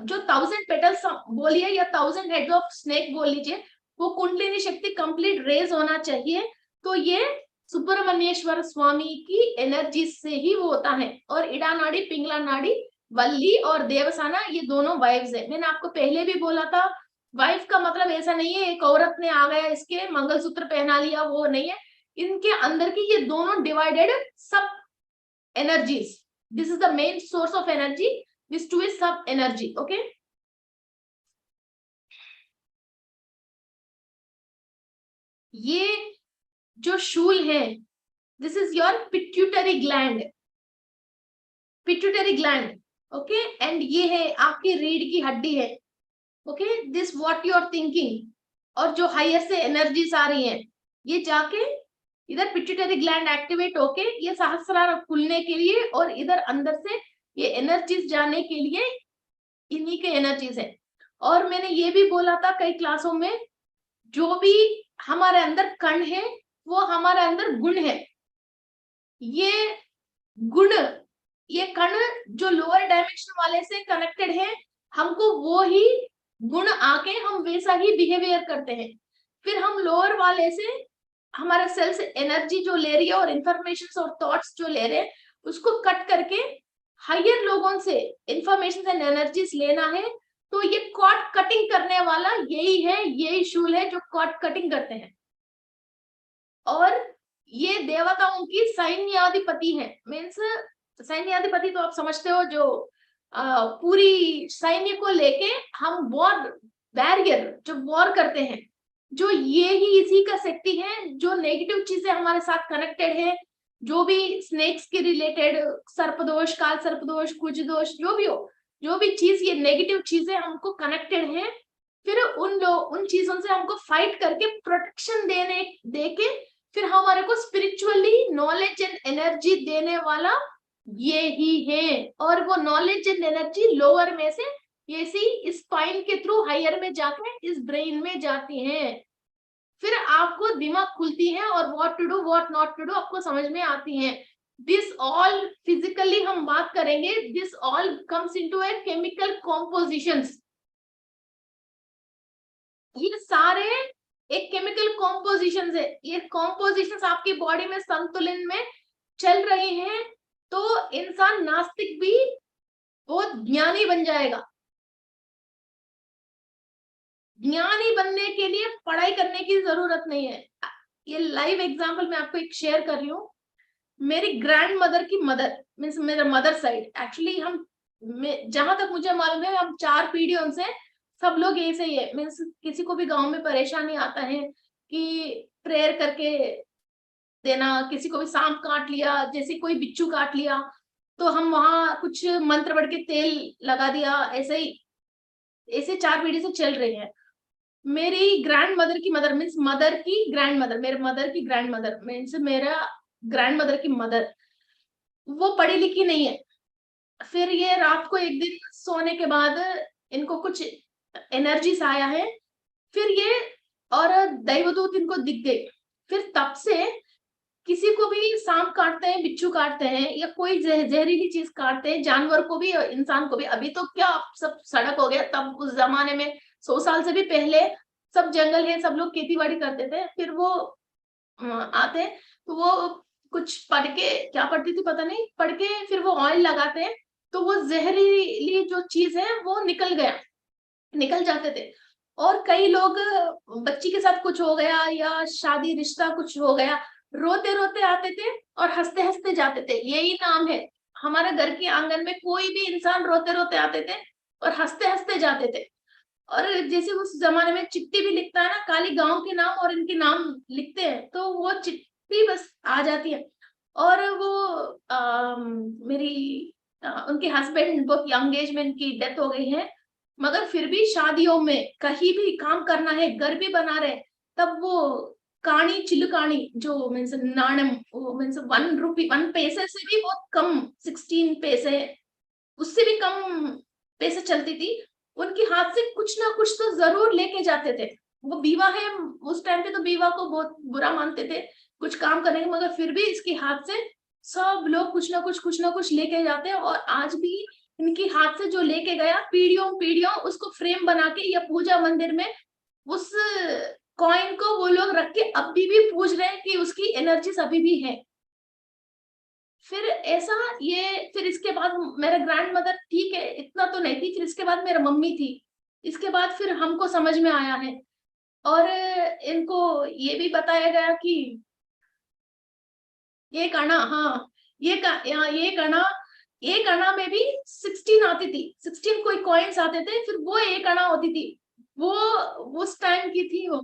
A: जो 1000 पेटल्स बोलिए या 1000 हेड ऑफ स्नेक बोल लीजिए, वो कुंडलिनी शक्ति कंप्लीट रेज होना चाहिए। तो ये सुब्रमण्येश्वर स्वामी की एनर्जी से ही वो होता है। और इड़ा नाड़ी, पिंगला नाड़ी, वल्ली और देवसाना, ये दोनों वाइफ्स है। मैंने आपको पहले भी बोला था, वाइफ का मतलब ऐसा नहीं है एक औरत ने आ गया इसके मंगलसूत्र पहना लिया, वो नहीं है। इनके अंदर की ये दोनों डिवाइडेड सब energies, this is the main source of energy, this too is सब एनर्जी। ओके, ये जो शूल है, this is your pituitary gland, pituitary gland. Okay, and ये है आपकी रीढ़ की हड्डी है। Okay, this what you are thinking, और जो हायर से एनर्जीज आ रही हैं, ये जाके इधर पिट्यूटरी ग्लैंड एक्टिवेट होके ये सहस्रार खुलने के लिए, और इधर अंदर से ये एनर्जीज जाने के लिए इन्हीं के एनर्जीज है। और मैंने ये भी बोला था कई क्लासों में, जो भी हमारे अंदर कण है वो हमारे अंदर गुण है। ये गुण, ये कण जो लोअर डायमेंशन वाले से कनेक्टेड है, हमको वो ही गुण आके हम वैसा ही बिहेवियर करते हैं। फिर हम लोअर वाले से हमारा सेल्स एनर्जी जो ले रही है और इंफॉर्मेशन और थॉट्स जो ले रहे हैं, उसको कट करके हायर लोगों से इंफॉर्मेशन एंड एनर्जीज लेना है। तो ये कॉर्ड कटिंग करने वाला यही है, यही शूल है जो कॉर्ड कटिंग करते हैं। और ये देवताओं की सैन्याधिपति है। मीन्स सैन्याधिपति तो आप समझते हो, जो पूरी सैन्य को लेके हम वॉर बैरियर जो वॉर करते हैं, जो ये ही इसी का शक्ति है। जो नेगेटिव चीजें हमारे साथ कनेक्टेड है, जो भी स्नेक्स के रिलेटेड सर्पदोष, काल सर्पदोष, कुछ दोष, जो भी हो, जो भी चीज ये नेगेटिव चीजें हमको कनेक्टेड है, फिर उन चीजों से हमको फाइट करके प्रोटेक्शन देके फिर हमारे को स्पिरिचुअली नॉलेज एंड एनर्जी देने वाला ये ही है। और वो नॉलेज एंड एनर्जी लोअर में से ये सी स्पाइन के थ्रू हायर में जाके इस ब्रेन में जाती है। फिर आपको दिमाग खुलती है और what to do what not to do आपको समझ में आती है। दिस ऑल फिजिकली हम बात करेंगे, this all comes into a chemical compositions. ये सारे एक केमिकल कॉम्पोजिशन है। ये कॉम्पोजिशन आपकी बॉडी में संतुलन में चल रहे हैं तो इंसान नास्तिक भी बहुत ज्ञानी बन जाएगा। ज्ञानी बनने के लिए पढ़ाई करने की जरूरत नहीं है। ये लाइव एग्जांपल मैं आपको एक शेयर कर रही हूँ। मेरी ग्रैंड मदर की मदर मीन्स मेरा मदर साइड, एक्चुअली हम जहां तक मुझे मालूम है हम 4 पीढ़ियों से सब लोग ऐसे ही है। मीन्स किसी को भी गांव में परेशानी आता है कि प्रेयर करके देना, किसी को भी सांप काट लिया, जैसे कोई बिच्छू काट लिया तो हम वहां कुछ मंत्र पढ़ के तेल लगा दिया, ऐसे ही ऐसे 4 पीढ़ी से चल रही है। मेरी ग्रैंड मदर की मदर मीन्स मदर की ग्रैंड मदर, मेरे मदर की ग्रैंड मदर मीन्स मेरा ग्रैंड मदर की मदर, वो पढ़ी लिखी नहीं है। फिर ये रात को एक दिन सोने के बाद इनको कुछ एनर्जीज आया है, फिर ये और दैवदूत इनको दिख गए। फिर तब से किसी को भी सांप काटते हैं, बिच्छू काटते हैं या कोई जहरीली चीज काटते हैं, जानवर को भी और इंसान को भी। अभी तो क्या सब सड़क हो गया, तब उस जमाने में 100 साल से भी पहले सब जंगल है, सब लोग खेती बाड़ी करते थे। फिर वो आते तो वो कुछ पढ़ के, क्या पढ़ती थी पता नहीं, पढ़ के फिर वो ऑयल लगाते हैं तो वो जहरीली जो चीज है वो निकल जाते थे। और कई लोग बच्ची के साथ कुछ हो गया या शादी रिश्ता कुछ हो गया, रोते रोते आते थे और हंसते हंसते जाते थे। यही नाम है, हमारे घर के आंगन में कोई भी इंसान रोते रोते आते थे और हंसते हंसते जाते थे। और जैसे उस जमाने में चिट्ठी भी लिखता है ना, खाली गांव के नाम और इनके नाम लिखते हैं तो वो चिट्ठी बस आ जाती है। और वो मेरी उनके हस्बैंड बहुत यंग एज में इनकी डेथ हो गई है, मगर फिर भी शादियों में कहीं भी काम करना है, घर भी बना रहे, तब वो काणी चिल्लकाणी जो मीन्स नाणम, वो मीन्स 1 रुपी 1 पैसे से भी बहुत कम, 16 पैसे, उससे भी कम पैसे चलती थी, उनके हाथ से कुछ ना कुछ तो जरूर लेके जाते थे। वो बीवा है, उस टाइम पे तो बीवा को बहुत बुरा मानते थे कुछ काम करने के, मगर फिर भी इसके हाथ से सब लोग कुछ ना कुछ लेके जाते हैं। और आज भी इनके हाथ से जो लेके गया पीढ़ियों पीढ़ियों उसको फ्रेम बना के या पूजा मंदिर में उस कॉइन को वो लोग रख के अभी भी पूछ रहे हैं कि उसकी एनर्जी अभी भी है। फिर ऐसा ये, फिर इसके बाद मेरा ग्रैंड मदर ठीक है इतना तो नहीं थी, फिर इसके बाद मेरा मम्मी थी, इसके बाद फिर हमको समझ में आया है। और इनको ये भी बताया गया कि ये कणा, हाँ ये कणा में भी 16 आती थी, 16 कोई कॉइन्स आते थे, फिर वो एक अना होती थी, वो उस टाइम की थी वो।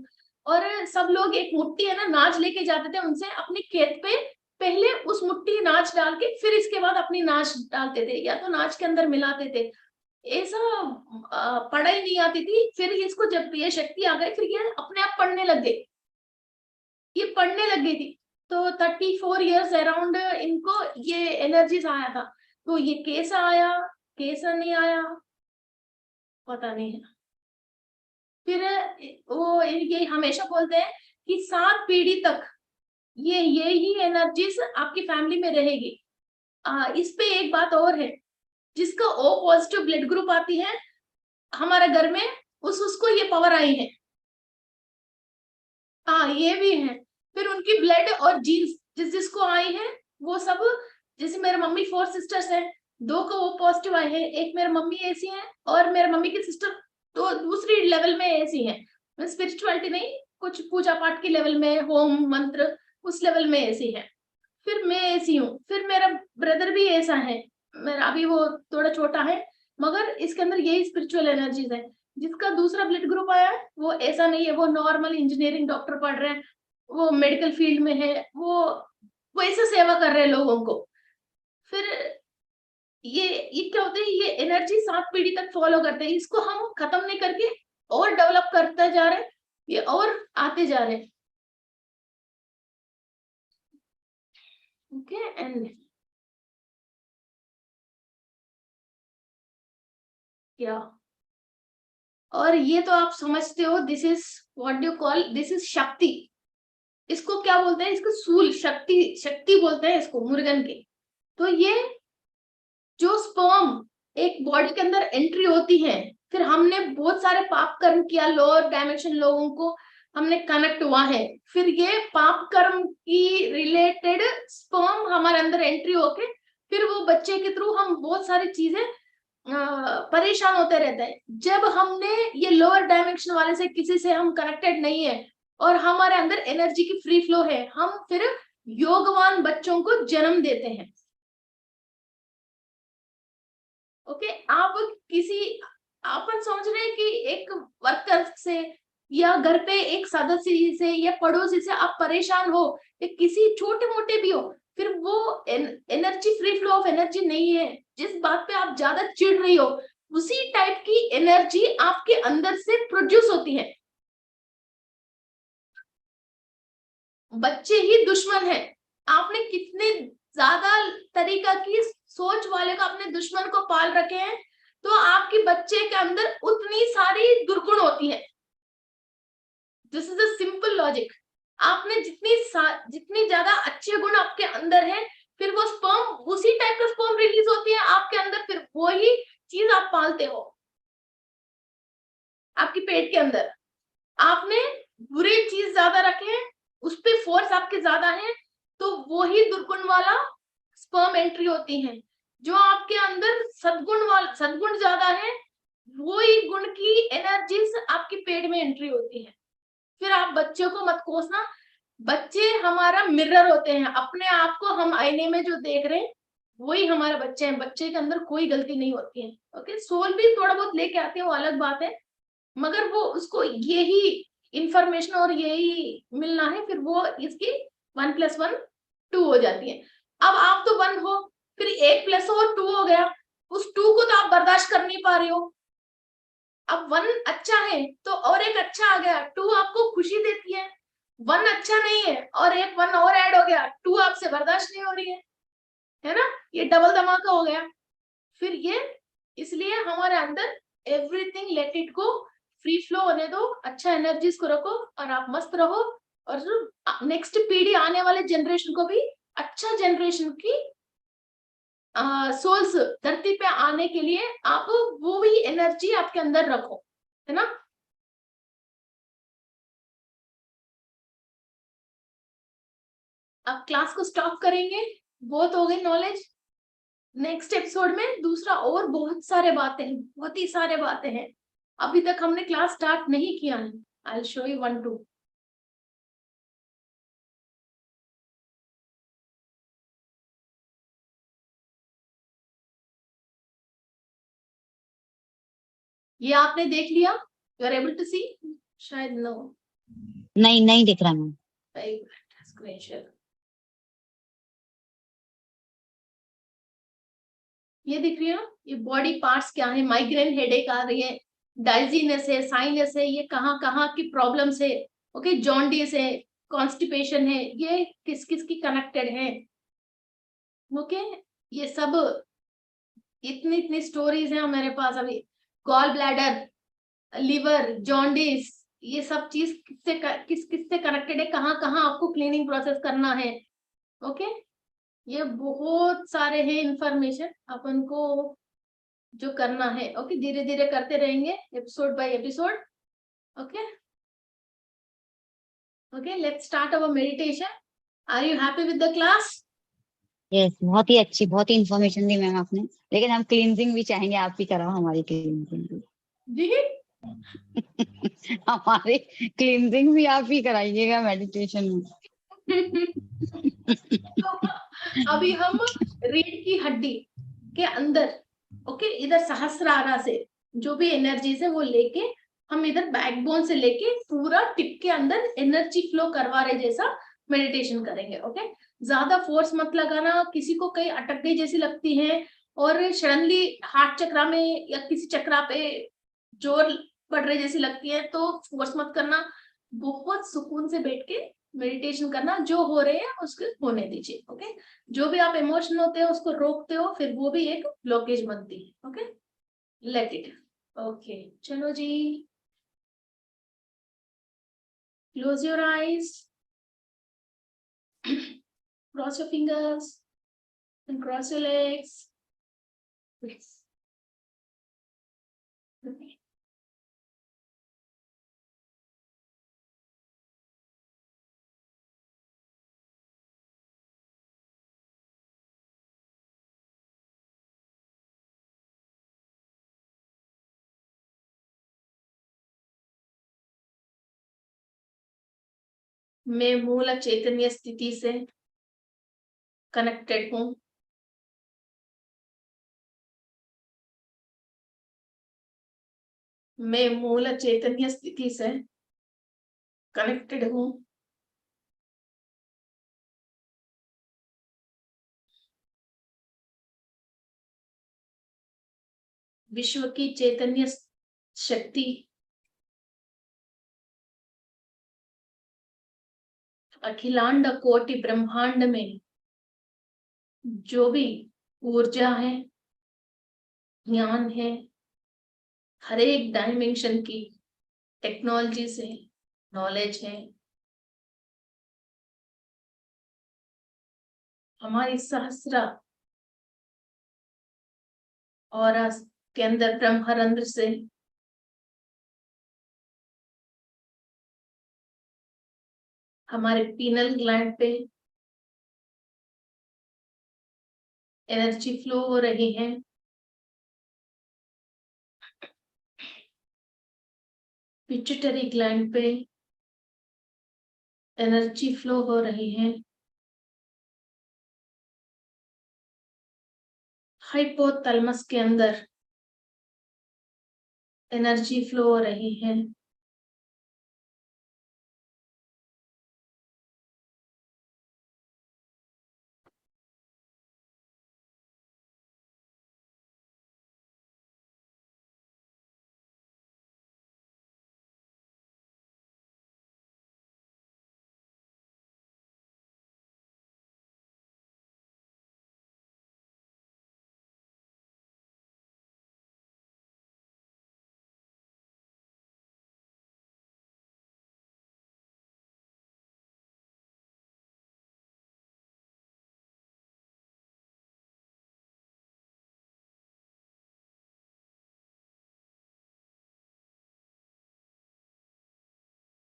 A: और सब लोग एक मुट्ठी है ना नाच लेके जाते थे उनसे अपने खेत पे, पहले उस मुट्ठी नाच डाल के फिर इसके बाद अपनी नाच डालते थे या तो नाच के अंदर मिलाते थे। ऐसा पढ़ाई नहीं आती थी। फिर इसको जब ये शक्ति आ गई फिर ये अपने आप पढ़ने लग गए, ये पढ़ने लग गई थी। तो 34 इयर्स अराउंड इनको ये एनर्जीज आया था। तो ये कैसा आया कैसा नहीं आया पता नहीं है। फिर वो ये हमेशा बोलते हैं कि 7 पीढ़ी तक ये ही एनर्जीज आपकी फैमिली में रहेगी। इस पे एक बात और है, जिसका O पॉजिटिव ब्लड ग्रुप आती है हमारे घर में, उसको ये पावर आई है। हाँ ये भी है। फिर उनकी ब्लड और जीन्स जिसको आई है वो सब, जैसे मेरे मम्मी 4 सिस्टर्स हैं, 2 को वो पॉजिटिव आए हैं, एक मेरे मम्मी ऐसी है और मेरे मम्मी की सिस्टर तो दूसरी लेवल में ऐसी है, स्पिरिचुअलिटी नहीं, कुछ पूजा पाठ की लेवल में, होम मंत्र उस लेवल में ऐसी है। फिर मैं ऐसी हूँ, फिर मेरा ब्रदर भी ऐसा है, मेरा अभी वो थोड़ा छोटा है, मगर इसके अंदर यही स्पिरिचुअल एनर्जीज है। जिसका दूसरा ब्लड ग्रुप आया है वो ऐसा नहीं है, वो नॉर्मल इंजीनियरिंग डॉक्टर पढ़ रहे हैं, वो मेडिकल फील्ड में है, वो ऐसे सेवा कर रहे हैं लोगों को। फिर ये क्या होता है, ये एनर्जी 7 पीढ़ी तक फॉलो करते हैं, इसको हम खत्म नहीं करके और डेवलप करते जा रहे हैं, ये और आते जा रहे हैं। ओके एंड क्या, और ये तो आप समझते हो, this is what you call, this is शक्ति। इसको क्या बोलते हैं, इसको सूल शक्ति, शक्ति बोलते हैं इसको मुर्गन के। तो ये जो स्पर्म एक बॉडी के अंदर एंट्री होती है, फिर हमने बहुत सारे पाप कर्म किया, लोअर डायमेंशन लोगों को हमने कनेक्ट हुआ है, फिर ये पाप कर्म की रिलेटेड स्पर्म हमारे अंदर एंट्री होके फिर वो बच्चे के थ्रू हम बहुत सारी चीजें परेशान होते रहते हैं। जब हमने ये लोअर डायमेंशन वाले से किसी से हम कनेक्टेड नहीं है और हमारे अंदर एनर्जी की फ्री फ्लो है, हम फिर योगवान बच्चों को जन्म देते हैं। ओके आप किसी, अपन समझ रहे हैं कि एक वर्कर से या घर पे एक सदस्य से या पड़ोसी से आप परेशान हो, या किसी छोटे मोटे भी हो, फिर वो energy, free flow of energy नहीं है। जिस बात पे आप ज्यादा चिढ़ रही हो, उसी टाइप की एनर्जी आपके अंदर से प्रोड्यूस होती है। बच्चे ही दुश्मन है। आपने कितने ज्यादा तरीका की सोच वाले को अपने दुश्मन को पाल रखे हैं, तो आपके बच्चे के अंदर उतनी सारी दुर्गुण होती है। This is a simple logic. आपने जितनी ज्यादा अच्छे गुण आपके अंदर है, फिर वो स्पर्म उसी टाइप का स्पर्म रिलीज होती है आपके अंदर, फिर वही चीज आप पालते हो आपके पेट के अंदर। आपने बुरी चीज ज्यादा रखे हैं, उस पे फोर्स आपके ज्यादा है, तो वही दुर्गुण वाला स्पर्म एंट्री होती है। जो आपके अंदर सद्गुण ज्यादा है, वही गुण की एनर्जीज आपके पेट में एंट्री होती है। फिर आप बच्चों को मत कोसना, बच्चे हमारा मिरर होते हैं, अपने आप को हम आईने में जो देख रहे हैं वही हमारे बच्चे हैं, बच्चे के अंदर कोई गलती नहीं होती है। ओके सोल भी थोड़ा बहुत लेके आते हैं, वो अलग बात है, मगर वो उसको यही इंफॉर्मेशन और यही मिलना है, फिर वो इसकी 1+1 2 हो जाती है। अब आप तो 1 हो, फिर 1 और 2 हो गया, उस 2 को तो आप बर्दाश्त कर नहीं पा रहे हो। अब 1 अच्छा है तो और एक अच्छा आ गया, 2 आपको खुशी देती है। 1 अच्छा नहीं है और एक 1 और ऐड हो गया, 2 आपसे बर्दाश्त नहीं हो रही है ना, ये डबल धमाका हो गया। फिर ये इसलिए हमारे अंदर everything let it go, free flow होने दो, अच्छा एनर्जीज को रखो और आप मस्त रहो। और नेक्स्ट पीढ़ी आने वाले जनरेशन को भी अच्छा जनरेशन की सोल्स धरती पे आने के लिए आप वो भी एनर्जी आपके अंदर रखो, है ना। अब क्लास को स्टॉप करेंगे, बहुत हो गई नॉलेज। नेक्स्ट एपिसोड में दूसरा और बहुत सारे बातें हैं, बहुत ही सारे बातें हैं, अभी तक हमने क्लास स्टार्ट नहीं किया है। I show you 1 2। ये आपने देख लिया, यू आर एबल टू सी, शायद नो,
B: नहीं नहीं दिख रहा मैम।
A: स्क्रीन शेयर, ये दिख रही है ना, ये बॉडी पार्ट्स क्या है, माइग्रेन हेडेक आ रही है, डाइजीनेस है, साइनस है, ये कहाँ कहाँ की प्रॉब्लम्स है। ओके जॉन्डिस है, कॉन्स्टिपेशन है, ये किस किस की कनेक्टेड है। ओके ये सब इतनी इतनी स्टोरीज है मेरे पास अभी। गॉल ब्लैडर, लिवर, जॉन्डिस, ये सब चीज किस किस से कनेक्टेड है, कहाँ कहाँ आपको क्लीनिंग प्रोसेस करना है। ओके ये बहुत सारे हैं इंफॉर्मेशन, अपन को जो करना है। ओके, धीरे धीरे करते रहेंगे, episode by episode. Okay okay, let's start our meditation. Are you happy with the class?
B: Yes, बहुत ही अच्छी, बहुत ही इंफॉर्मेशन दी मैम आपने। लेकिन हम क्लींजिंग भी चाहेंगे, आप भी कराओ हमारी क्लींजिंग भी।
A: जी।
B: हमारी क्लींजिंग भी आप ही कराइएगा मेडिटेशन में।
A: तो अभी हम रीढ़ की हड्डी के अंदर, ओके, इधर सहस्रारा से जो भी एनर्जीज है वो लेके हम इधर बैकबोन से लेके पूरा टिप के अंदर एनर्जी फ्लो करवा रहे जैसा मेडिटेशन करेंगे। ओके, ज्यादा फोर्स मत लगाना, किसी को कहीं अटक गई जैसी लगती है और सडनली हार्ट चक्रा में या किसी चक्रा पे जोर पड़ रही जैसी लगती है तो फोर्स मत करना। बहुत सुकून से बैठ के मेडिटेशन करना, जो हो रहे हैं उसको होने दीजिए। ओके, जो भी आप इमोशनल होते हो उसको रोकते हो, फिर वो भी एक ब्लॉकेज बनती है। Okay, late it. ओके, चलो जी, close your eyes, cross your fingers and cross your legs. मैं मूल चैतन्य स्थिति से कनेक्टेड हूँ। मैं मूल चैतन्य स्थिति से कनेक्टेड हूँ। विश्व की चैतन्य शक्ति अखिलांड कोटि ब्रह्मांड में जो भी ऊर्जा है, ज्ञान है, हर एक डायमेंशन की टेक्नोलॉजी से नॉलेज है, हमारी सहस्रा और के अंदर ब्रह्मरंध्र से हमारे पीनल ग्लैंड पे एनर्जी फ्लो हो रही है। पिट्यूटरी ग्लैंड पे एनर्जी फ्लो हो रही है। हाइपोथैलेमस के अंदर एनर्जी फ्लो हो रही है।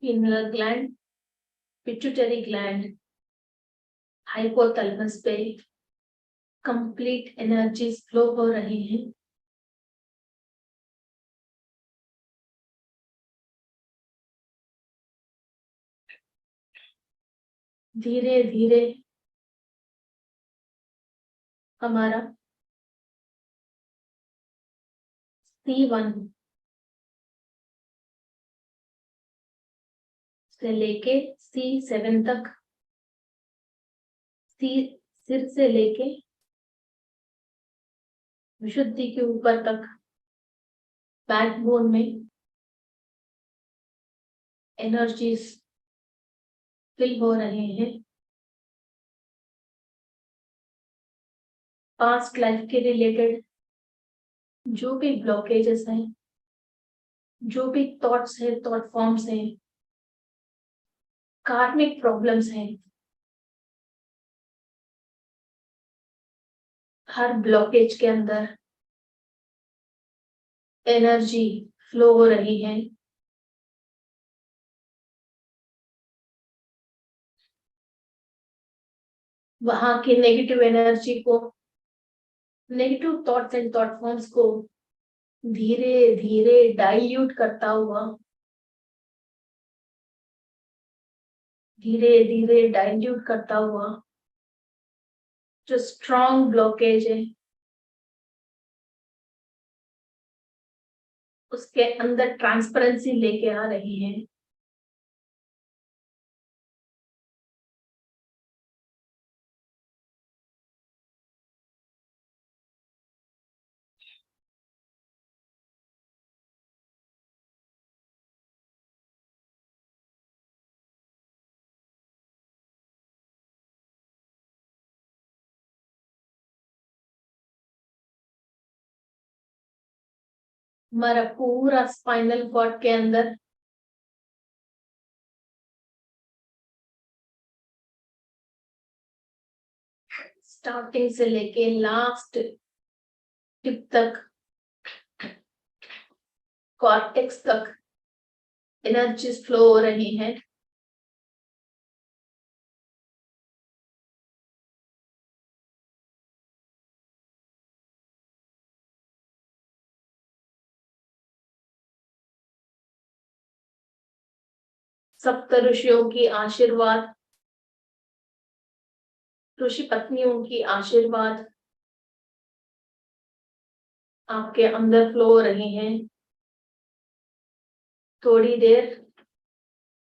A: Penal gland, pituitary gland, hypothalamus पे कंप्लीट एनर्जी फ्लो हो रही है। धीरे धीरे हमारा C1 से लेके C7 तक, सिर से लेके विशुद्धि के ऊपर तक बैकबोन में एनर्जीज फिल हो रहे हैं। पास्ट लाइफ के रिलेटेड जो भी ब्लॉकेजेस हैं, जो भी थॉट्स है, थॉट फॉर्म्स हैं, कार्मिक प्रॉब्लम्स हैं, हर ब्लॉकेज के अंदर एनर्जी फ्लो हो रही है। वहां की नेगेटिव एनर्जी को, negative thoughts and thought forms को धीरे धीरे डाइल्यूट करता हुआ, धीरे धीरे डाइल्यूट करता हुआ, जो स्ट्रॉन्ग ब्लॉकेज है उसके अंदर ट्रांसपेरेंसी लेके आ रही है। हमारा पूरा स्पाइनल कॉर्ड के अंदर स्टार्टिंग से लेके लास्ट टिप तक, कॉर्टेक्स तक एनर्जीज फ्लो हो रही है। सप्त ऋषियों की आशीर्वाद, ऋषि पत्नियों की आशीर्वाद आपके अंदर फ्लो हो रही हैं। थोड़ी देर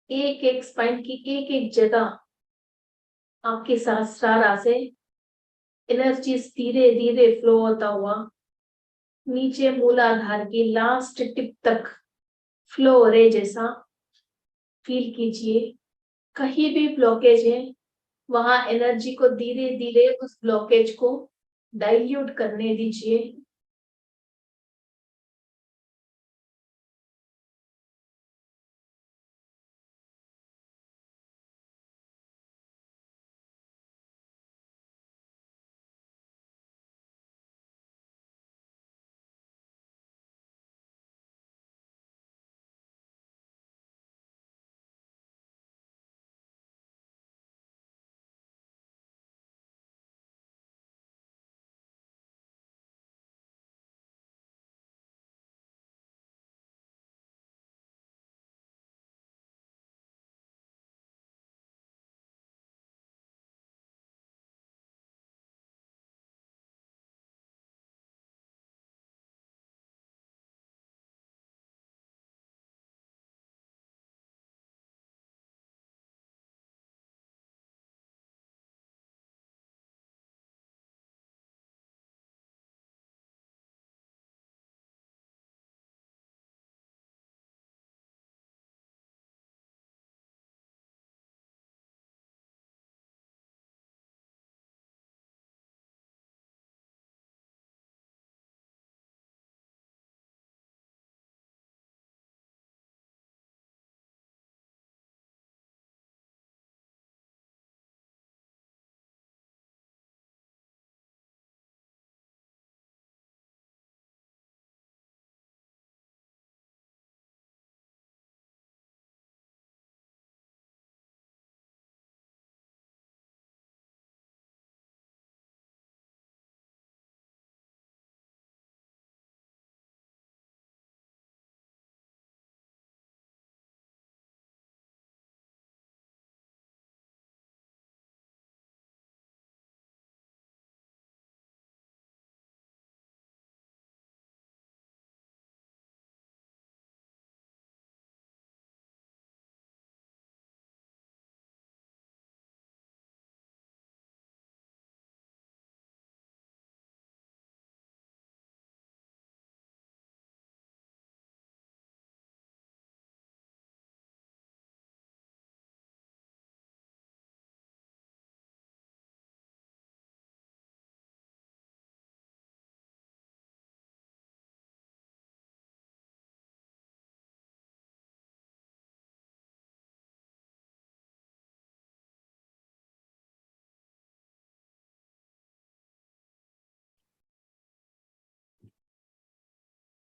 A: एक एक स्पाइन की एक एक जगह आपके सहस्त्रारा से एनर्जी धीरे धीरे फ्लो होता हुआ नीचे मूलाधार की लास्ट टिप तक फ्लो हो रहे जैसा फील कीजिए। कहीं भी ब्लॉकेज है वहां एनर्जी को धीरे धीरे उस ब्लॉकेज को डाइल्यूट करने दीजिए।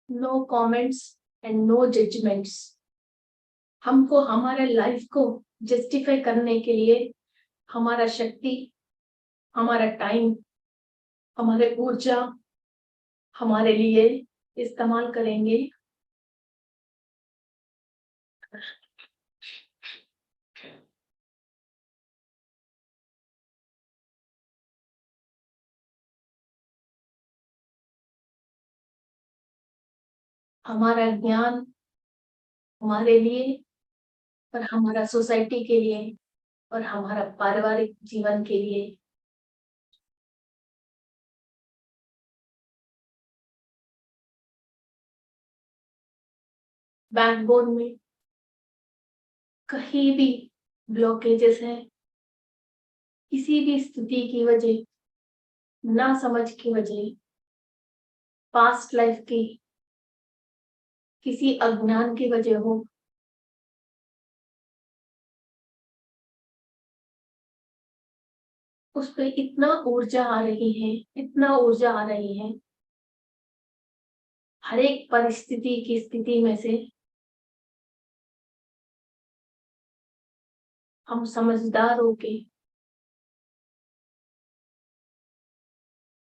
A: No comments and no judgements. हमको हमारे लाइफ को जस्टिफाई करने के लिए हमारा शक्ति, हमारा टाइम, हमारे ऊर्जा हमारे लिए इस्तेमाल करेंगे। हमारा ज्ञान हमारे लिए और हमारा सोसाइटी के लिए और हमारा पारिवारिक जीवन के लिए। बैकबोन में कहीं भी ब्लॉकेजेस है, किसी भी स्थिति की वजह, ना समझ की वजह, पास्ट लाइफ की किसी अज्ञान की वजह हो, उस पे इतना ऊर्जा आ रही है, इतना ऊर्जा आ रही है। हर एक परिस्थिति की स्थिति में से हम समझदार होके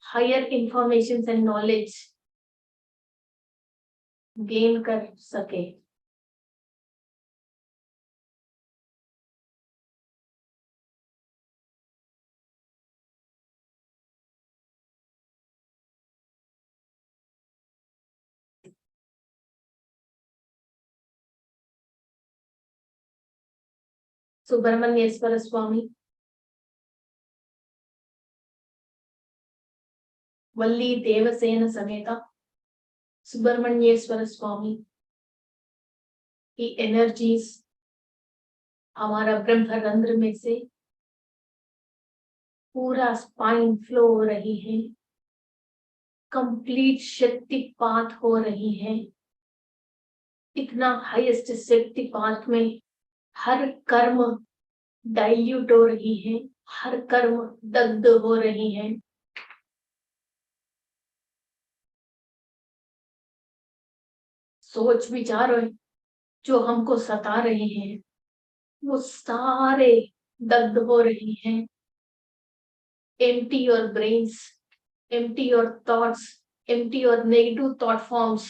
A: higher information and knowledge gain कर सके। सुब्रमण्येश्वर स्वामी, वल्ली देवसेन समेता सुब्रमण्येश्वर स्वामी की एनर्जीज हमारा ब्रह्मरंध्र में से पूरा स्पाइन फ्लो हो रही है, कंप्लीट शक्तिपात हो रही है। इतना हाईएस्ट शक्तिपात में हर कर्म डाइल्यूट हो रही है, हर कर्म दग्ध हो रही है। सोच विचार जो हमको सता रहे हैं वो सारे दग्ध हो रही हैं। empty your brains, empty your thoughts, empty your negative thought forms।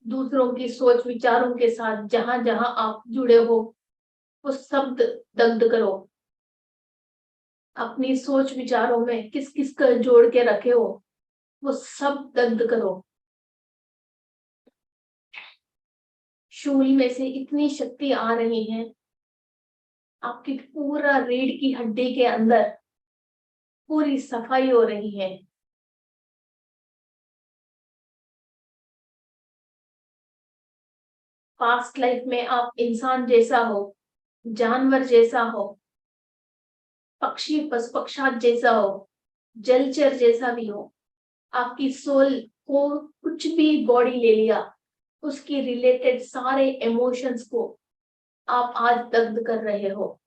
A: दूसरों की सोच विचारों के साथ जहां जहां आप जुड़े हो वो सब दग्ध करो। अपनी सोच विचारों में किस किस का जोड़ के रखे हो वो सब दग्ध करो। शूल में से इतनी शक्ति आ रही है, आपकी पूरा रीढ़ की हड्डी के अंदर पूरी सफाई हो रही है। पास्ट लाइफ में आप इंसान जैसा हो, जानवर जैसा हो, पक्षी पशुपक्षात जैसा हो, जलचर जैसा भी हो, आपकी सोल को कुछ भी बॉडी ले लिया, उसकी रिलेटेड सारे इमोशंस को आप आज दग्ध कर रहे हो।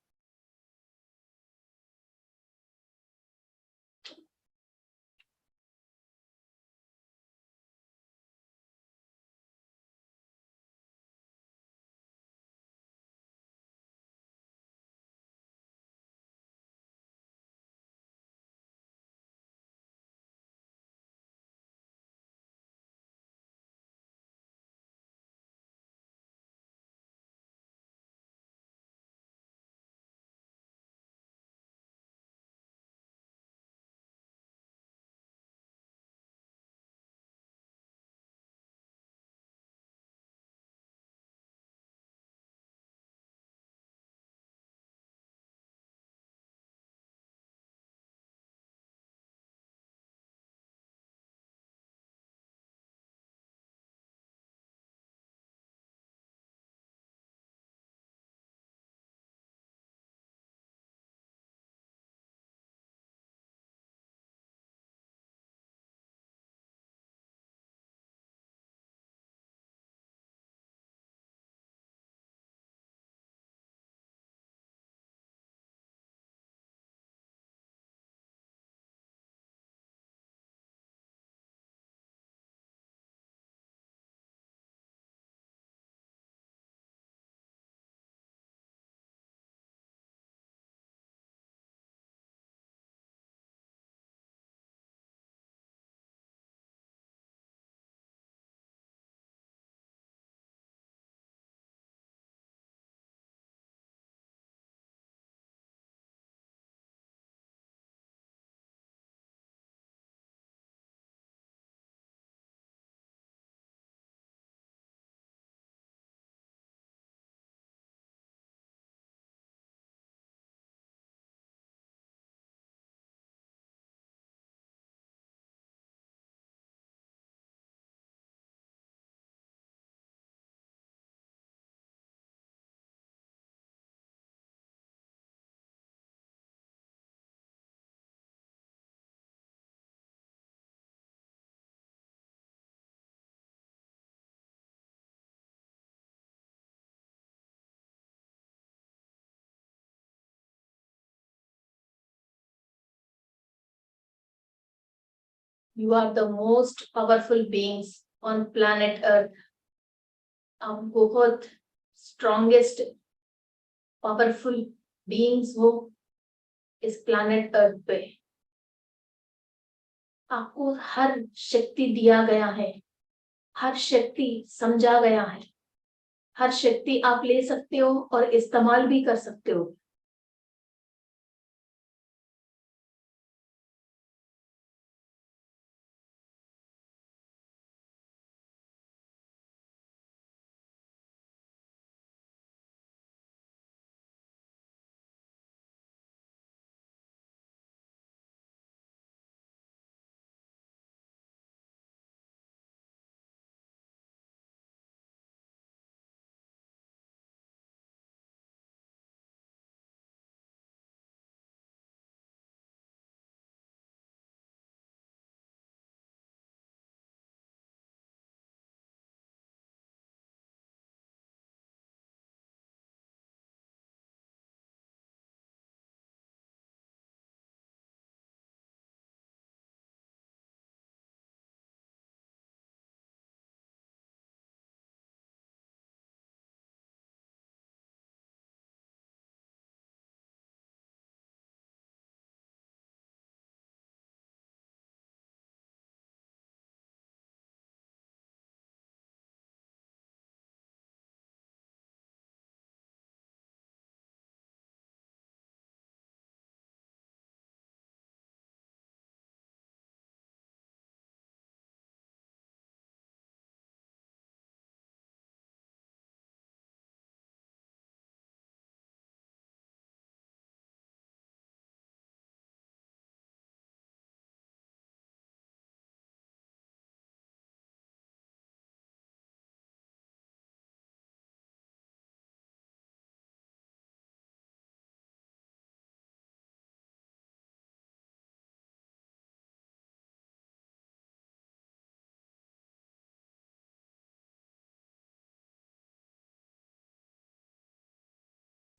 A: You are the most powerful beings on planet Earth. आप बहुत स्ट्रॉन्गेस्ट पावरफुल बीइंग्स हो इस प्लैनेट अर्थ पे। आपको हर शक्ति दिया गया है, हर शक्ति समझा गया है, हर शक्ति आप ले सकते हो और इस्तेमाल भी कर सकते हो।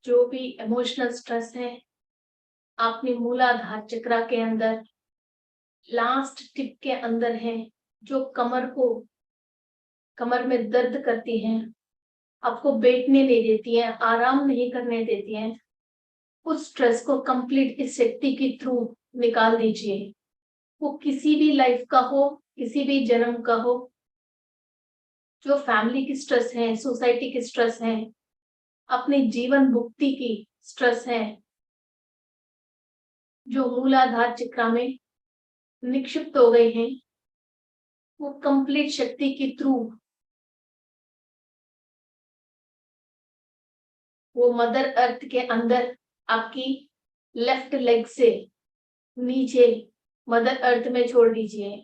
A: जो भी इमोशनल स्ट्रेस है, आपने मूलाधार चक्र के अंदर लास्ट टिप के अंदर है, जो कमर में दर्द करती हैं, आपको बैठने नहीं देती हैं, आराम नहीं करने देती हैं, उस स्ट्रेस को कंप्लीट इस शक्ति के थ्रू निकाल दीजिए। वो किसी भी लाइफ का हो, किसी भी जन्म का हो, जो फैमिली की स्ट्रेस है, सोसाइटी की स्ट्रेस है, अपने जीवन भुक्ति की स्ट्रेस है, जो मूलाधार चक्र में निक्षिप्त हो गए हैं, वो कंप्लीट शक्ति के थ्रू वो मदर अर्थ के अंदर आपकी लेफ्ट लेग से नीचे मदर अर्थ में छोड़ दीजिए।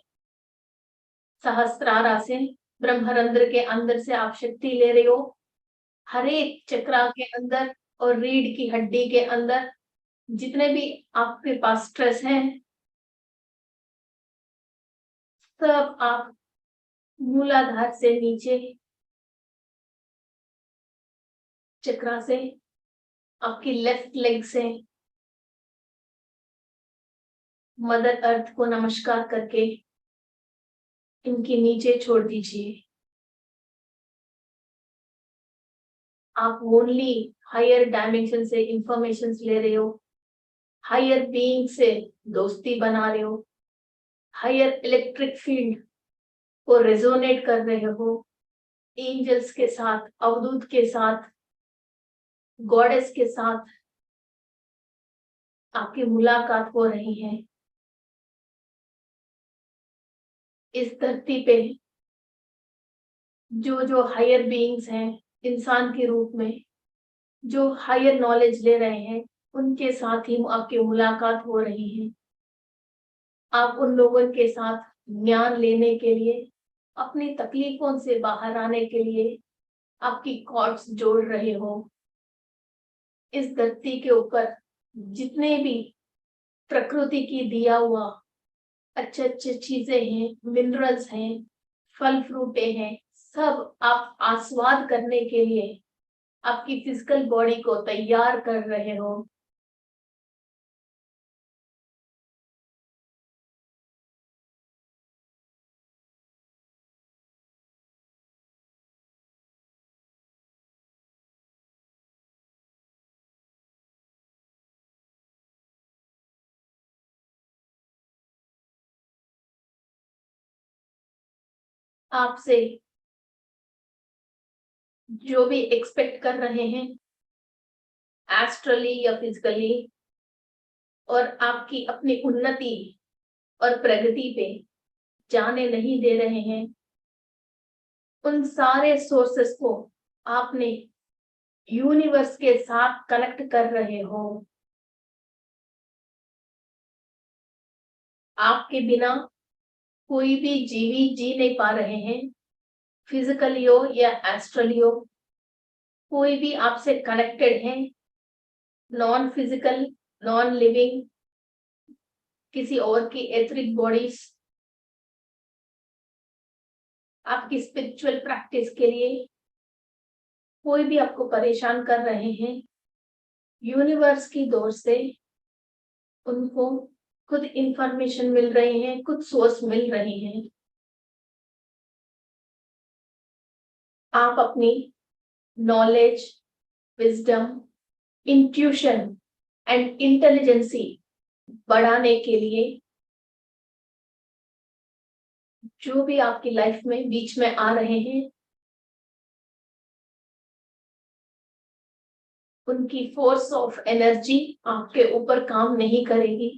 A: सहस्त्रार आसन ब्रह्मरंध्र के अंदर से आप शक्ति ले रहे हो, हर एक चक्रा के अंदर और रीढ़ की हड्डी के अंदर जितने भी आपके पास स्ट्रेस है, सब आप मूलाधार से नीचे चक्रा से आपकी लेफ्ट लेग से मदर अर्थ को नमस्कार करके इनके नीचे छोड़ दीजिए। आप ओनली हायर डायमेंशन से इंफॉर्मेशन ले रहे हो, हायर बीइंग से दोस्ती बना रहे हो, हायर इलेक्ट्रिक फील्ड को रेजोनेट कर रहे हो, एंजल्स के साथ, अवधूत के साथ, गॉडेस के साथ आपकी मुलाकात हो रही है। इस धरती पे जो हायर बीइंग्स हैं इंसान के रूप में, जो हायर नॉलेज ले रहे हैं, उनके साथ ही आपकी मुलाकात हो रही है। आप उन लोगों के साथ ज्ञान लेने के लिए, अपनी तकलीफों से बाहर आने के लिए आपकी कॉर्ड्स जोड़ रहे हो। इस धरती के ऊपर जितने भी प्रकृति की दिया हुआ अच्छे अच्छे चीजें हैं, मिनरल्स हैं, फल फ्रूटे हैं, सब आप आस्वाद करने के लिए आपकी फिजिकल बॉडी को तैयार कर रहे हो। आपसे जो भी एक्सपेक्ट कर रहे हैं एस्ट्रली या फिजिकली, और आपकी अपनी उन्नति और प्रगति पे जाने नहीं दे रहे हैं, उन सारे सोर्सेस को आपने यूनिवर्स के साथ कनेक्ट कर रहे हो। आपके बिना कोई भी जीवी जी नहीं पा रहे हैं, फिजिकली हो या एस्ट्रली हो, कोई भी आपसे कनेक्टेड है, नॉन फिजिकल, नॉन लिविंग, किसी और की एथरिक बॉडीज, आपकी स्पिरिचुअल प्रैक्टिस के लिए कोई भी आपको परेशान कर रहे हैं, यूनिवर्स की दौर से उनको खुद इंफॉर्मेशन मिल रही है, खुद सोर्स मिल रही है। आप अपनी knowledge, wisdom, intuition and intelligence बढ़ाने के लिए जो भी आपकी लाइफ में बीच में आ रहे हैं, उनकी फोर्स ऑफ एनर्जी आपके ऊपर काम नहीं करेगी।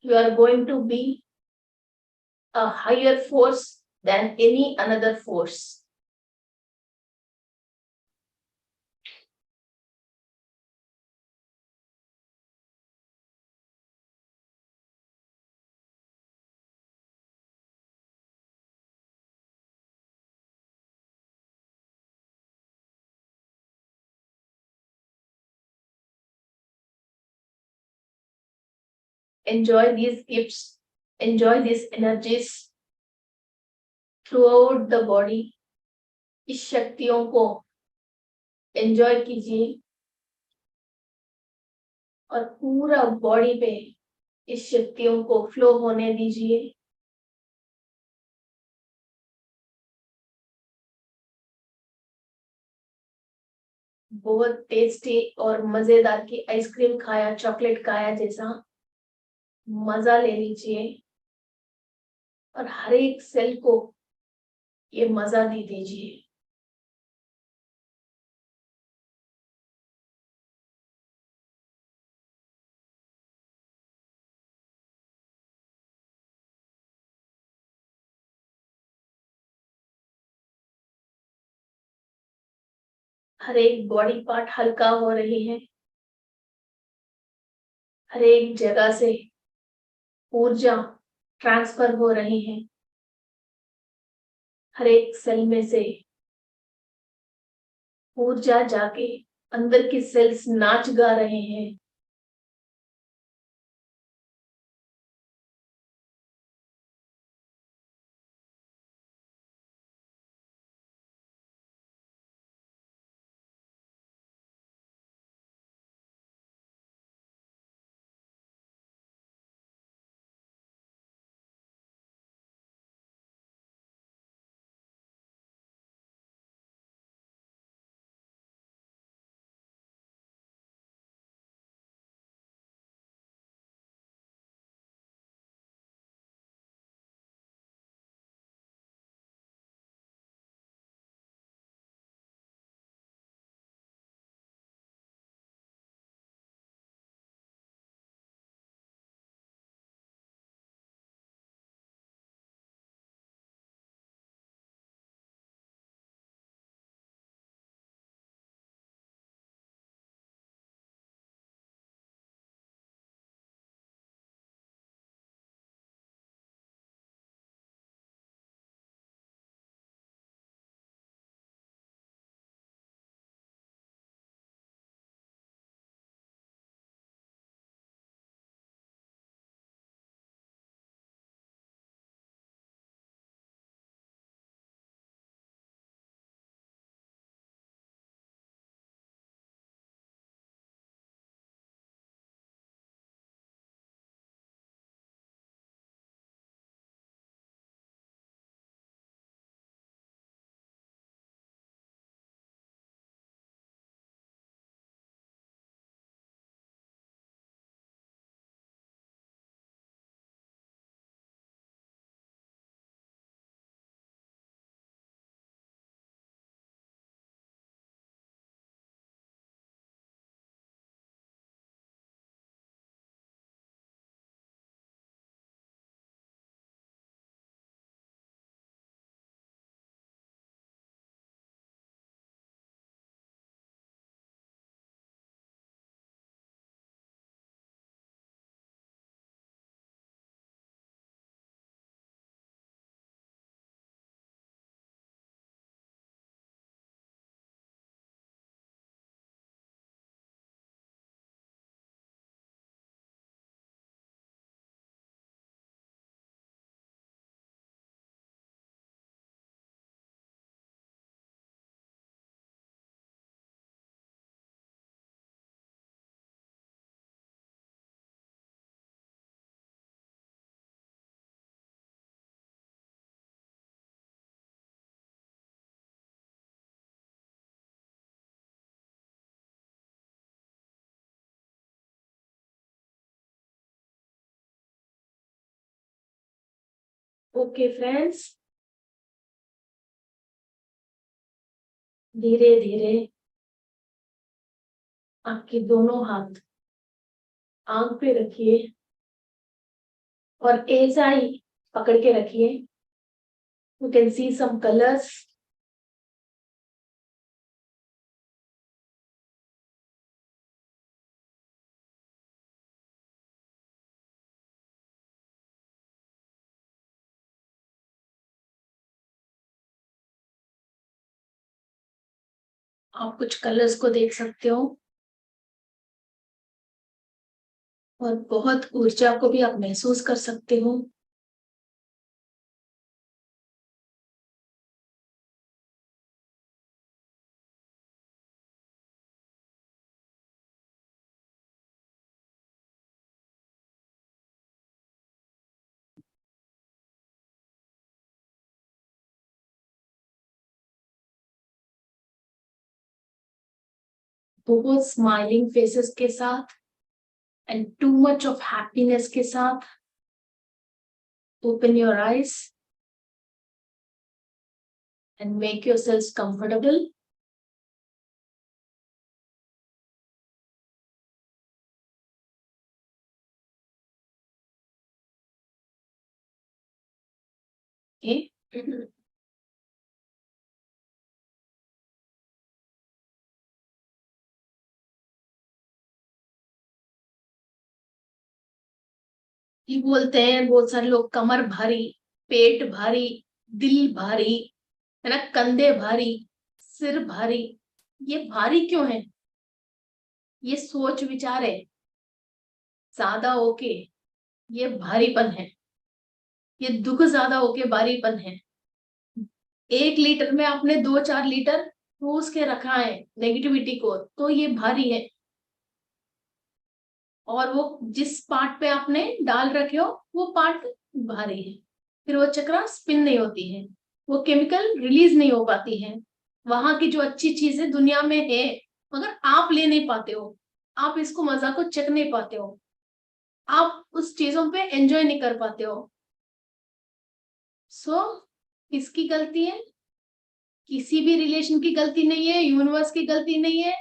A: You are going to be a higher force than any another force. Enjoy these gifts, enjoy these energies throughout the body. इस शक्तियों को एंजॉय कीजिए और पूरा बॉडी पे इस शक्तियों को फ्लो होने दीजिए। बहुत टेस्टी और मजेदार की आइसक्रीम खाया, चॉकलेट खाया जैसा मजा ले लीजिए और हर एक सेल को ये मजा दे दीजिए। हर एक बॉडी पार्ट हल्का हो रही है, हर एक जगह से ऊर्जा ट्रांसफर हो रही है, हर एक सेल में से ऊर्जा जाके अंदर की सेल्स नाच गा रहे हैं। ओके फ्रेंड्स, धीरे धीरे आपके दोनों हाथ आंख पे रखिए और ऐसा ही पकड़ के रखिए. You can see some colors. आप कुछ कलर्स को देख सकते हो और बहुत ऊर्जा को भी आप महसूस कर सकते हो. बहुत स्माइलिंग फेसेस के साथ and too much of happiness के साथ open your eyes and make yourselves comfortable. Okay. ये बोलते हैं बहुत सारे लोग, कमर भारी, पेट भारी, दिल भारी, है ना, कंधे भारी, सिर भारी. ये भारी क्यों है? ये सोच विचार है ज्यादा होके ये भारीपन है. ये दुख ज्यादा होके भारीपन है. 1 लीटर में आपने 2-4 लीटर ठूस के रखा है नेगेटिविटी को, तो ये भारी है. और वो जिस पार्ट पे आपने डाल रखे हो वो पार्ट भारी है. फिर वो चक्रा स्पिन नहीं होती है, वो केमिकल रिलीज नहीं हो पाती है. वहां की जो अच्छी चीजें दुनिया में है मगर आप ले नहीं पाते हो, आप इसको मजा को चख नहीं पाते हो, आप उस चीजों पे एंजॉय नहीं कर पाते हो. सो किसकी गलती है? किसी भी रिलेशन की गलती नहीं है, यूनिवर्स की गलती नहीं है,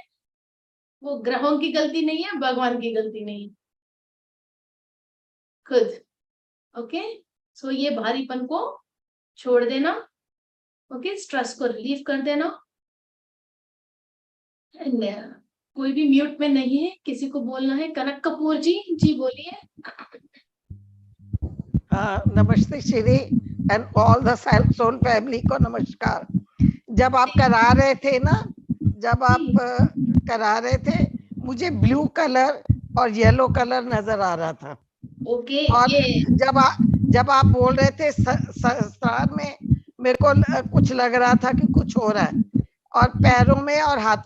A: वो ग्रहों की गलती नहीं है, भगवान की गलती नहीं है, खुद. ओके, सो ये भारीपन को छोड़ देना. ओके, स्ट्रेस को रिलीव कर देना. एंड कोई भी म्यूट में नहीं है, किसी को बोलना है. कनक कपूर जी, जी बोलिए.
C: नमस्ते Shri and all the self soul family को नमस्कार. जब आप करा रहे थे ना, जब आप करा रहे थे, मुझे ब्लू कलर और येलो कलर नजर आ रहा था.
A: ओके,
C: और
A: ये
C: जब आप बोल रहे थे सहस्त्रार में, मेरे को कुछ लग रहा था कि कुछ हो रहा है, और पैरों में और हाथ